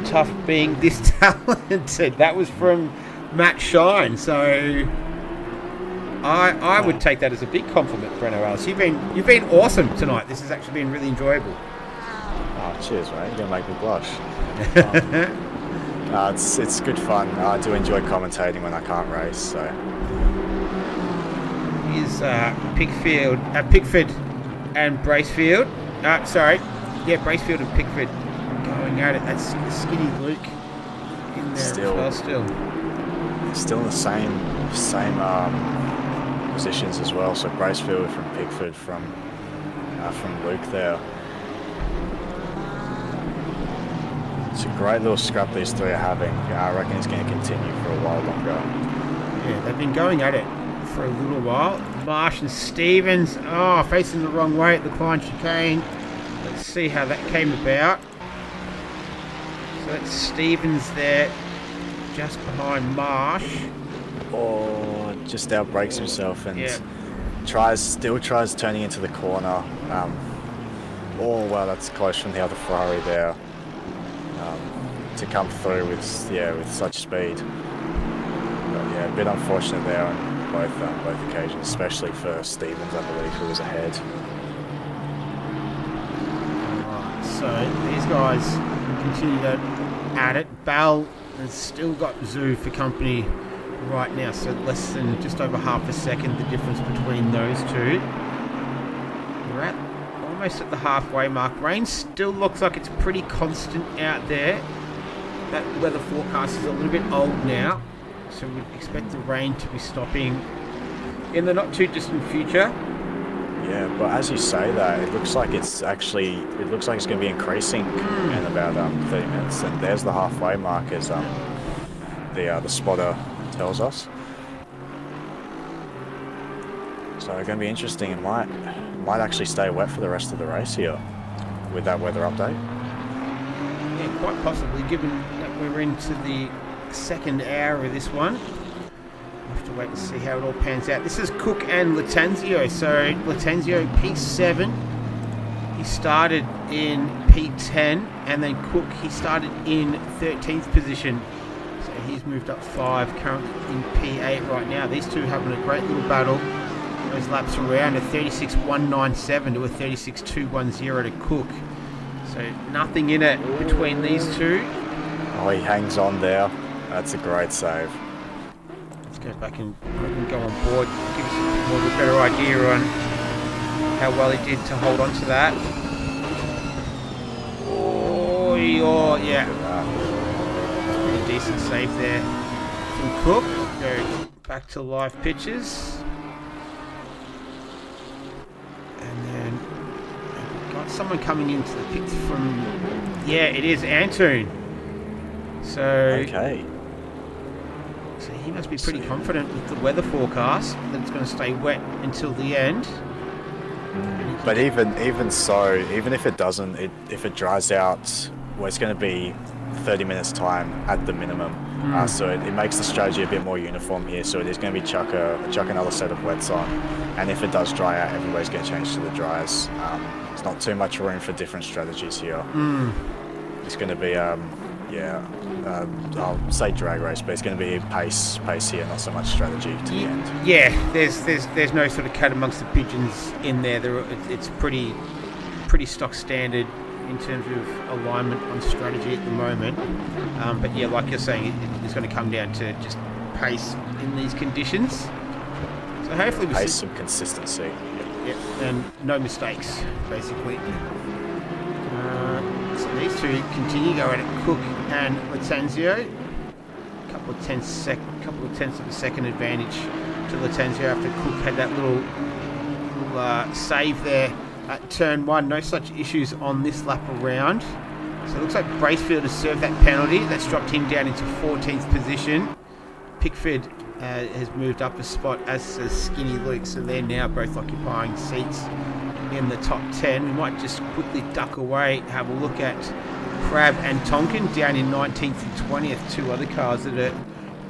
tough being this talented. That was from Matt Shine, so I would take that as a big compliment, Breno Aaes. You've been awesome tonight. This has actually been really enjoyable. Oh, cheers, mate. You're going to make me blush. It's good fun. I do enjoy commentating when I can't race. So here's Pickford and Bracefield. yeah, Bracefield and Pickford going at it. That's Skinny Luke in there as well Still in the same positions as well. So Bracefield from Pickford from Luke there. It's a great little scrap these three are having. I reckon it's going to continue for a while longer. Yeah, they've been going at it for a little while. Marsh and Stevens, facing the wrong way at the Klein chicane. Let's see how that came about. So that's Stevens there, just behind Marsh. Oh, just outbrakes himself and Yeah. still tries turning into the corner. That's close from the other Ferrari there. To come through with such speed. But yeah, a bit unfortunate there on both occasions, especially for Stevens, I believe, who was ahead. Right, so these guys continue at it. Bell has still got Zoo for company right now, so less than just over half a second the difference between those two. We're at almost at the halfway mark. Rain still looks like it's pretty constant out there. That weather forecast is a little bit old now, so we'd expect the rain to be stopping in the not too distant future. Yeah, but as you say that, it looks like it's going to be increasing in about 30 minutes, and there's the halfway mark as the spotter tells us. So it's going to be interesting. It might actually stay wet for the rest of the race here with that weather update. Yeah, quite possibly, given that we're into the second hour of this one. We'll have to wait and see how it all pans out. This is Cook and Lattanzio. So Lattanzio P7, he started in P10, and then Cook, he started in 13th position. So he's moved up 5, currently in P8 right now. These two having a great little battle. Those laps around a 36.197 to a 36.210 to Cook. So nothing in it between these two. Oh, he hangs on there. That's a great save. Let's go back and go on board. Give us a bit more of a better idea on how well he did to hold on to that. Oh, yeah. Pretty decent save there from Cook. Go back to live pictures. And then we've got someone coming into the pits from... Yeah, it is Antoon. So... Okay. So he must be pretty confident with the weather forecast that it's going to stay wet until the end. But even so, even if it doesn't, if it dries out, well, it's going to be 30 minutes time at the minimum. So it makes the strategy a bit more uniform here. So it is going to be chuck another set of wets on, and if it does dry out, everybody's going to change to the dryers. There's not too much room for different strategies here. It's going to be I'll say drag race, but it's going to be pace here, not so much strategy to the end. Yeah, there's no sort of cat amongst the pigeons in there. It's pretty stock standard in terms of alignment on strategy at the moment. But yeah, like you're saying, it's going to come down to just pace in these conditions. So hopefully we Pace see and consistency. yeah, and no mistakes, basically. So these two continue going at Cook and Lattanzio. Couple of tenths of a second advantage to Lattanzio after Cook had that little save there at turn 1. No such issues on this lap around. So it looks like Bracefield has served that penalty. That's dropped him down into 14th position. Pickford has moved up a spot, as has Skinny Luke. So they're now both occupying seats in the top 10. We might just quickly duck away, have a look at Crab and Tonkin down in 19th and 20th. Two other cars that are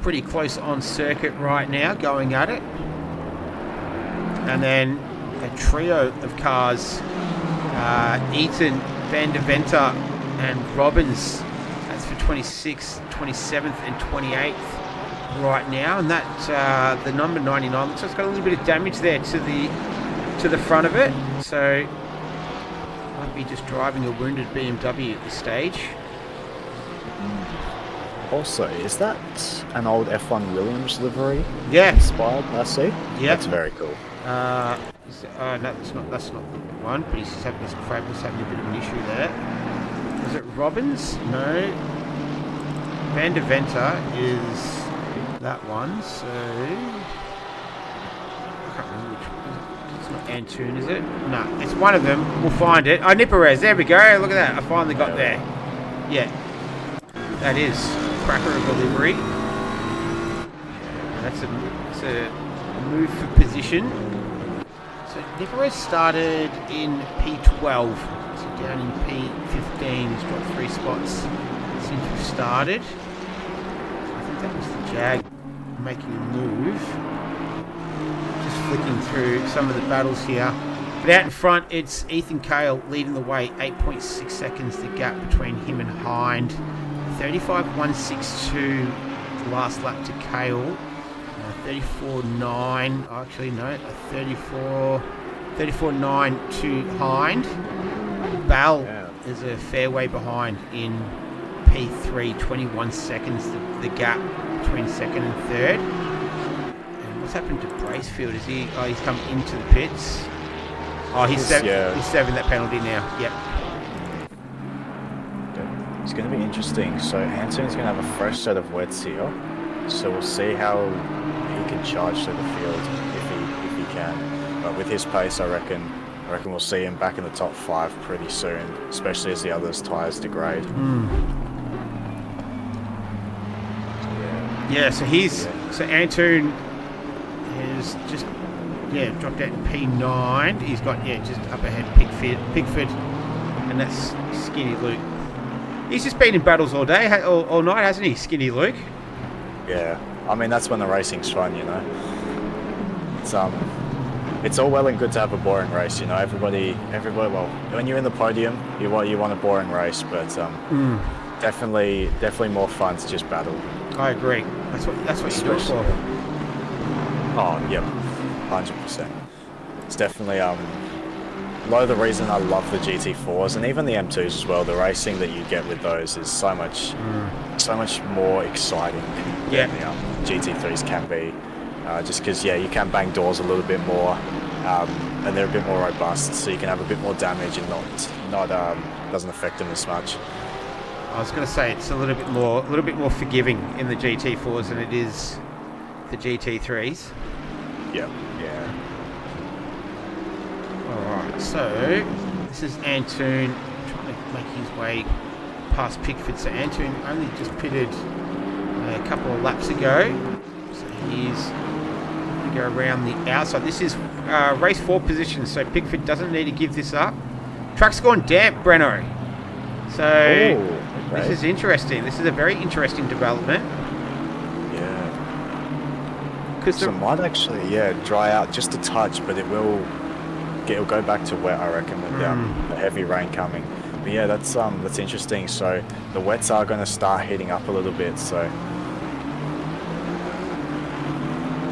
pretty close on circuit right now, going at it. And then a trio of cars, Eaton, Van der Venter and Robbins. That's for 26th, 27th and 28th right now. And that the number 99 looks like it's got a little bit of damage there to the front of it. So might be just driving a wounded BMW at this stage. Also, is that an old F1 Williams livery? Yeah. Inspired, I see. Yeah. That's very cool. No, that's not the one. But he's just having this Fabulous having a bit of an issue there. Is it Robbins? No. Van der Venter is that one. So I can't remember which one. It's not Antoon, is it? No, it's one of them. We'll find it. Oh, Nipperez. There we go. Look at that. I finally got there. Yeah. That is Cracker of Delivery. That's a move for position. So Nipperez started in P12. So down in P15. He's dropped 3 spots since we started. I think that was the Jag making a move. Just flicking through some of the battles here. But out in front, it's Ethan Cale leading the way. 8.6 seconds the gap between him and Hind. 35.162 the last lap to Cale. 34.9. Actually, no. 34.9 to Hind. Bell is a fair way behind in P3. 21 seconds the gap between second and third. And what's happened to Bracefield? Is he? Oh, he's come into the pits. Oh, he's serving that penalty now. Yep. It's going to be interesting. So Antoon's going to have a fresh set of wets here. So we'll see how he can charge through the field if he can. But with his pace, I reckon we'll see him back in the top 5 pretty soon, especially as the others' tyres degrade. So so Antoon has just dropped out in P9. He's got just up ahead Pickford, and that's Skinny Luke. He's just been in battles all day, all night, hasn't he, Skinny Luke? Yeah, I mean that's when the racing's fun, you know. It's all well and good to have a boring race, you know. Everybody. Well, when you're in the podium, you want a boring race, but definitely more fun to just battle. I agree. That's what you do it for. Oh, yep, 100%. It's definitely a lot of the reason I love the GT4s and even the M2s as well. The racing that you get with those is so much more exciting than the GT3s can be. Just because you can bang doors a little bit more, and they're a bit more robust, so you can have a bit more damage and not doesn't affect them as much. I was going to say it's a little bit more forgiving in the GT4s than it is the GT3s. Yeah. Alright, so this is Antoon trying to make his way past Pickford. So Antoon only just pitted a couple of laps ago. So he's going to go around the outside. This is race 4 position, so Pickford doesn't need to give this up. Truck's gone damp, Breno. So this is interesting. This is a very interesting development. Yeah. Because it might actually, dry out just a touch, but it'll go back to wet, I reckon, with the heavy rain coming. But yeah, that's interesting. So the wets are going to start heating up a little bit. So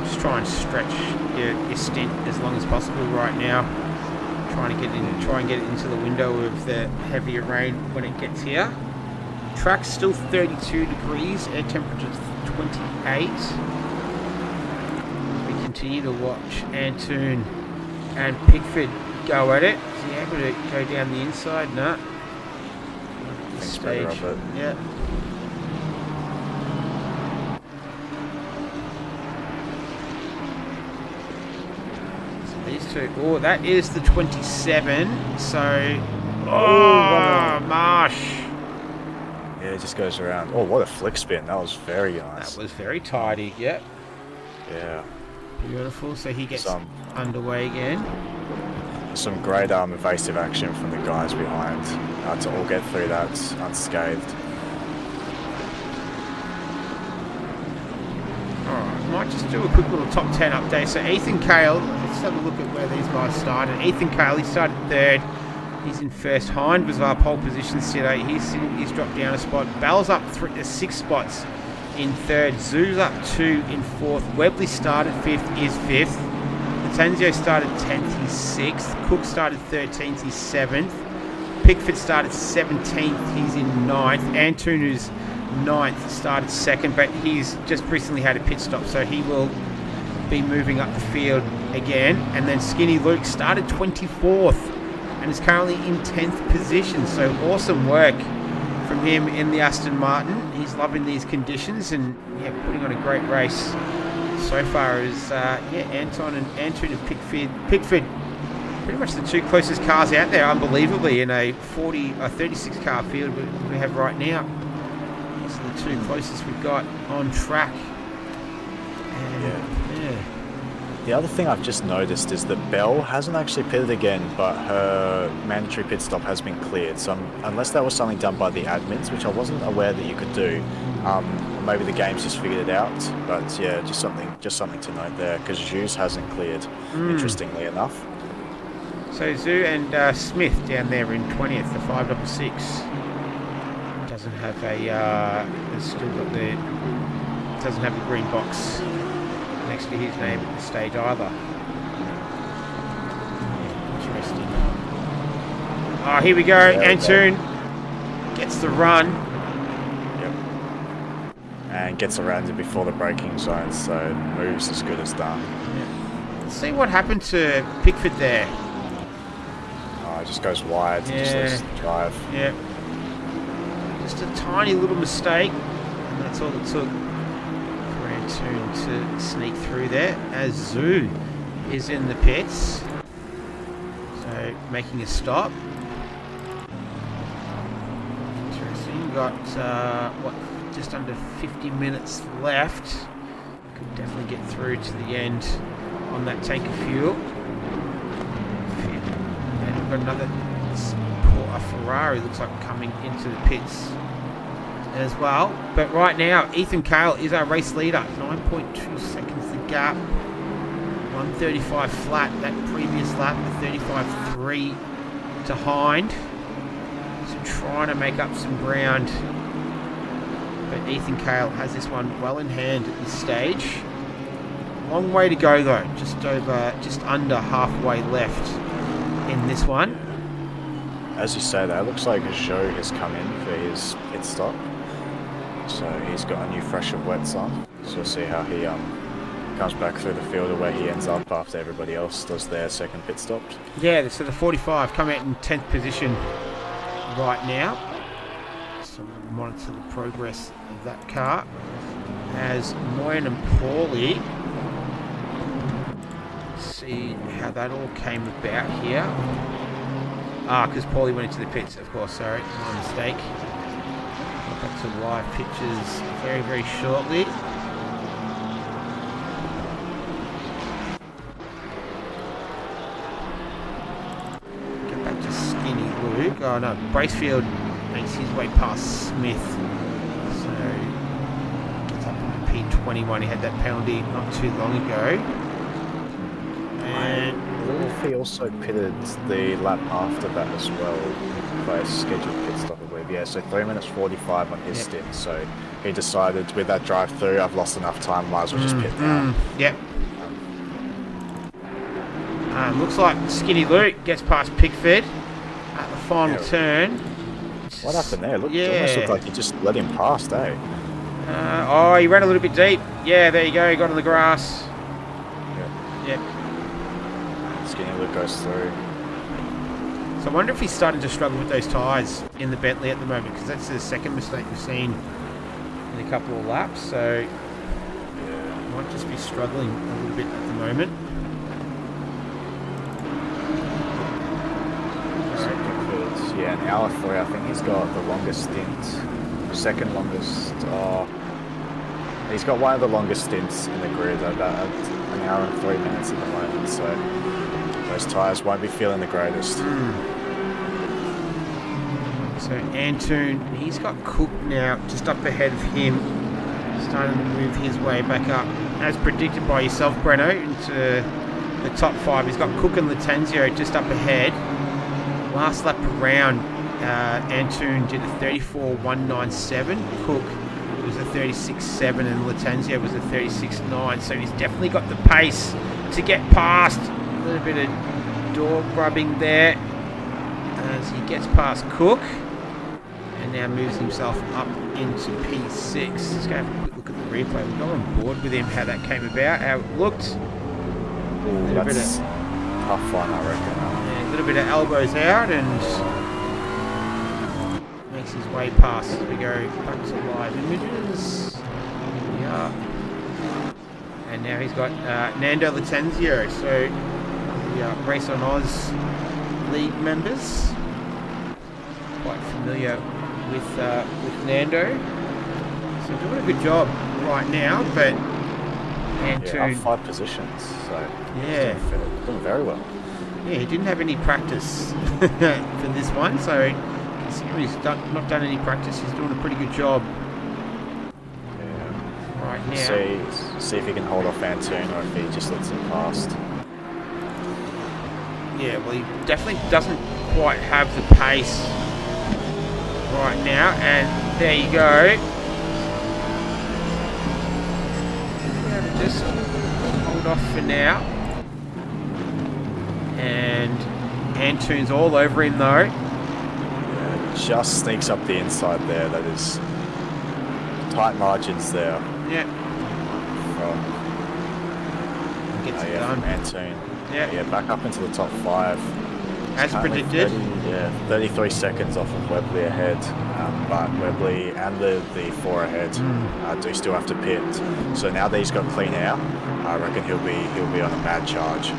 just try and stretch your stint as long as possible right now. Try and get it into the window of the heavier rain when it gets here. Track's still 32 degrees, air temperature's 28. We continue to watch Antoon and Pickford go at it. Is he able to go down the inside? No. This stage. Yeah. So these two. Oh, that is the 27. So. Marsh. Yeah, it just goes around. Oh, what a flick spin. That was very nice. That was very tidy. Yep. Yeah. Beautiful. So he gets underway again. Some great evasive action from the guys behind to all get through that unscathed. Alright, might just do a quick little top 10 update. So Ethan Cale, let's have a look at where these guys started. Ethan Cale, he started 3rd. He's in 1st. Hind was our pole positions today. He's dropped down a spot. Bell's up 6 spots in 3rd. Zoo's up 2 in 4th. Webley started 5th, is 5th. Latanzio started 10th, he's 6th. Cook started 13th, he's 7th. Pickford started 17th, he's in 9th. Antoon, who's 9th, started 2nd, but he's just recently had a pit stop, so he will be moving up the field again. And then Skinny Luke started 24th and is currently in 10th position. So awesome work from him in the Aston Martin. He's loving these conditions and putting on a great race so far. Is Anton and Pickford pretty much the two closest cars out there, unbelievably, in a 36 car field we have right now. These are the two closest we've got on track. The other thing I've just noticed is that Belle hasn't actually pitted again, but her mandatory pit stop has been cleared. So unless that was something done by the admins, which I wasn't aware that you could do, or maybe the game's just figured it out. But yeah, just something to note there, because Jules hasn't cleared, interestingly enough. So Zoo and Smith down there in 20th, the 566. Doesn't have doesn't have the green box next to his name at this stage either. Interesting. Oh, here we go. Antoon gets the run. Yep. And gets around it before the braking zone, so moves as good as done. Let's see what happened to Pickford there. It just goes wide and just lets the drive. Yeah. Just a tiny little mistake, and that's all it took for Antoon to sneak through there, as Zoo is in the pits. So making a stop. Interesting. We've got just under 50 minutes left. Could definitely get through to the end on that tank of fuel. Got another Ferrari looks like coming into the pits as well. But right now, Ethan Cale is our race leader. 9.2 seconds the gap. 135 flat that previous lap. 35.3 to Hind. So trying to make up some ground. But Ethan Cale has this one well in hand at this stage. Long way to go though. Just under halfway left in this one. As you say that, it looks like Joe has come in for his pit stop. So he's got a new fresh of wets on. So we'll see how he comes back through the field or where he ends up after everybody else does their second pit stop. Yeah, so the 45 come out in 10th position right now. So we'll monitor the progress of that car. As Moyen and Paulie, see how that all came about here. Because Paulie went into the pits, of course, sorry, my mistake. We'll back to live pictures very, very shortly. Get back to Skinny Luke. Oh no, Bracefield makes his way past Smith. So, gets up into P21. He had that penalty not too long ago. And he also pitted the lap after that as well by a scheduled pit stop, I believe. Yeah, so 3 minutes 45 on his stint. So he decided with that drive through, I've lost enough time, might as well just pit now. Yep. Looks like Skinny Luke gets past Pickford at the final turn. What happened there? It almost looked like he just let him past, eh? He ran a little bit deep. Yeah, there you go. He got on the grass. Yep. Skinny Luke goes through. So I wonder if he's starting to struggle with those tyres in the Bentley at the moment, because that's the second mistake we've seen in a couple of laps. So he might just be struggling a little bit at the moment. Yeah, an hour 3. I think he's got the longest stint. Second longest. He's got one of the longest stints in the grid, about an hour and 3 minutes at the moment. So those tyres won't be feeling the greatest. So Antoon, he's got Cook now just up ahead of him, starting to move his way back up, as predicted by yourself, Breno, into the top 5. He's got Cook and Latenzio just up ahead. Last lap around, Antoon did a 34.197. Cook was a 36.7 and Latenzio was a 36.9. So he's definitely got the pace to get past. A little bit of door grubbing there as he gets past Cook and now moves himself up into P6. Let's go have a quick look at the replay. We'll go on board with him how that came about, how it looked. Ooh, that's tough one, I reckon. Yeah, a little bit of elbows out and makes his way past as we go back to live images. Here we are. And now he's got Nando Latenzio, so the Race on Oz league members. Quite familiar with Nando. So doing a good job right now, but up 5 positions, so yeah, doing very well. Yeah, he didn't have any practice for this one, so considering he's not done any practice, he's doing a pretty good job. Yeah. Right now. See if he can hold off Antoon or if he just lets him past. Yeah, well, he definitely doesn't quite have the pace right now, and there you go. Just hold off for now. And Antoon's all over him though. Just sneaks up the inside there. That is tight margins there. Yeah. Gets it done. Antoon. Yeah, back up into the top 5. As predicted. 33 seconds off of Webley ahead, but Webley and the 4 ahead do still have to pit. So now that he's got clean air, I reckon he'll be on a mad charge.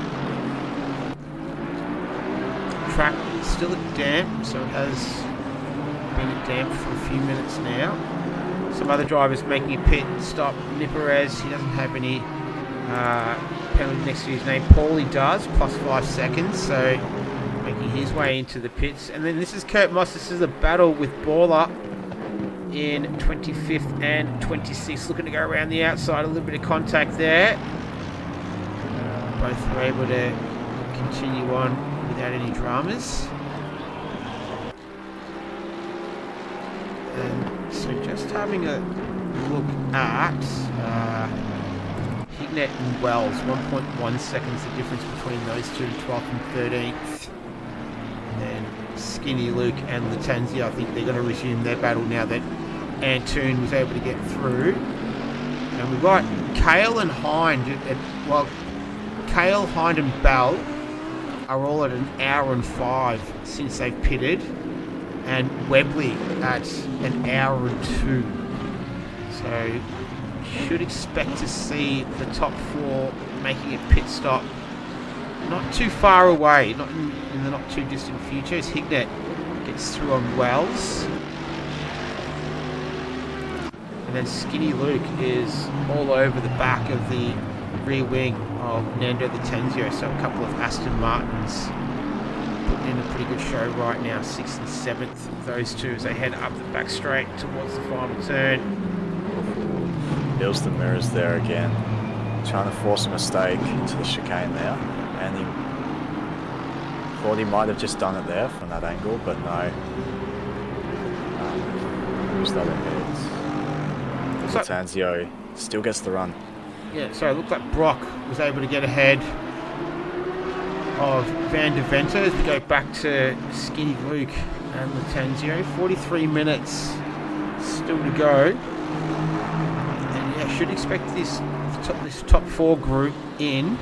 Track still at damp, so it has been at damp for a few minutes now. Some other drivers making a pit stop. Aaes, he doesn't have any penalty next to his name. Paulie does, plus 5 seconds, so making his way into the pits. And then this is Kurt Moss. This is a battle with Baller in 25th and 26th, looking to go around the outside. A little bit of contact there. Both were able to continue on without any dramas. And so just having a look at Hignett and Wells, 1.1 seconds the difference between those two, 12th and 13th. And then Skinny Luke and Latenzio, I think they're going to resume their battle now that Antoon was able to get through. And we've got Kale and Hind. Kale, Hind and Bell are all at 1 hour and 5 since they've pitted. And Webley at 1 hour and 2. So should expect to see the top 4 making a pit stop not too far away, not in the not too distant future, as Hignett gets through on Wells. And then Skinny Luke is all over the back of the rear wing of Nando Latenzio, so a couple of Aston Martins putting in a pretty good show right now, 6th and 7th, those two as they head up the back straight towards the final turn. Builds the mirrors there again, trying to force a mistake into the chicane there, and he thought he might have just done it there from that angle, but no. Who's that ahead? Latenzio still gets the run. Yeah, so it looked like Brock was able to get ahead of Van de Venter as we go back to Skinny Luke and Latenzio. 43 minutes still to go. And yeah, should expect this top 4 group in.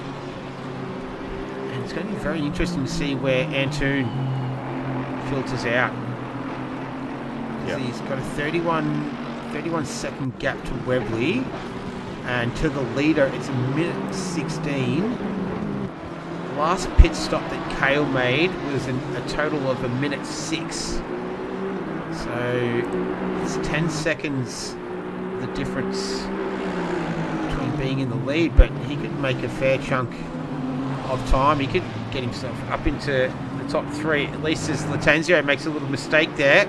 And it's going to be very interesting to see where Antoon filters out. Yep. He's got a 31 second gap to Webley. And to the leader, it's 1:16. Last pit stop that Kale made was a total of 1:06. So it's 10 seconds the difference between being in the lead, but he could make a fair chunk of time. He could get himself up into the top 3, at least as Latenzio makes a little mistake there.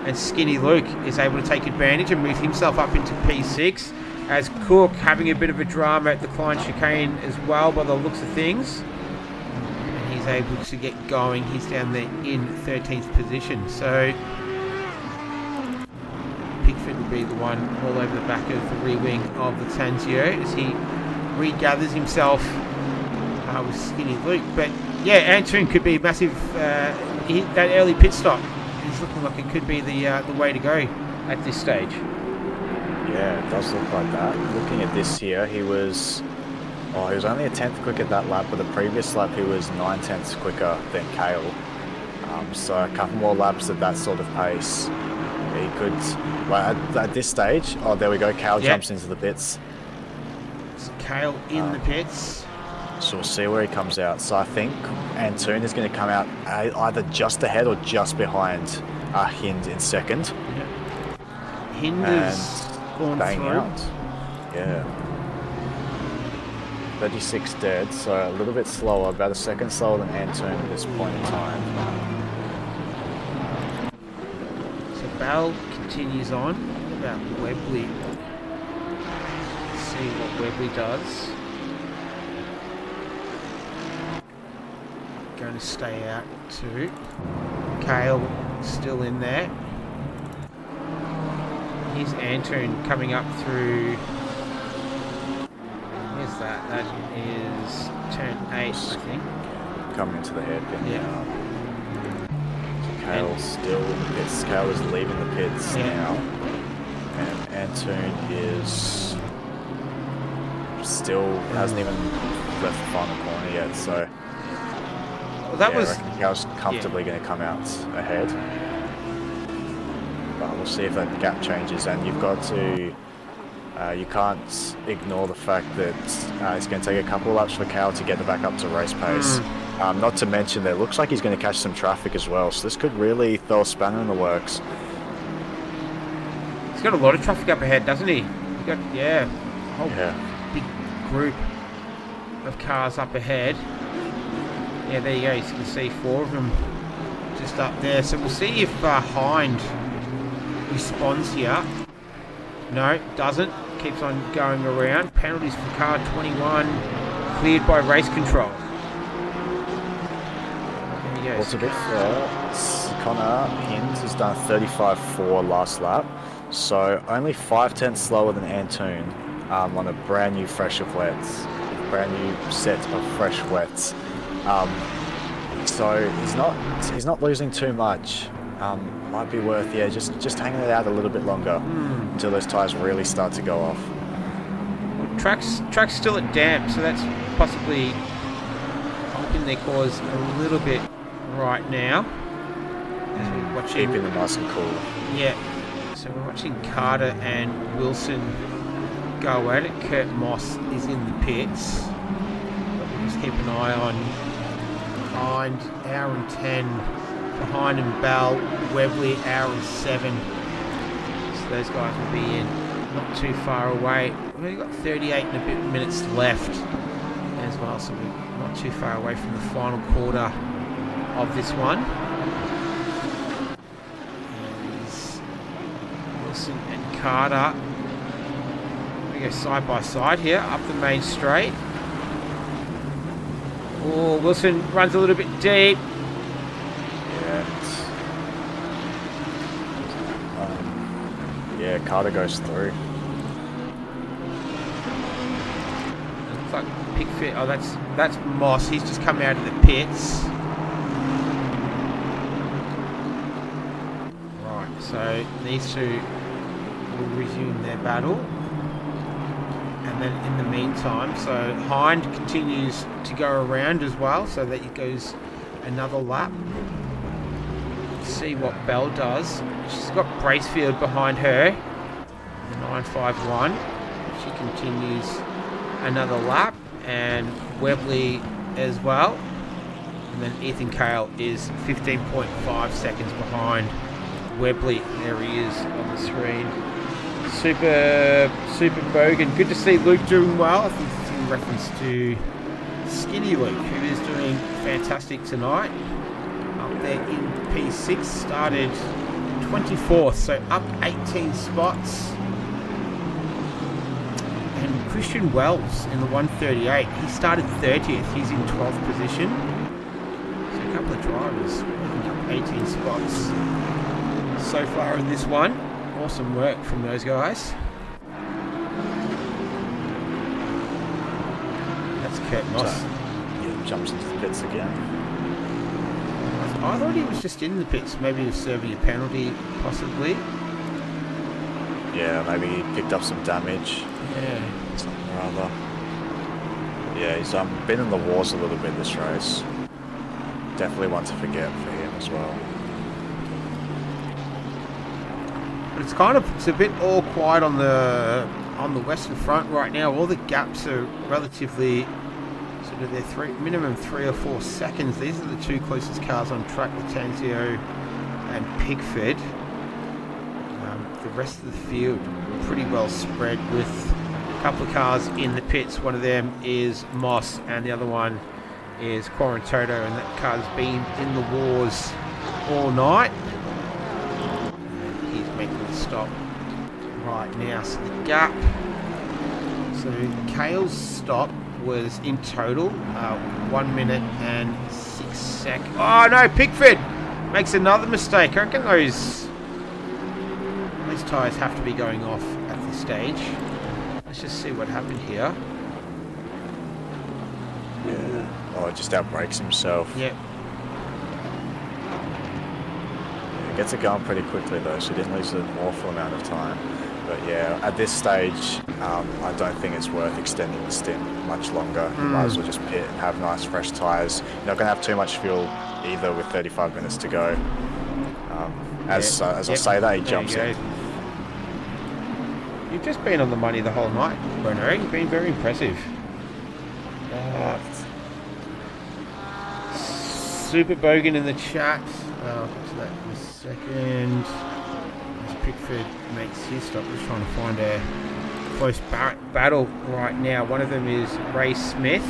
And Skinny Luke is able to take advantage and move himself up into P6. As Cook having a bit of a drama at the Klein chicane as well by the looks of things. And he's able to get going. He's down there in 13th position. So Pickford will be the one all over the back of the rear wing of the Latenzio as he regathers himself with Skinny Luke. But yeah, Antoon could be massive. That early pit stop is looking like it could be the way to go at this stage. Yeah, it does look like that. Looking at this here, he was only a tenth quicker that lap, but the previous lap he was 9 tenths quicker than Kale. So a couple more laps at that sort of pace, he could. Well, at this stage, oh, there we go. Kale jumps into the pits. It's Kale in the pits. So we'll see where he comes out. So I think Antoon is going to come out either just ahead or just behind Hind in second. Yeah. Hind is gone through. Out. Yeah. 36 dead, so a little bit slower, about a second slower than Antoon at this point in time. So Bell continues on. What about Webley? Let's see what Webley does. Going to stay out too. Kale still in there. Here's Antoon coming up through. Where's that? That is turn 8, I think. Coming into the hairpin. Yeah. So Kale's still in the pits. Kale is leaving the pits now. And Antoon is still hasn't even left the final corner yet, so Well, I reckon Kale's comfortably going to come out ahead. But we'll see if that gap changes, and you've got to you can't ignore the fact that it's going to take a couple of laps for Kale to get back up to race pace. Not to mention that it looks like he's going to catch some traffic as well, so this could really throw a spanner in the works. He's got a lot of traffic up ahead, doesn't he? He's got, a whole big group of cars up ahead. Yeah, there you go. You can see 4 of them just up there. So we'll see if Hind responds here. No, doesn't. Keeps on going around. Penalties for car 21 cleared by race control. There you go. Well, to be fair, Connor Hind has done 35.4 last lap, so only 5 tenths slower than Antoon on a brand new fresh of wets, brand new set of fresh wets. So he's not losing too much. Might be worth just hanging it out a little bit longer until those tyres really start to go off. Well, track's still at damp, so that's possibly helping their cause a little bit right now. Keeping them nice and cool. Yeah. So we're watching Carter and Wilson go at it. Kurt Moss is in the pits. But we'll just keep an eye on behind hour and 10. Behind him, Bell, Webley, hour and 7. So those guys will be in not too far away. We've only got 38 and a bit minutes left as well, so we're not too far away from the final quarter of this one. There's Wilson and Carter. We go side by side here up the main straight. Oh, Wilson runs a little bit deep. Yeah, Carter goes through. Looks like Pickford. Oh, that's Moss. He's just come out of the pits. Right, so these two will resume their battle. And then in the meantime, so Hind continues to go around as well, so that it goes another lap. See what Bell does. She's got Bracefield behind her, the 951. She continues another lap, and Webley as well. And then Ethan Kale is 15.5 seconds behind Webley. There he is on the screen. Super Bogan. Good to see Luke doing well. I think it's in reference to Skinny Luke, who is doing fantastic tonight. Up there in P6, started 24th, so up 18 spots. And Christian Wells in the 138, he started 30th, he's in 12th position. So a couple of drivers moving up 18 spots so far in this one. Awesome work from those guys. That's Kurt Moss. Yeah, jumps into the pits again. I thought he was just in the pits. Maybe he was serving a penalty, possibly. Yeah, maybe he picked up some damage. Yeah. Something or other. Yeah, he's been in the wars a little bit this race. Definitely one to forget for him as well. But it's a bit all quiet on the western front right now. All the gaps are relatively sort of minimum 3 or 4 seconds. These are the two closest cars on track, Latanzio and Pickford. The rest of the field pretty well spread with a couple of cars in the pits. One of them is Moss and the other one is Quarantoto, and that car's been in the wars all night. And he's making the stop right now. So the gap. So Cale's stop was in total 1 minute and 6 seconds. Oh no, Pickford makes another mistake. I reckon those tyres have to be going off at this stage. Let's just see what happened here. Yeah. Oh, it just outbrakes himself. Yep. Yeah, gets it going pretty quickly though, so he didn't lose an awful amount of time. But yeah, at this stage, I don't think it's worth extending the stint much longer. You might as well just pit and have nice fresh tyres. You're not going to have too much fuel either with 35 minutes to go. As I say that, he jumps in. You've just been on the money the whole night, Bruno. You've been very impressive. Super Bogan in the chat. I'll get to that in a second. As Pickford makes his stop, just trying to find a close battle right now. One of them is Ray Smith.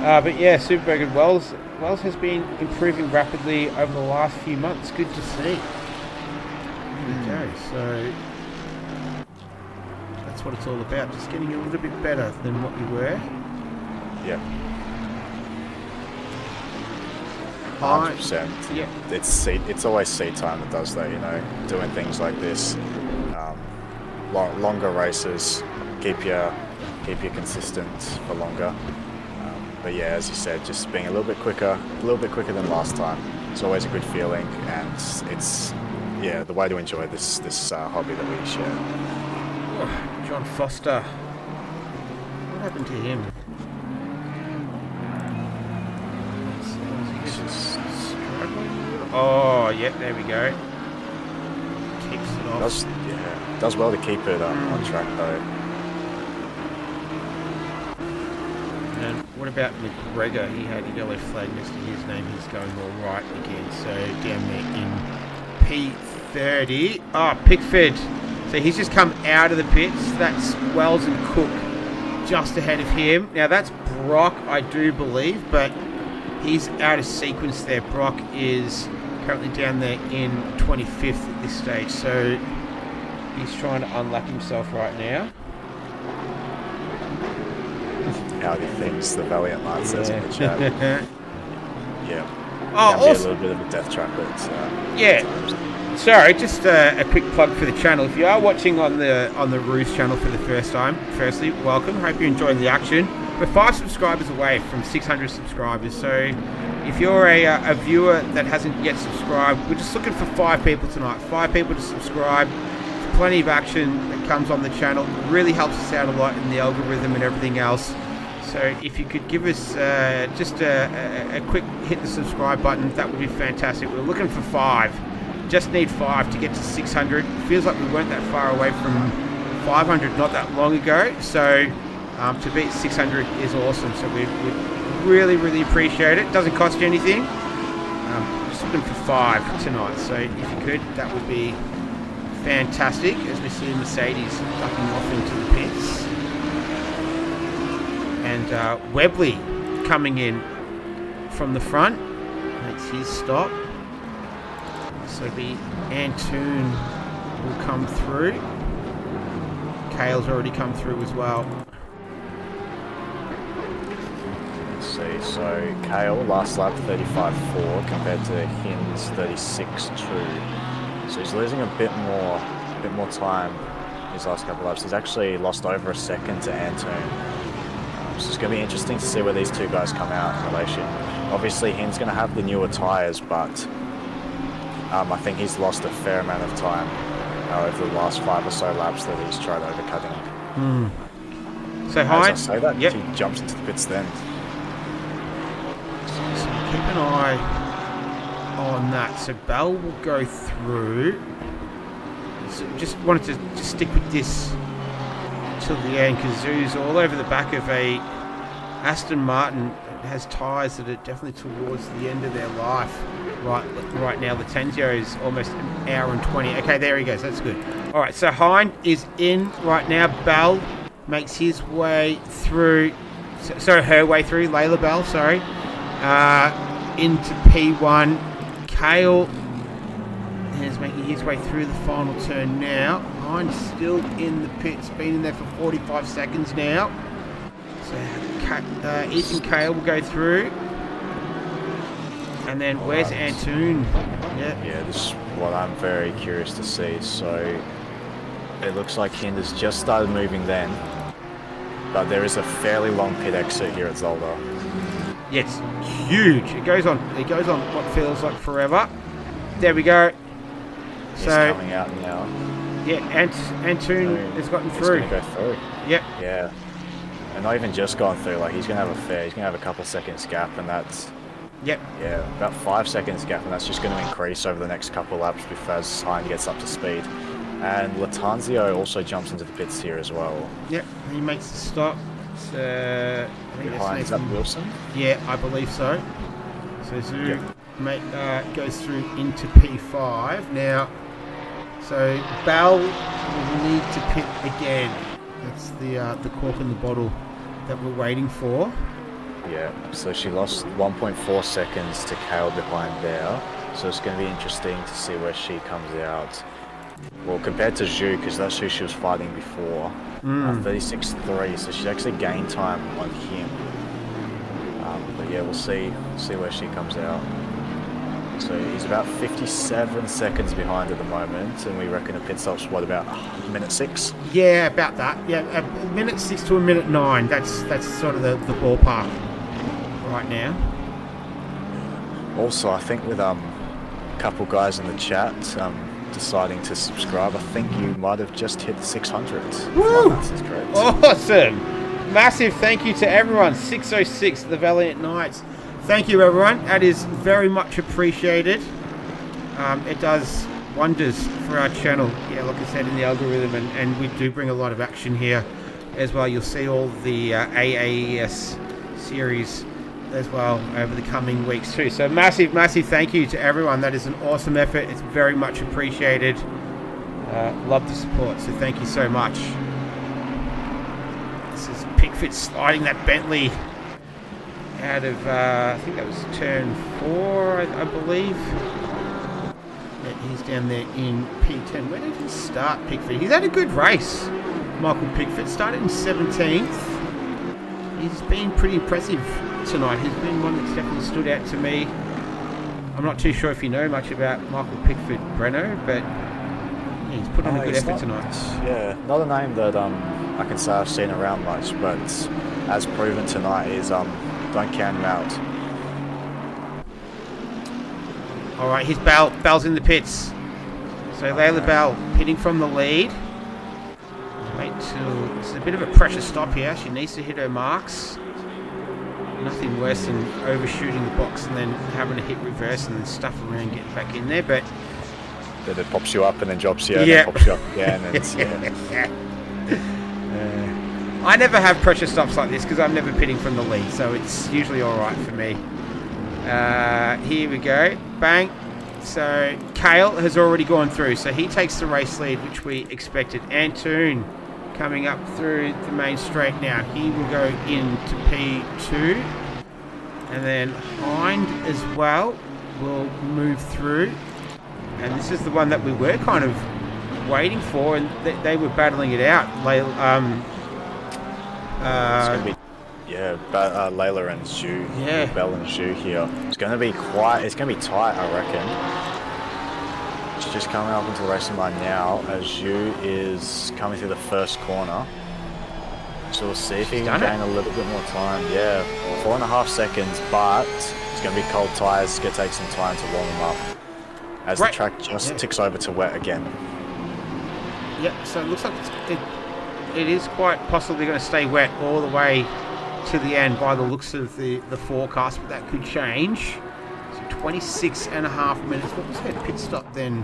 But yeah, Super Bogan Wells has been improving rapidly over the last few months. Good to see. There we go. So that's what it's all about. Just getting a little bit better than what you were. Yeah. 100%. Yeah. It's always seat time that does that, you know, doing things like this. Longer races, keep you consistent for longer. But yeah, as you said, just being a little bit quicker than last time. It's always a good feeling, and it's the way to enjoy this hobby that we share. Oh, John Foster. What happened to him? Oh, yeah, there we go. Kicks it off. Does well to keep it on track though. And what about McGregor? He had a yellow flag next to his name. He's going all right again. So down there in P30. Oh, Pickford. So he's just come out of the pits. That's Wells and Cook just ahead of him. Now that's Brock, I do believe, but he's out of sequence there. Brock is currently down there in 25th at this stage, so he's trying to unlap himself right now. Howdy things, the Valiant Lad says in the chat. Yeah. Oh, Can awesome. be a little bit of a death trap, but yeah. Sorry, just a quick plug for the channel. If you are watching on the Ruse channel for the first time, firstly, welcome. Hope you're enjoying the action. We're 5 subscribers away from 600 subscribers, so if you're a viewer that hasn't yet subscribed, we're just looking for 5 people tonight. 5 people to subscribe. There's plenty of action that comes on the channel. It really helps us out a lot in the algorithm and everything else. So if you could give us just a quick hit the subscribe button, that would be fantastic. We're looking for 5. Just need 5 to get to 600. Feels like we weren't that far away from 500 not that long ago. So to beat 600 is awesome. So we really, really appreciate it. Doesn't cost you anything. Just looking for 5 tonight. So if you could, that would be fantastic. As we see Mercedes ducking off into the pits. And Webley coming in from the front. Makes his stop. So the Antoon will come through. Cale's already come through as well. let's see. So Cale last lap 35.4 compared to Hin's 36.2. So he's losing a bit more time his last couple of laps. He's actually lost over a second to Antoon. So it's going to be interesting to see where these two guys come out in relation. Obviously, Hin's going to have the newer tyres, but I think he's lost a fair amount of time over the last 5 or so laps that he's tried overcutting. So As Hyde, I say that, yep. he jumps into the pits then. So keep an eye on that. So Bell will go through. So just wanted to just stick with this till the end because Zoo's all over the back of a Aston Martin. It has tyres that are definitely towards the end of their life. Right now, the Tenzio is almost an hour and 20. Okay, there he goes. That's good. All right, so Hind is in right now. Bell makes his way through. Her way through. Layla Bell, sorry. Into P1. Kale is making his way through the final turn now. Hind's still in the pits, been in there for 45 seconds now. So Ethan Kale will go through. And then where's Antoon? Yeah, this is what I'm very curious to see. So it looks like Hinder's just started moving then. But there is a fairly long pit exit here at Zolder. Yeah, it's huge. It goes on what feels like forever. There we go. He's coming out now. Yeah, Antoon has gotten through. He's going to go through. Yep. Yeah. And not even just gone through, like he's going to have a couple seconds gap, and that's... Yep. Yeah, about 5 seconds gap, and that's just going to increase over the next couple of laps before as Hind gets up to speed. And Latanzio also jumps into the pits here as well. Yep, he makes the stop. So, I think Behind, is that Wilson? Yeah, I believe so. So Zoo goes through into P5 now. So Bell will need to pit again. That's the cork in the bottle that we're waiting for. Yeah, so she lost 1.4 seconds to Kale behind there. So it's going to be interesting to see where she comes out. Well, compared to Zhu, because that's who she was fighting before. 36.3, so she's actually gained time on him. But yeah, we'll see where she comes out. So he's about 57 seconds behind at the moment, and we reckon a pit stop's what, about a minute 6? Yeah, about that. Yeah, a minute 6 to a minute 9. That's sort of the ballpark right now. Also, I think with a couple guys in the chat deciding to subscribe, I think you might have just hit the 600s. Woo! My maths is correct. Awesome! Massive thank you to everyone. 606, the Valiant Knights. Thank you, everyone. That is very much appreciated. It does wonders for our channel. Yeah, like I said, in the algorithm, and we do bring a lot of action here as well. You'll see all the AAES series as well over the coming weeks too. So massive thank you to everyone. That is an awesome effort. It's very much appreciated. Love the support. So thank you so much. This is Pickford sliding that Bentley out of, I think that was turn 4, I believe. Yeah, he's down there in P10. Where did he start, Pickford? He's had a good race. Michael Pickford started in 17th. He's been pretty impressive tonight. He's been one that's definitely stood out to me. I'm not too sure if you know much about Michael Pickford Breno, but yeah, he's put on a good effort tonight. Yeah, not a name that I can say I've seen around much, but as proven tonight is don't count him out. All right, here's Bell's in the pits. So Layla Bell pitting from the lead. Wait till it's a bit of a pressure stop here. She needs to hit her marks. Nothing worse than overshooting the box and then having to hit reverse and then stuff around and get back in there. But That it pops you up and then drops you, and then pops you up again. And it's, I never have pressure stops like this because I'm never pitting from the lead, so it's usually all right for me. Here we go. Bang. So Kale has already gone through, so he takes the race lead, which we expected. Antoon coming up through the main straight now. He will go into P2. And then Hind as well will move through. And this is the one that we were kind of waiting for, and they were battling it out. it's going to be, Layla and Zhu. Yeah. Bell and Zhu here. It's going to be tight, I reckon. She's just coming up into the racing line now as Zhu is coming through the first corner. So we'll see if he can gain a little bit more time. Yeah, 4.5 seconds, but it's going to be cold tyres. It's going to take some time to warm them up as the track just ticks over to wet again. Yep, so it looks like it is quite possibly going to stay wet all the way to the end by the looks of the forecast, but that could change. So 26 and a half minutes. What was her pit stop then?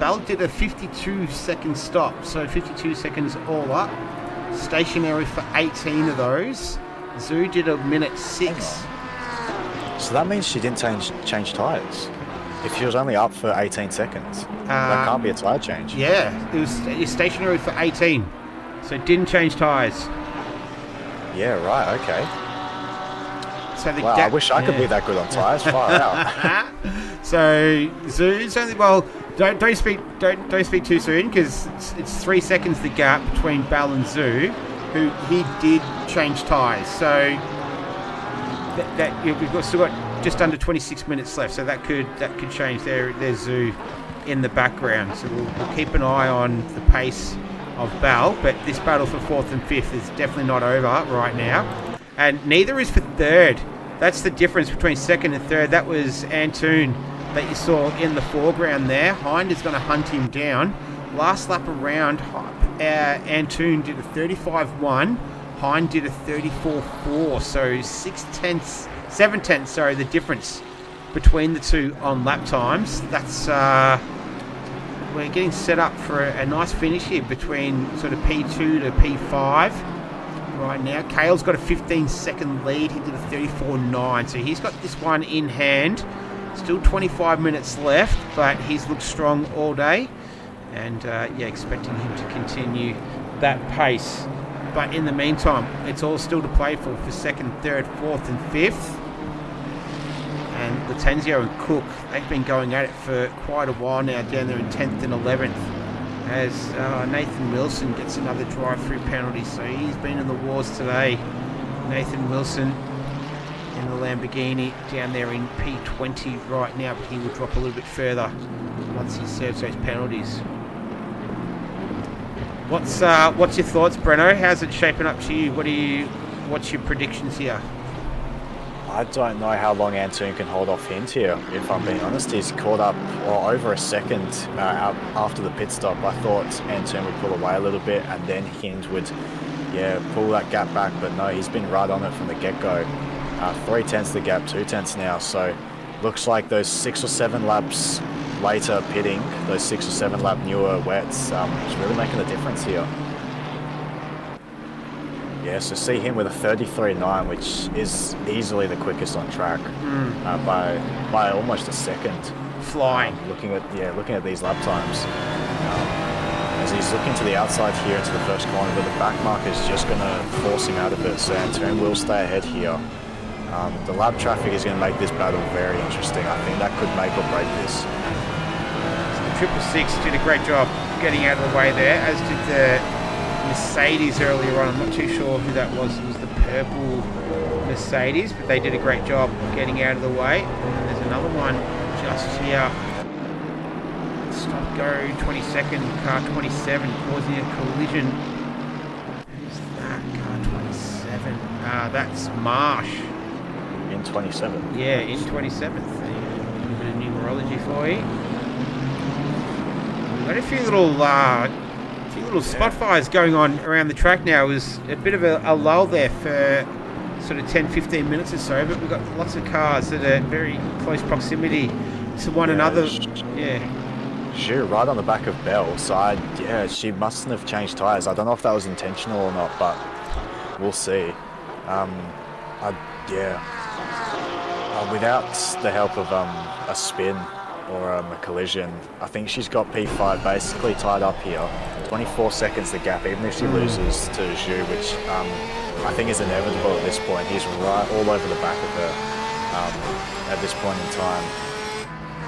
Bell did a 52-second stop, so 52 seconds all up. Stationary for 18 of those. Zoo did a minute 6. So that means she didn't change tyres. If she was only up for 18 seconds, that can't be a tyre change. Yeah, it was stationary for 18, so it didn't change tyres. Yeah, right, okay. So the wow, I wish I could be that good on tyres. Far out. So Zoo's only don't speak too soon, because it's 3 seconds the gap between Bell and Zoo, who he did change tyres. So we've still got just under 26 minutes left, so that could change. There's Zoo in the background, so we'll keep an eye on the pace of Bell, but this battle for 4th and 5th is definitely not over right now, and neither is for 3rd. That's the difference between 2nd and 3rd. That was Antoon that you saw in the foreground there. Hind is going to hunt him down. Last lap around, Antoon did a 35.1, Hind did a 34.4, so 7 tenths, the difference between the two on lap times. That's we're getting set up for a nice finish here between sort of P2 to P5 right now. Kale's got a 15-second lead. He did a 34.9, so he's got this one in hand. Still 25 minutes left, but he's looked strong all day, and expecting him to continue that pace. But in the meantime, it's all still to play for 2nd, 3rd, 4th and 5th. And Latenzio and Cook, they've been going at it for quite a while now down there in 10th and 11th, as Nathan Wilson gets another drive-through penalty, so he's been in the wars today. Nathan Wilson in the Lamborghini down there in P20 right now, but he will drop a little bit further once he serves those penalties. What's your thoughts, Breno? How's it shaping up to you? What's your predictions here? I don't know how long Antoon can hold off Hint here, if I'm being honest. He's caught up over a second after the pit stop. I thought Antoon would pull away a little bit and then Hint would pull that gap back, but no, he's been right on it from the get-go. 3 tenths the gap, 2 tenths now, so looks like those 6 or 7 laps later pitting, those 6 or 7 lap newer wets, is really making a difference here. Yeah, so see him with a 33.9, which is easily the quickest on track by almost a second. Flying. Looking at these lap times, as he's looking to the outside here into the first corner, but the back marker is just going to force him out of it. So Antoon will stay ahead here. The lap traffic is going to make this battle very interesting. I think that could make or break this. So the 666 did a great job getting out of the way there, as did the Mercedes earlier on. I'm not too sure who that was. It was the purple Mercedes, but they did a great job getting out of the way. And there's another one just here. Stop go 22nd, car 27 causing a collision. Who's that? Car 27. That's Marsh. In 27th. Yeah, in 27th. A little bit of numerology for you. We've got a few little spot fires going on around the track now. It was a bit of a lull there for sort of 10-15 minutes or so, but we've got lots of cars that are very close proximity to one another. Sure, right on the back of Bell. So she mustn't have changed tyres. I don't know if that was intentional or not, but we'll see. Without the help of a spin or a collision, I think she's got P5 basically tied up here. 24 seconds the gap, even if she loses to Zhu, which I think is inevitable at this point. He's right all over the back of her at this point in time.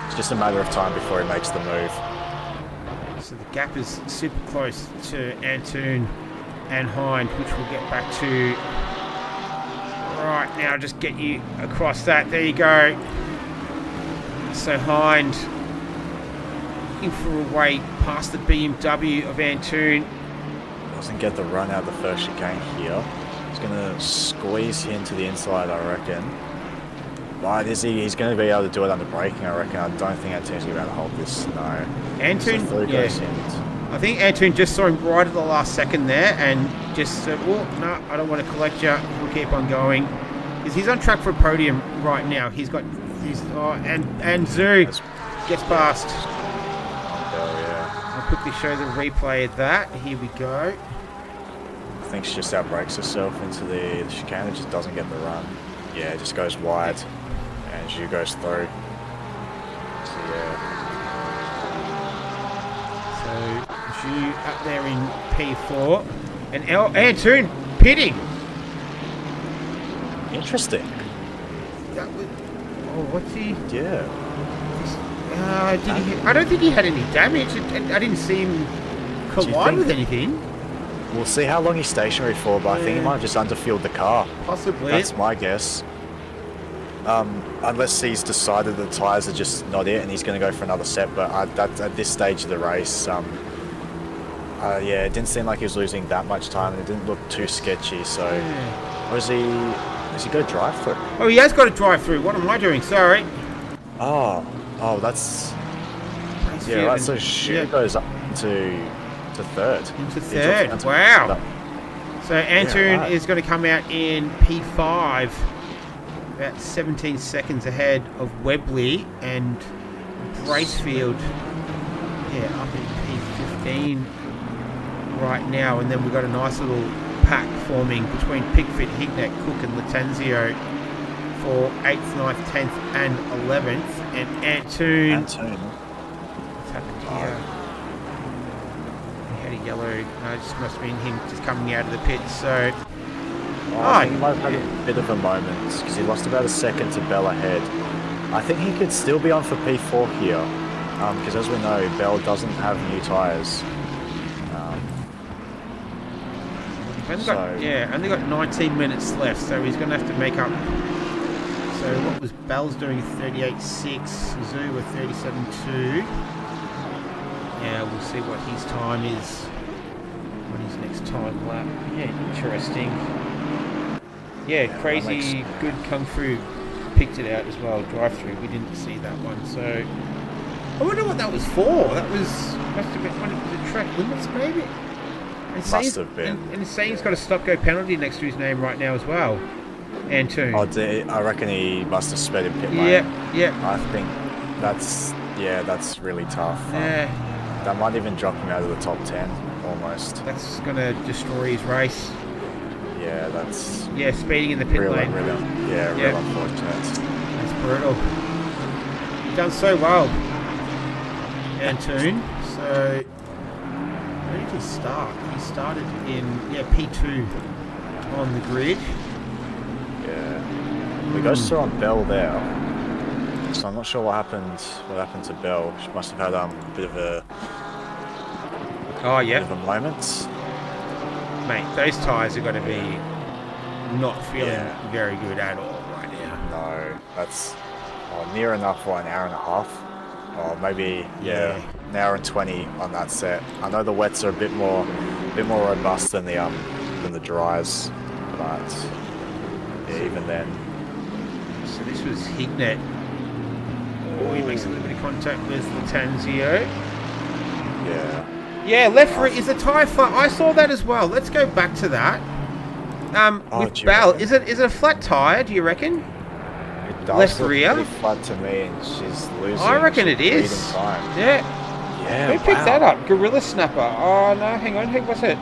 It's just a matter of time before he makes the move. So the gap is super close to Antoon and Hind, which we'll get back to right now. Just get you across that. There you go. So Hind looking for a way past the BMW of Antoon. Doesn't get the run out the first chicane here. He's going to squeeze him to the inside, I reckon. Right, he's going to be able to do it under braking, I reckon. I don't think Antoon's going to be able to hold this, no. Antoon, so goes Hint. I think Antoon just saw him right at the last second there and just said, oh, no, I don't want to collect you. We'll keep on going. Because he's on track for a podium right now. He's got... and Zoo gets past. Oh, yeah. I'll quickly show the replay of that. Here we go. I think she just outbrakes herself into the chicane and just doesn't get the run. Yeah, it just goes wide. And Zhu goes through. So, yeah. So, Zhu up there in P4. And Antoon pitting. Interesting. That was, oh, what's he? Yeah. I don't think he had any damage. I didn't see him collide with anything. We'll see how long he's stationary for, but I think he might have just underfueled the car. Possibly. That's my guess. Unless he's decided the tyres are just not it and he's going to go for another set, but at this stage of the race, yeah, it didn't seem like he was losing that much time and it didn't look too sketchy, so... Or is he... Does he go drive-through? Oh, he has got a drive-through. What am I doing? Sorry. Oh, that's... Yeah, right, so Zhu goes up to third. Into third, wow. So Antoon is going to come out in P5, about 17 seconds ahead of Webley, and Bracefield, yeah, up in P15 right now. And then we've got a nice little pack forming between Pickford, Hignett, Cook and Latanzio for 8th, 9th, 10th and 11th. And Antoon. What's happened here? He had a yellow. No, it just must have been him just coming out of the pit. So. I think he might have had a bit of a moment because he lost about a second to Bell ahead. I think he could still be on for P4 here because as we know, Bell doesn't have new tyres. Only got 19 minutes left, so he's going to have to make up. So what was Bell's doing? 38.6, Zoo with 37.2. Yeah, we'll see what his time is on his next time lap. Yeah, interesting. Yeah, crazy good kung fu picked it out as well. Drive through. We didn't see that one, so I wonder what that was for. That must have been one of the track limits, maybe. Must have been. And he's saying he's got a stop-go penalty next to his name right now as well. Antoon. I reckon he must have sped in pit lane. Yeah. I think that's really tough. Yeah. That might even drop him out of the top 10, almost. That's going to destroy his race. Yeah, that's... Yeah, speeding in the pit lane. Real unfortunate. That's brutal. He's done so well, Antoon. So, where did he start? He started in, P2 on the grid. Yeah. We go still on Bell there. So I'm not sure what happened to Bell. She must have had a bit of a moment. Mate, those tyres are going to be not feeling very good at all right now. No, that's near enough for an hour and a half. Or maybe an hour and 20 on that set. I know the wets are a bit more robust than the dries, but even then. So this was Hignett. Oh, he makes a little bit of contact with Latanzio. Yeah. Yeah, left for it is a tyre flat. I saw that as well. Let's go back to that. With Bell, is it a flat tyre? Do you reckon? It does left look rear. pretty flat to me, and she's losing. I reckon it is. Time. Yeah. Who picked that up? Gorilla Snapper. Oh no, hang on. What's it?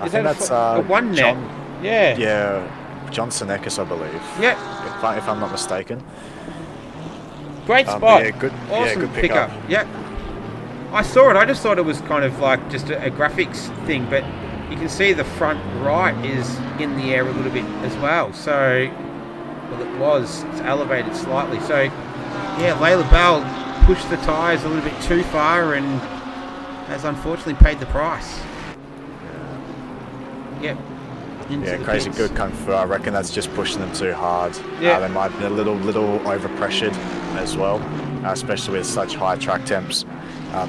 I think that's a one net. Yeah. Yeah, John Senekis, I believe. Yeah. If I'm not mistaken. Great spot. Yeah, good. Awesome good pickup. Yep. I saw it. I just thought it was kind of like just a graphics thing, but you can see the front right is in the air a little bit as well. So, it's elevated slightly. So, yeah, Layla Bell pushed the tyres a little bit too far and has unfortunately paid the price. Yep. Crazy good kung fu. I reckon that's just pushing them too hard. Yeah. They might be a little over-pressured as well, especially with such high track temps.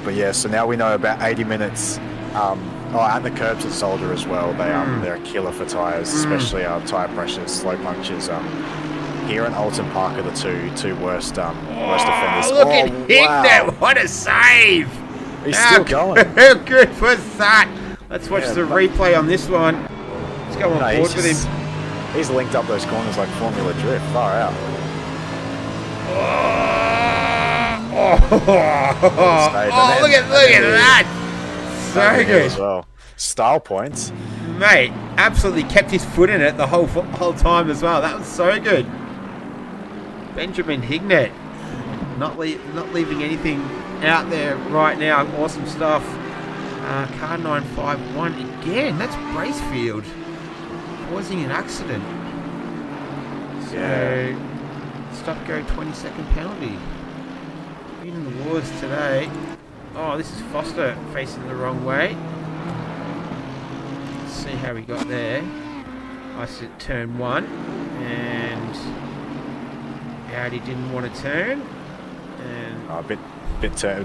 But yeah, so now we know about 80 minutes. And the curbs at Zolder as well. They're a killer for tyres, especially tyre pressures, slow punctures. Here in Alton Park are the two worst offenders. Look at Hignett! What a save! He's still going. How good was that? Let's watch Yeah, the but- replay on this one. Let's go on No, board with him. he's linked up those corners like Formula Drift. Far out. Oh, look at that! So As good. well. Style points. Mate, absolutely kept his foot in it the whole time as well. That was so good. Benjamin Hignett, not leaving anything out there right now. Awesome stuff. Car 951 again. That's Bracefield causing an accident. So stop go 20-second penalty. Been in the wars today. Oh, this is Foster facing the wrong way. See how we got there. I said turn 1 and Audi didn't want to turn and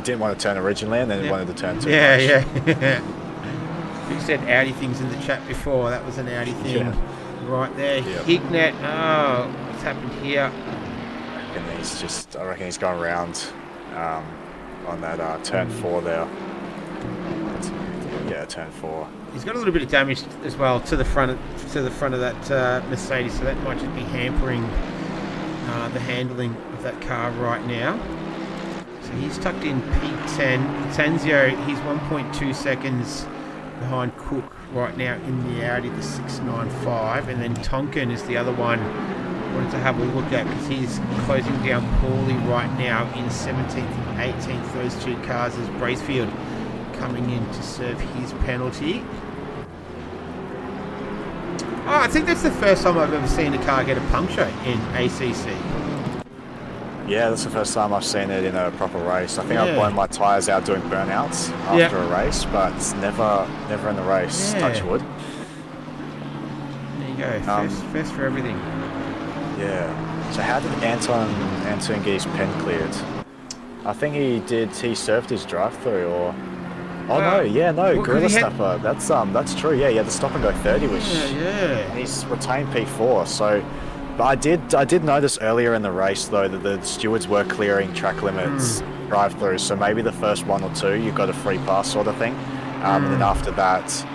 didn't want to turn originally and then wanted to turn too much. yeah. You said Audi things in the chat before. That was an Audi thing right there. Yeah. Hignett. Oh, what's happened here? I reckon he's going around on that turn 4 there. Yeah, turn 4. He's got a little bit of damage as well to the front of that Mercedes, so that might just be hampering the handling of that car right now. So he's tucked in P10. Tanzio, he's 1.2 seconds behind Cook right now in the Audi, the 695, and then Tonkin is the other one I wanted to have a look at because he's closing down poorly right now in 17th and 18th. Those two cars as Bracefield coming in to serve his penalty. Oh, I think that's the first time I've ever seen a car get a puncture in ACC. Yeah, that's the first time I've seen it in a proper race. I think I've blown my tyres out doing burnouts after a race, but it's never in the race. Yeah. Touch wood. There you go. First for everything. Yeah. So how did Anton get his pen cleared? I think he served his drive-through or... Gorilla Snapper. That's true. Yeah, the stop and go 30, which and he's retained P4. So, but I did notice earlier in the race though that the stewards were clearing track limits drive-throughs. So maybe the first 1 or 2 you got a free pass sort of thing, and then after that.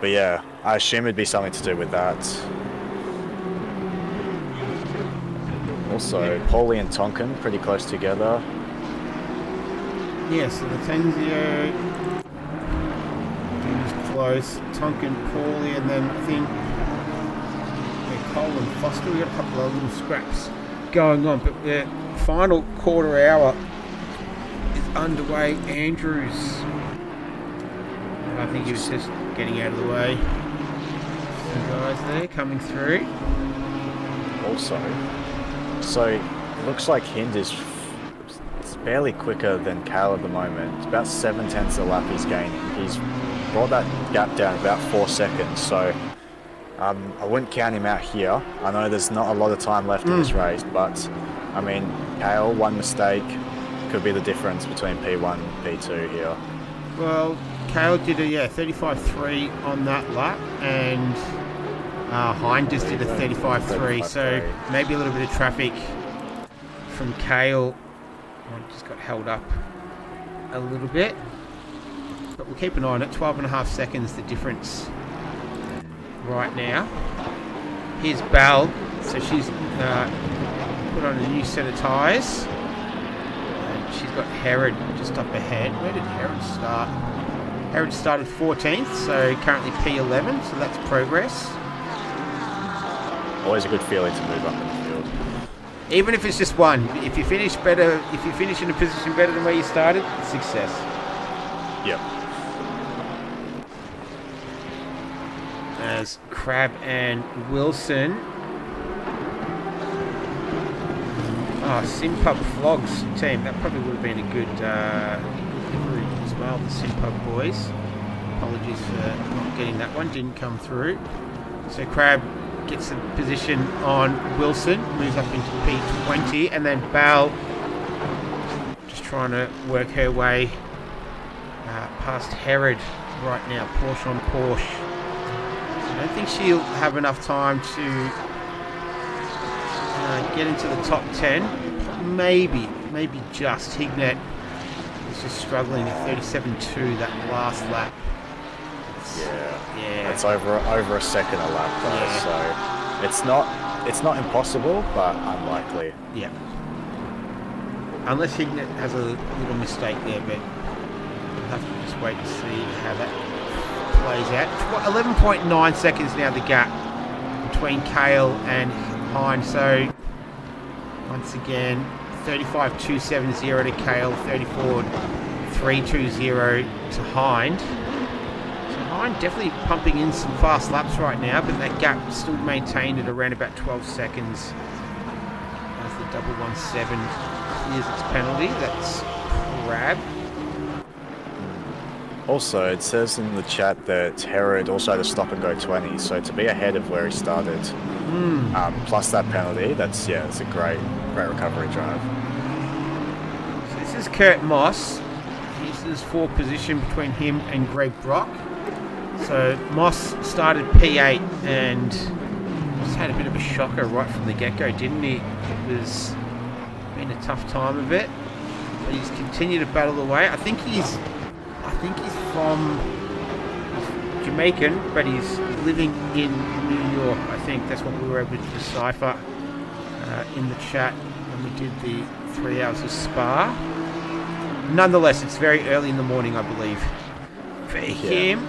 But yeah, I assume it'd be something to do with that. Also, Paulie and Tonkin pretty close together. Yeah, so the Tanzio is close. Tonkin, Paulie, and then I think Cole and Foster. We got a couple of little scraps going on, but the final quarter hour is underway. Andrews, I think he was just getting out of the way. Some guys there coming through. Also, so it looks like Hind is barely quicker than Cal at the moment. It's about 7/10 a lap he's gaining. He's brought that gap down about 4 seconds, so I wouldn't count him out here. I know there's not a lot of time left in this race, but I mean, Cal, one mistake could be the difference between P1 and P2 here. Well, Cale did a 35.3 on that lap, and Hind just did a 35.3, so maybe a little bit of traffic from Cale. Just got held up a little bit, but we'll keep an eye on it. 12.5 seconds the difference right now. Here's Belle, so she's put on a new set of tyres, and she's got Herod just up ahead. Where did Herod start? Herod started 14th, so currently P11, so that's progress. Always a good feeling to move up in the field. Even if it's just one, if you finish better, if you finish in a position better than where you started, success. Yep. As Crab and Wilson. Simpub Vlogs team. That probably would have been a good delivery as well, the Simpub boys. Apologies for not getting that one, didn't come through. So Crab gets the position on Wilson, moves up into P20, and then Bal just trying to work her way past Herod right now, Porsche on Porsche. I don't think she'll have enough time to get into the top 10. Maybe just. Hignett He's just struggling at 37.2 that last lap. Yeah. It's over a second a lap though, so it's not impossible, but unlikely. Yeah. Unless Hignett has a little mistake there, but we'll have to just wait and see how that plays out. 11.9 seconds now the gap between Kale and Hind. So once again, 35.270 to Kale, 34.320 to Hind. So Hind definitely pumping in some fast laps right now, but that gap still maintained at around about 12 seconds. As the 117 clears its penalty, that's crab. Also, it says in the chat that Herod also had a stop and go 20, so to be ahead of where he started, plus that penalty, it's a great recovery drive. So this is Kurt Moss. This is for position between him and Greg Brock. So Moss started P8 and just had a bit of a shocker right from the get-go, didn't he? It was been a tough time of it, but he's continued to battle away. I think he's from Jamaican, but he's living in New York. I think that's what we were able to decipher in the chat when we did the 3 hours of Spa. Nonetheless, it's very early in the morning, I believe, for him.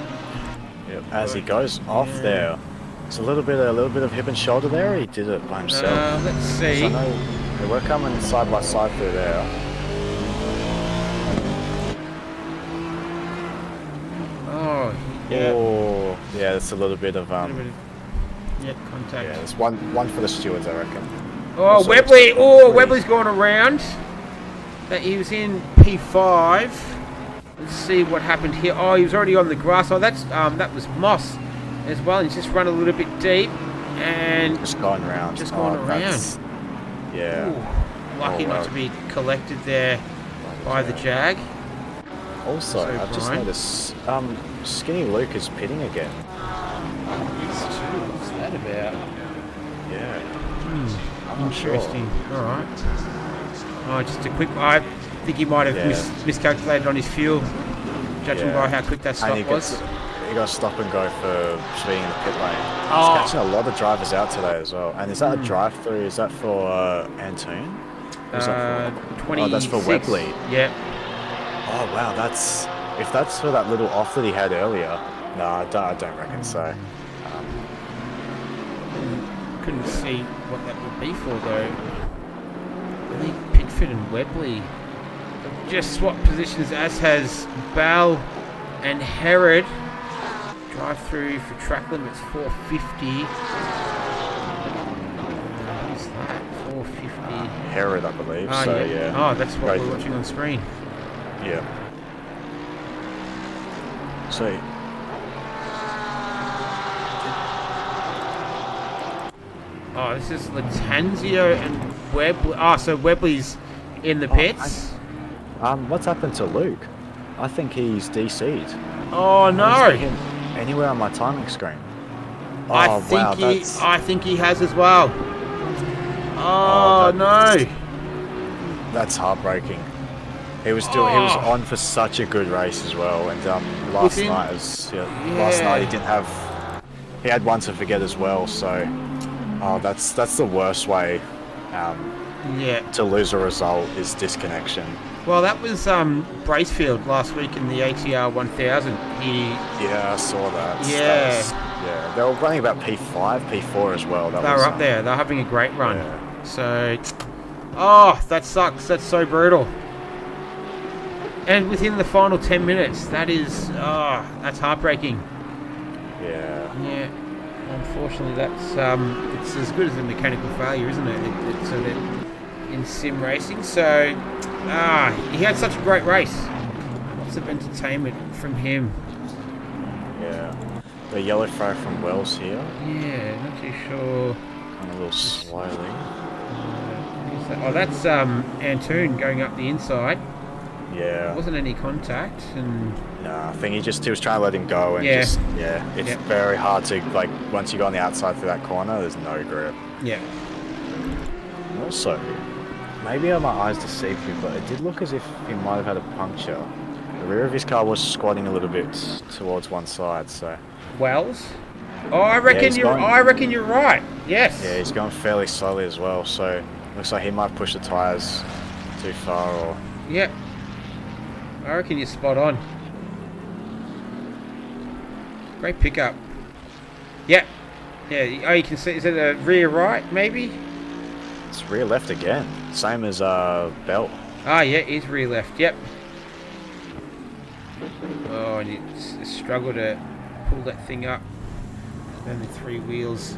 Yep. As he goes off there, it's a little bit of hip and shoulder there. He did it by himself. Let's see. I know they were coming side by side through there. Yeah. Oh, yeah, it's a little bit of contact. Yeah, there's one for the stewards, I reckon. Oh, Also, Webley. Webley's gone around. That he was in P5. Let's see what happened here. Oh, he was already on the grass. Oh, that was Moss as well. He's just run a little bit deep and just going around. Yeah. Ooh, lucky not to be collected there by the Jag. Also, I've just noticed Skinny Luke is pitting again. What's that about? Yeah. Interesting. Sure. All right. Oh, just a quick. I think he might have miscalculated on his fuel, judging by how quick that stop was. He got stop and go for being in the pit lane. Oh. He's catching a lot of drivers out today as well. And is that a drive-through? Is that for Antoon? 26. Oh, that's for Webley. Yeah. Oh wow, if that's for that little off that he had earlier. No, I don't reckon so. Couldn't see what that would be for though. I think Pickford and Webley have just swapped positions, as has Bell and Herod. Drive through for track limits 450. Who's that? 450. Herod, I believe. Oh, that's what we're watching on screen. Yeah. So. Oh, this is Latanzio and Webley. Oh, so Webley's in the pits. What's happened to Luke? I think he's DC'd. Oh no! I don't see him anywhere on my timing screen. Oh, I think he has as well. Oh no! That's heartbreaking. He was on for such a good race as well, and last night he had one to forget as well. So, that's the worst way to lose a result is disconnection. Well, that was Bracefield last week in the ATR 1000. I saw that. Yeah. They were running about P5, P4 as well. They were up there. They were having a great run. Yeah. So, that sucks. That's so brutal. And within the final 10 minutes, that's heartbreaking. Yeah. Yeah. Unfortunately, that's it's as good as a mechanical failure, isn't it? It's sort of in sim racing. So, he had such a great race. Lots of entertainment from him. Yeah. The yellow flag from Wells here. Yeah, not too sure. Kind of a little slowly. That's Antoon going up the inside. Yeah. Wasn't any contact, and I think he was trying to let him go, and it's very hard to, once you go on the outside for that corner, there's no grip. Yeah. Also, maybe my eyes deceived me, but it did look as if he might have had a puncture. The rear of his car was squatting a little bit towards one side, so... Wells? Oh, I reckon I reckon you're right. Yes. Yeah, he's going fairly slowly as well, so looks like he might push the tyres too far or... Yep. I reckon you're spot on. Great pickup. Yep. Yeah, oh, you can see, is it a rear right, maybe? It's rear left again. Same as Bell. Ah, yeah, it is rear left, yep. Oh, and you struggle to pull that thing up. Only 3 wheels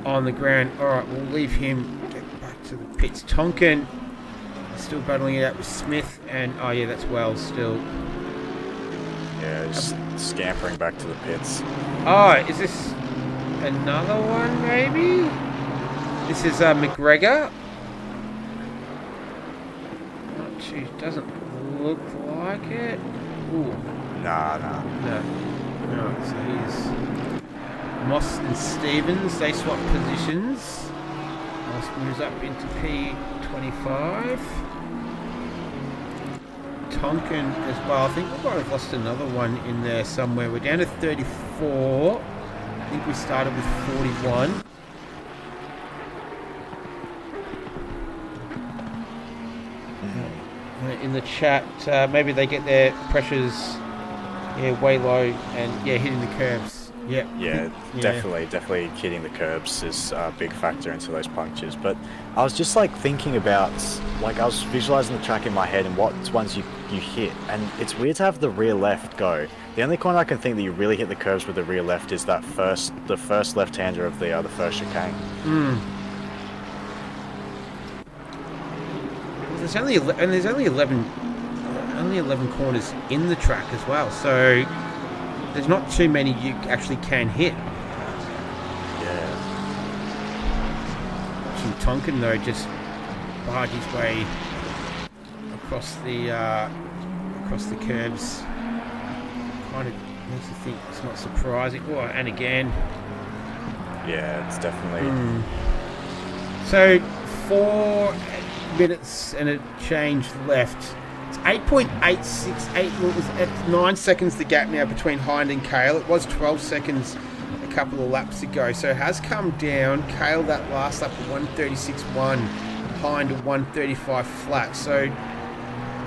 on the ground. Alright, we'll leave him, get back to the pits. Tonkin still battling it out with Smith, and oh yeah, that's Wells still. Yeah, just scampering back to the pits. Oh, is this another one maybe? This is McGregor. Not too, doesn't look like it. Ooh. Nah. No. Alright, so he's Moss and Stevens, they swap positions. Moss moves up into P25. Tonkin as well. I think we might have lost another one in there somewhere. We're down to 34. I think we started with 41. In the chat, maybe they get their pressures way low and hitting the curbs. Yeah, definitely hitting the curbs is a big factor into those punctures. But I was just like thinking about, like I was visualizing the track in my head and what ones you hit, and it's weird to have the rear left go. The only corner I can think that you really hit the curbs with the rear left is the first left-hander of the first chicane. There's only 11 corners in the track as well, so there's not too many you actually can hit. Yeah. Watching Tonkin though just barge his way across the curbs. Kind of makes you think it's not surprising. Oh, and again. Yeah, it's definitely. So 4 minutes and a change left. It's 8.868. Well, it was at 9 seconds the gap now between Hind and Cale. It was 12 seconds a couple of laps ago, so it has come down. Cale that last lap at 136.1, Hind at 135 flat. So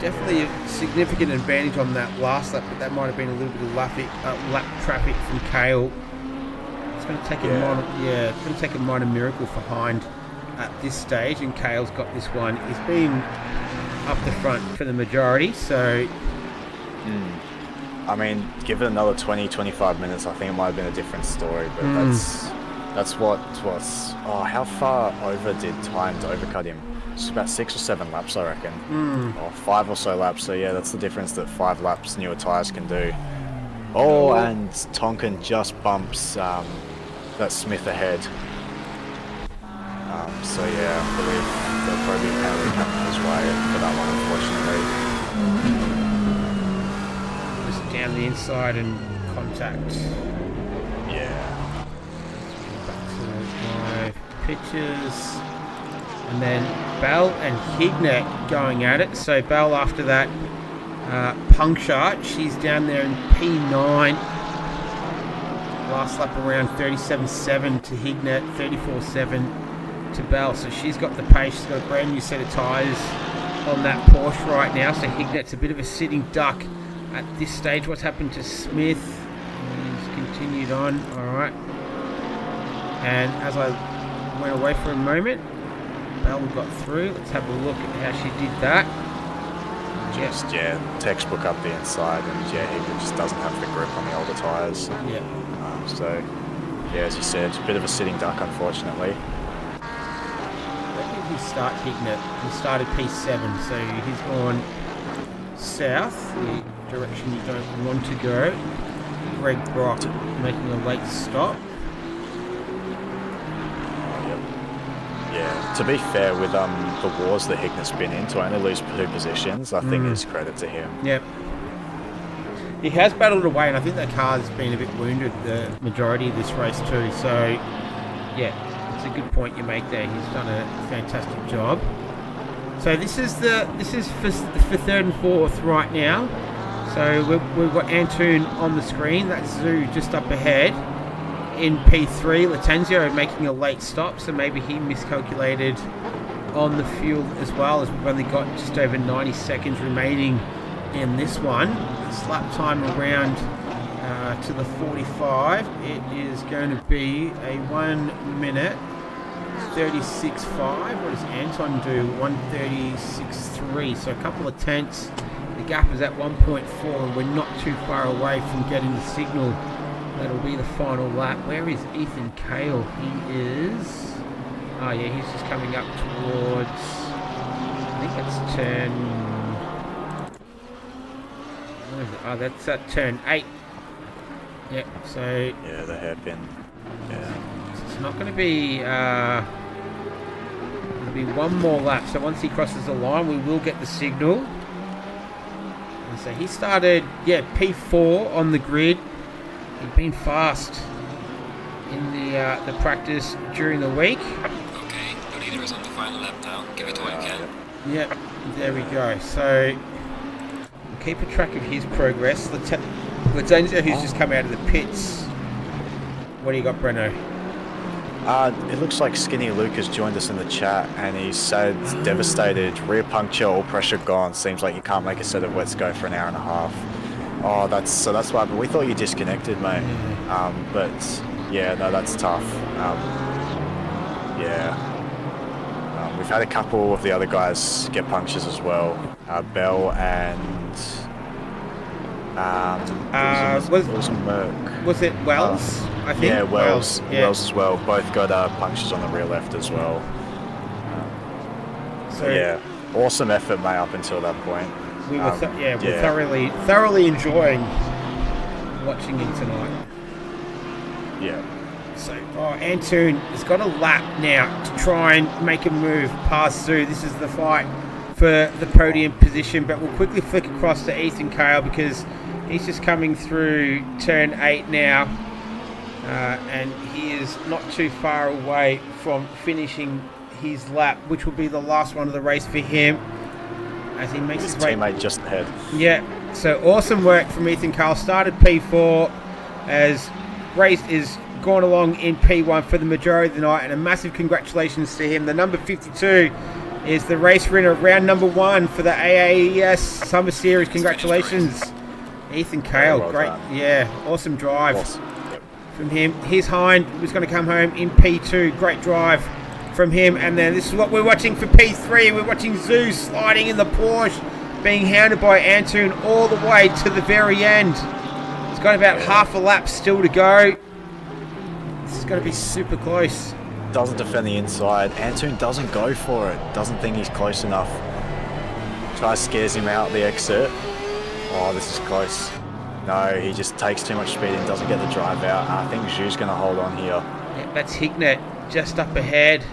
definitely a significant advantage on that last lap, but that might have been a little bit of lap traffic from Cale. It's going to take it's going to take a minor miracle for Hind at this stage, and Cale's got this one. He's been up the front for the majority, so I mean, give it another 20-25 minutes, I think it might have been a different story, but that's what's how far over did Hind overcut him? It's about 6 or 7 laps, I reckon, or 5 or so laps. So yeah, that's the difference that 5 laps newer tyres can do. And Tonkin just bumps that Smith ahead. So yeah, I believe there'll probably be a penalty coming his way for that one, unfortunately. Just down the inside and contact. Yeah. Back to my pictures. And then Bell and Hignett going at it. So Bell after that puncture, she's down there in P9. Last lap around 37.7 to Hignett, 34.7 to Bell. So she's got the pace. She's got a brand new set of tyres on that Porsche right now. So Hignett's a bit of a sitting duck at this stage. What's happened to Smith? He's continued on. Alright. And as I went away for a moment, Bell got through. Let's have a look at how she did that. Just, textbook up the inside, and he just doesn't have the grip on the older tyres. Yeah. So, as you said, a bit of a sitting duck, unfortunately. Where did he start Hignett? He started P7, so he's gone south, the direction you don't want to go. Greg Brock making a late stop. Yeah, to be fair, with the wars that Hignett's been in, to only lose 2 positions, I think is credit to him. Yep. He has battled away, and I think that car's been a bit wounded the majority of this race too. So, yeah, it's a good point you make there. He's done a fantastic job. So this is for third and fourth right now. So we've got Antoon on the screen. That's Zoo just up ahead. In P3, Latenzio making a late stop, so maybe he miscalculated on the fuel as well, as we've only got just over 90 seconds remaining in this one. This lap time around to the 45, it is going to be a 1 minute 36.5. What does Anton do? 1:36.3. So a couple of tenths. The gap is at 1.4, and we're not too far away from getting the signal. That'll be the final lap. Where is Ethan Cale? He is... Oh yeah, he's just coming up towards... I think that's turn... Where is it? Oh, that's at turn 8. Yep, so... Yeah, the hairpin. Yeah. It's not going to be... It'll be one more lap. So once he crosses the line, we will get the signal. And so he started, P4 on the grid. He's been fast in the practice during the week. Okay, the leader is on the final lap now. Give it all you can. Yep, there we go. So we'll keep a track of his progress. Latenzio, who's just come out of the pits. What do you got, Breno? It looks like Skinny Luke has joined us in the chat, and he said devastated, rear puncture, all pressure gone. Seems like you can't make a set of wets go for an hour and a half. Oh, that's why. But we thought you disconnected, mate. But yeah, no, that's tough. We've had a couple of the other guys get punctures as well. Bell and was it Wells? I think. Yeah, Wells as well. Both got punctures on the rear left as well. So awesome effort, mate. Up until that point. We're thoroughly enjoying watching him tonight. Yeah. So, Antoon has got a lap now to try and make a move past Zoo. This is the fight for the podium position, but we'll quickly flick across to Ethan Cale because he's just coming through turn 8 now, and he is not too far away from finishing his lap, which will be the last one of the race for him. As he makes his teammate just ahead. Yeah, so awesome work from Ethan Cale. Started P4 as race is gone along in P1 for the majority of the night, and a massive congratulations to him. The number 52 is the race winner, round number 1 for the AAES Summer Series. Congratulations, Ethan Cale. Well great, done. Awesome drive Yep. from him. His hind was going to come home in P2. Great drive from him, and then this is what we're watching for P3. We're watching Zoo sliding in the Porsche, being hounded by Antoon all the way to the very end. It's got about half a lap still to go. This is going to be super close. Doesn't defend the inside. Antoon doesn't go for it. Doesn't think he's close enough. Scares him out the exit. Oh, this is close. No, he just takes too much speed and doesn't get the drive out. I think Zhu's going to hold on here. Yeah, that's Hignett just up ahead.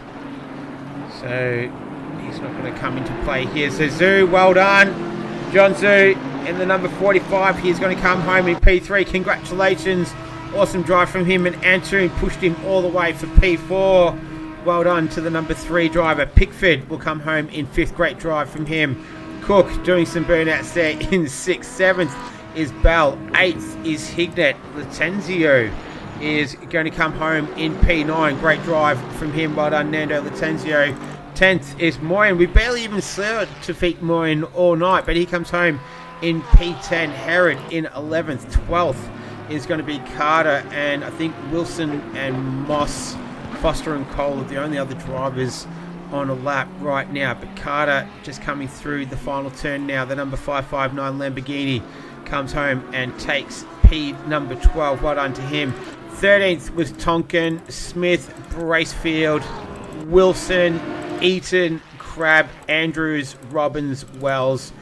So he's not going to come into play here. So Zoo, well done. John Zoo in the number 45. He's going to come home in P3. Congratulations. Awesome drive from him, and Antoon pushed him all the way for P4. Well done to the number 3 driver. Pickford will come home in 5th. Great drive from him. Cook doing some burnouts there in 6th. 7th is Bell. 8th is Hignett. Latenzio is going to come home in P9. Great drive from him. Well done, Nando Latenzio. 10th is Moyen. We barely even saw Tafik Moyen all night, but he comes home in P10. Herod in 11th. 12th is going to be Carter, and I think Wilson and Moss, Foster and Cole are the only other drivers on a lap right now. But Carter just coming through the final turn now. The number 559 Lamborghini comes home and takes P number 12. Well done to him. 13th was Tonkin, Smith, Bracefield, Wilson, Eaton, Crabb, Andrews, Robbins, Wells,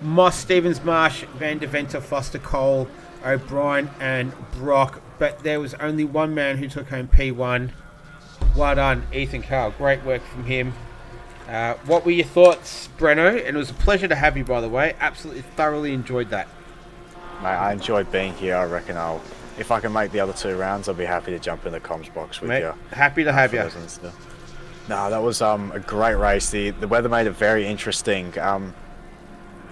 Moss, Stevens, Marsh, Van de Venter, Foster, Cole, O'Brien and Brock. But there was only one man who took home P1. Well done, Ethan Cale. Great work from him. What were your thoughts, Breno? And it was a pleasure to have you, by the way. Absolutely thoroughly enjoyed that. Mate, I enjoyed being here. I reckon if I can make the other 2 rounds, I'll be happy to jump in the comms box with you. Happy to have you. No, that was a great race. The weather made it very interesting.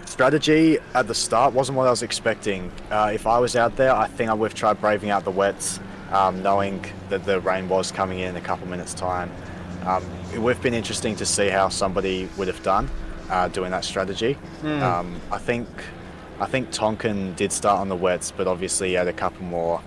Strategy at the start wasn't what I was expecting. If I was out there, I think I would have tried braving out the wets, knowing that the rain was coming in a couple minutes' time. It would have been interesting to see how somebody would have done doing that strategy. I think Tonkin did start on the wets, but obviously he had a couple more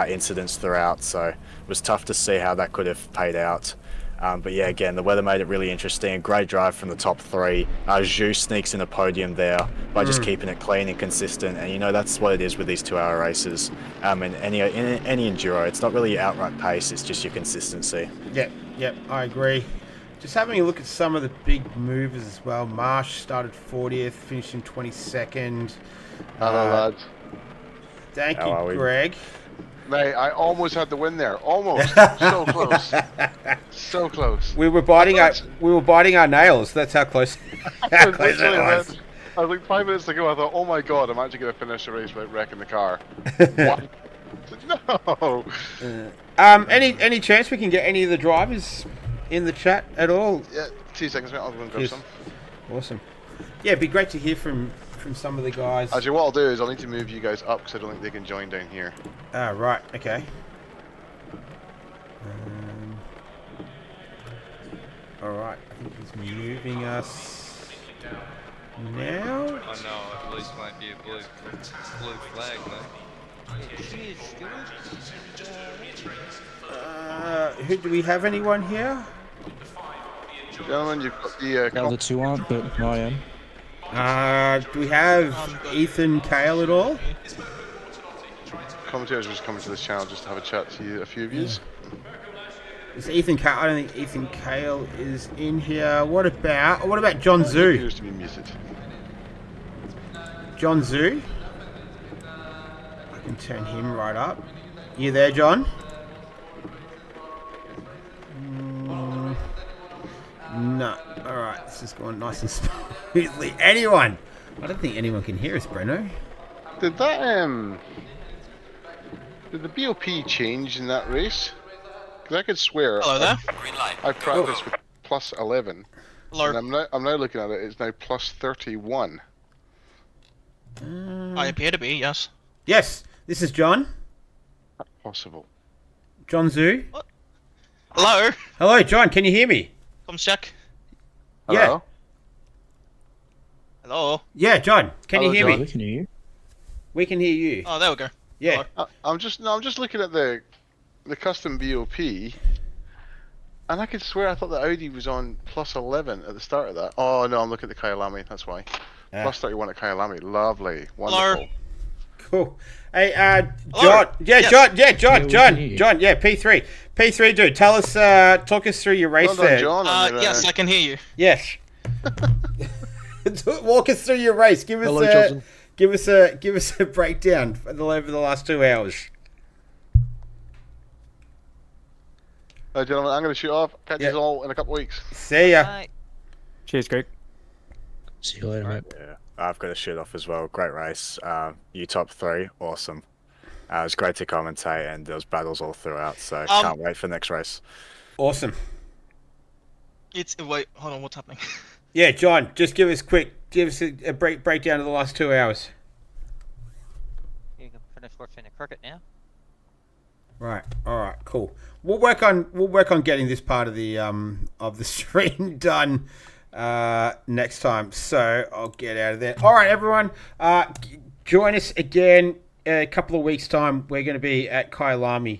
incidents throughout, so it was tough to see how that could have paid out. But yeah, again, the weather made it really interesting. A great drive from the top three. Zhu sneaks in a podium there by just keeping it clean and consistent. And you know, that's what it is with these 2-hour races. And in any enduro, it's not really outright pace, it's just your consistency. Yep, I agree. Just having a look at some of the big movers as well. Marsh started 40th, finished in 22nd. Hello, lads. Thank How are you, we? Greg. Mate, I almost had the win there. Almost. So close. So close. We were biting our nails. That's how close. How close it was. I was like 5 minutes ago. I thought, oh my god, I'm actually going to finish the race without wrecking the car. What? No. Any chance we can get any of the drivers in the chat at all? Yeah, 2 seconds, mate. I'll go and grab some. Awesome. Yeah, it'd be great to hear from some of the guys. Actually, what I'll do is I'll need to move you guys up because I don't think they can join down here. Ah, right. Okay. All right. I think he's moving us now. I know, at least might be a blue flag though. Who do we have? Anyone here? Gentlemen, you've got the The other two aren't, but I am. Do we have Ethan Kale at all? commentators are just coming to this channel just to have a chat to you, a few of yous. Is Ethan Kale? I don't think Ethan Kale is in here. What about John He Zhu? appears to be muted. John Zhu? I can turn him right up. You there, John? No. Alright, this is going nice and smoothly. Anyone? I don't think anyone can hear us, Breno. Did that did the BOP change in that race? Because I could swear. Hello there. Green light. I practiced with plus 11. Hello. And I'm now looking at it. It's now plus 31. I appear to be, yes. Yes, this is John. Possible. John Zhu. Hello. Hello, John. Can you hear me? Come check. Hello? Hello. Yeah, John. Can you Hello, hear John. me? We can hear you. We can hear you. Oh, there we go. Yeah. I'm just looking at the custom BOP, and I could swear I thought the Audi was on plus 11 at the start of that. Oh no, I'm looking at the Kyalami. That's why. Ah. Plus 31 at Kyalami. Lovely, wonderful. Cool. Hey, John. Hello? Yeah, Yes. John. Yeah, Yeah, John. we John. can hear you. John. Yeah, P3. P3, dude. Tell us. Talk us through your race Well done, there. John. on your, Yes, I can hear you. Yes. Walk us through your race. Give us Hello, a Johnson. give us a breakdown over the last 2 hours. Gentlemen, I'm going to shoot off. Catch Yeah. you all in a couple of weeks. See ya. Cheers, Greg. See you later, mate. Yeah, I've got to shoot off as well. Great race. You top three, awesome. It was great to commentate, and there was battles all throughout. So can't wait for the next race. Awesome. Wait, hold on, what's happening? Yeah, John. Just give us a breakdown of the last 2 hours. You can finish watching the cricket now. Right. All right. Cool. We'll work on getting this part of the stream done next time. So I'll get out of there. All right, everyone. Join us again a couple of weeks' time. We're going to be at Kyalami,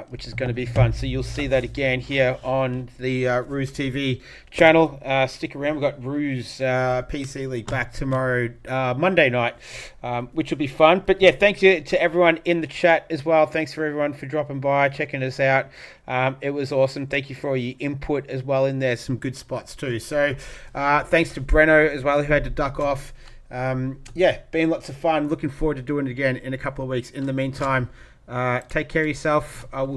which is going to be fun. So you'll see that again here on the Ruse TV channel. Stick around. We've got Ruse PC League back tomorrow, Monday night, which will be fun. But yeah, thanks to everyone in the chat as well. Thanks for everyone for dropping by, checking us out. It was awesome. Thank you for all your input as well in there. Some good spots too. So thanks to Breno as well, who had to duck off. Yeah, been lots of fun. Looking forward to doing it again in a couple of weeks. In the meantime, take care of yourself. I will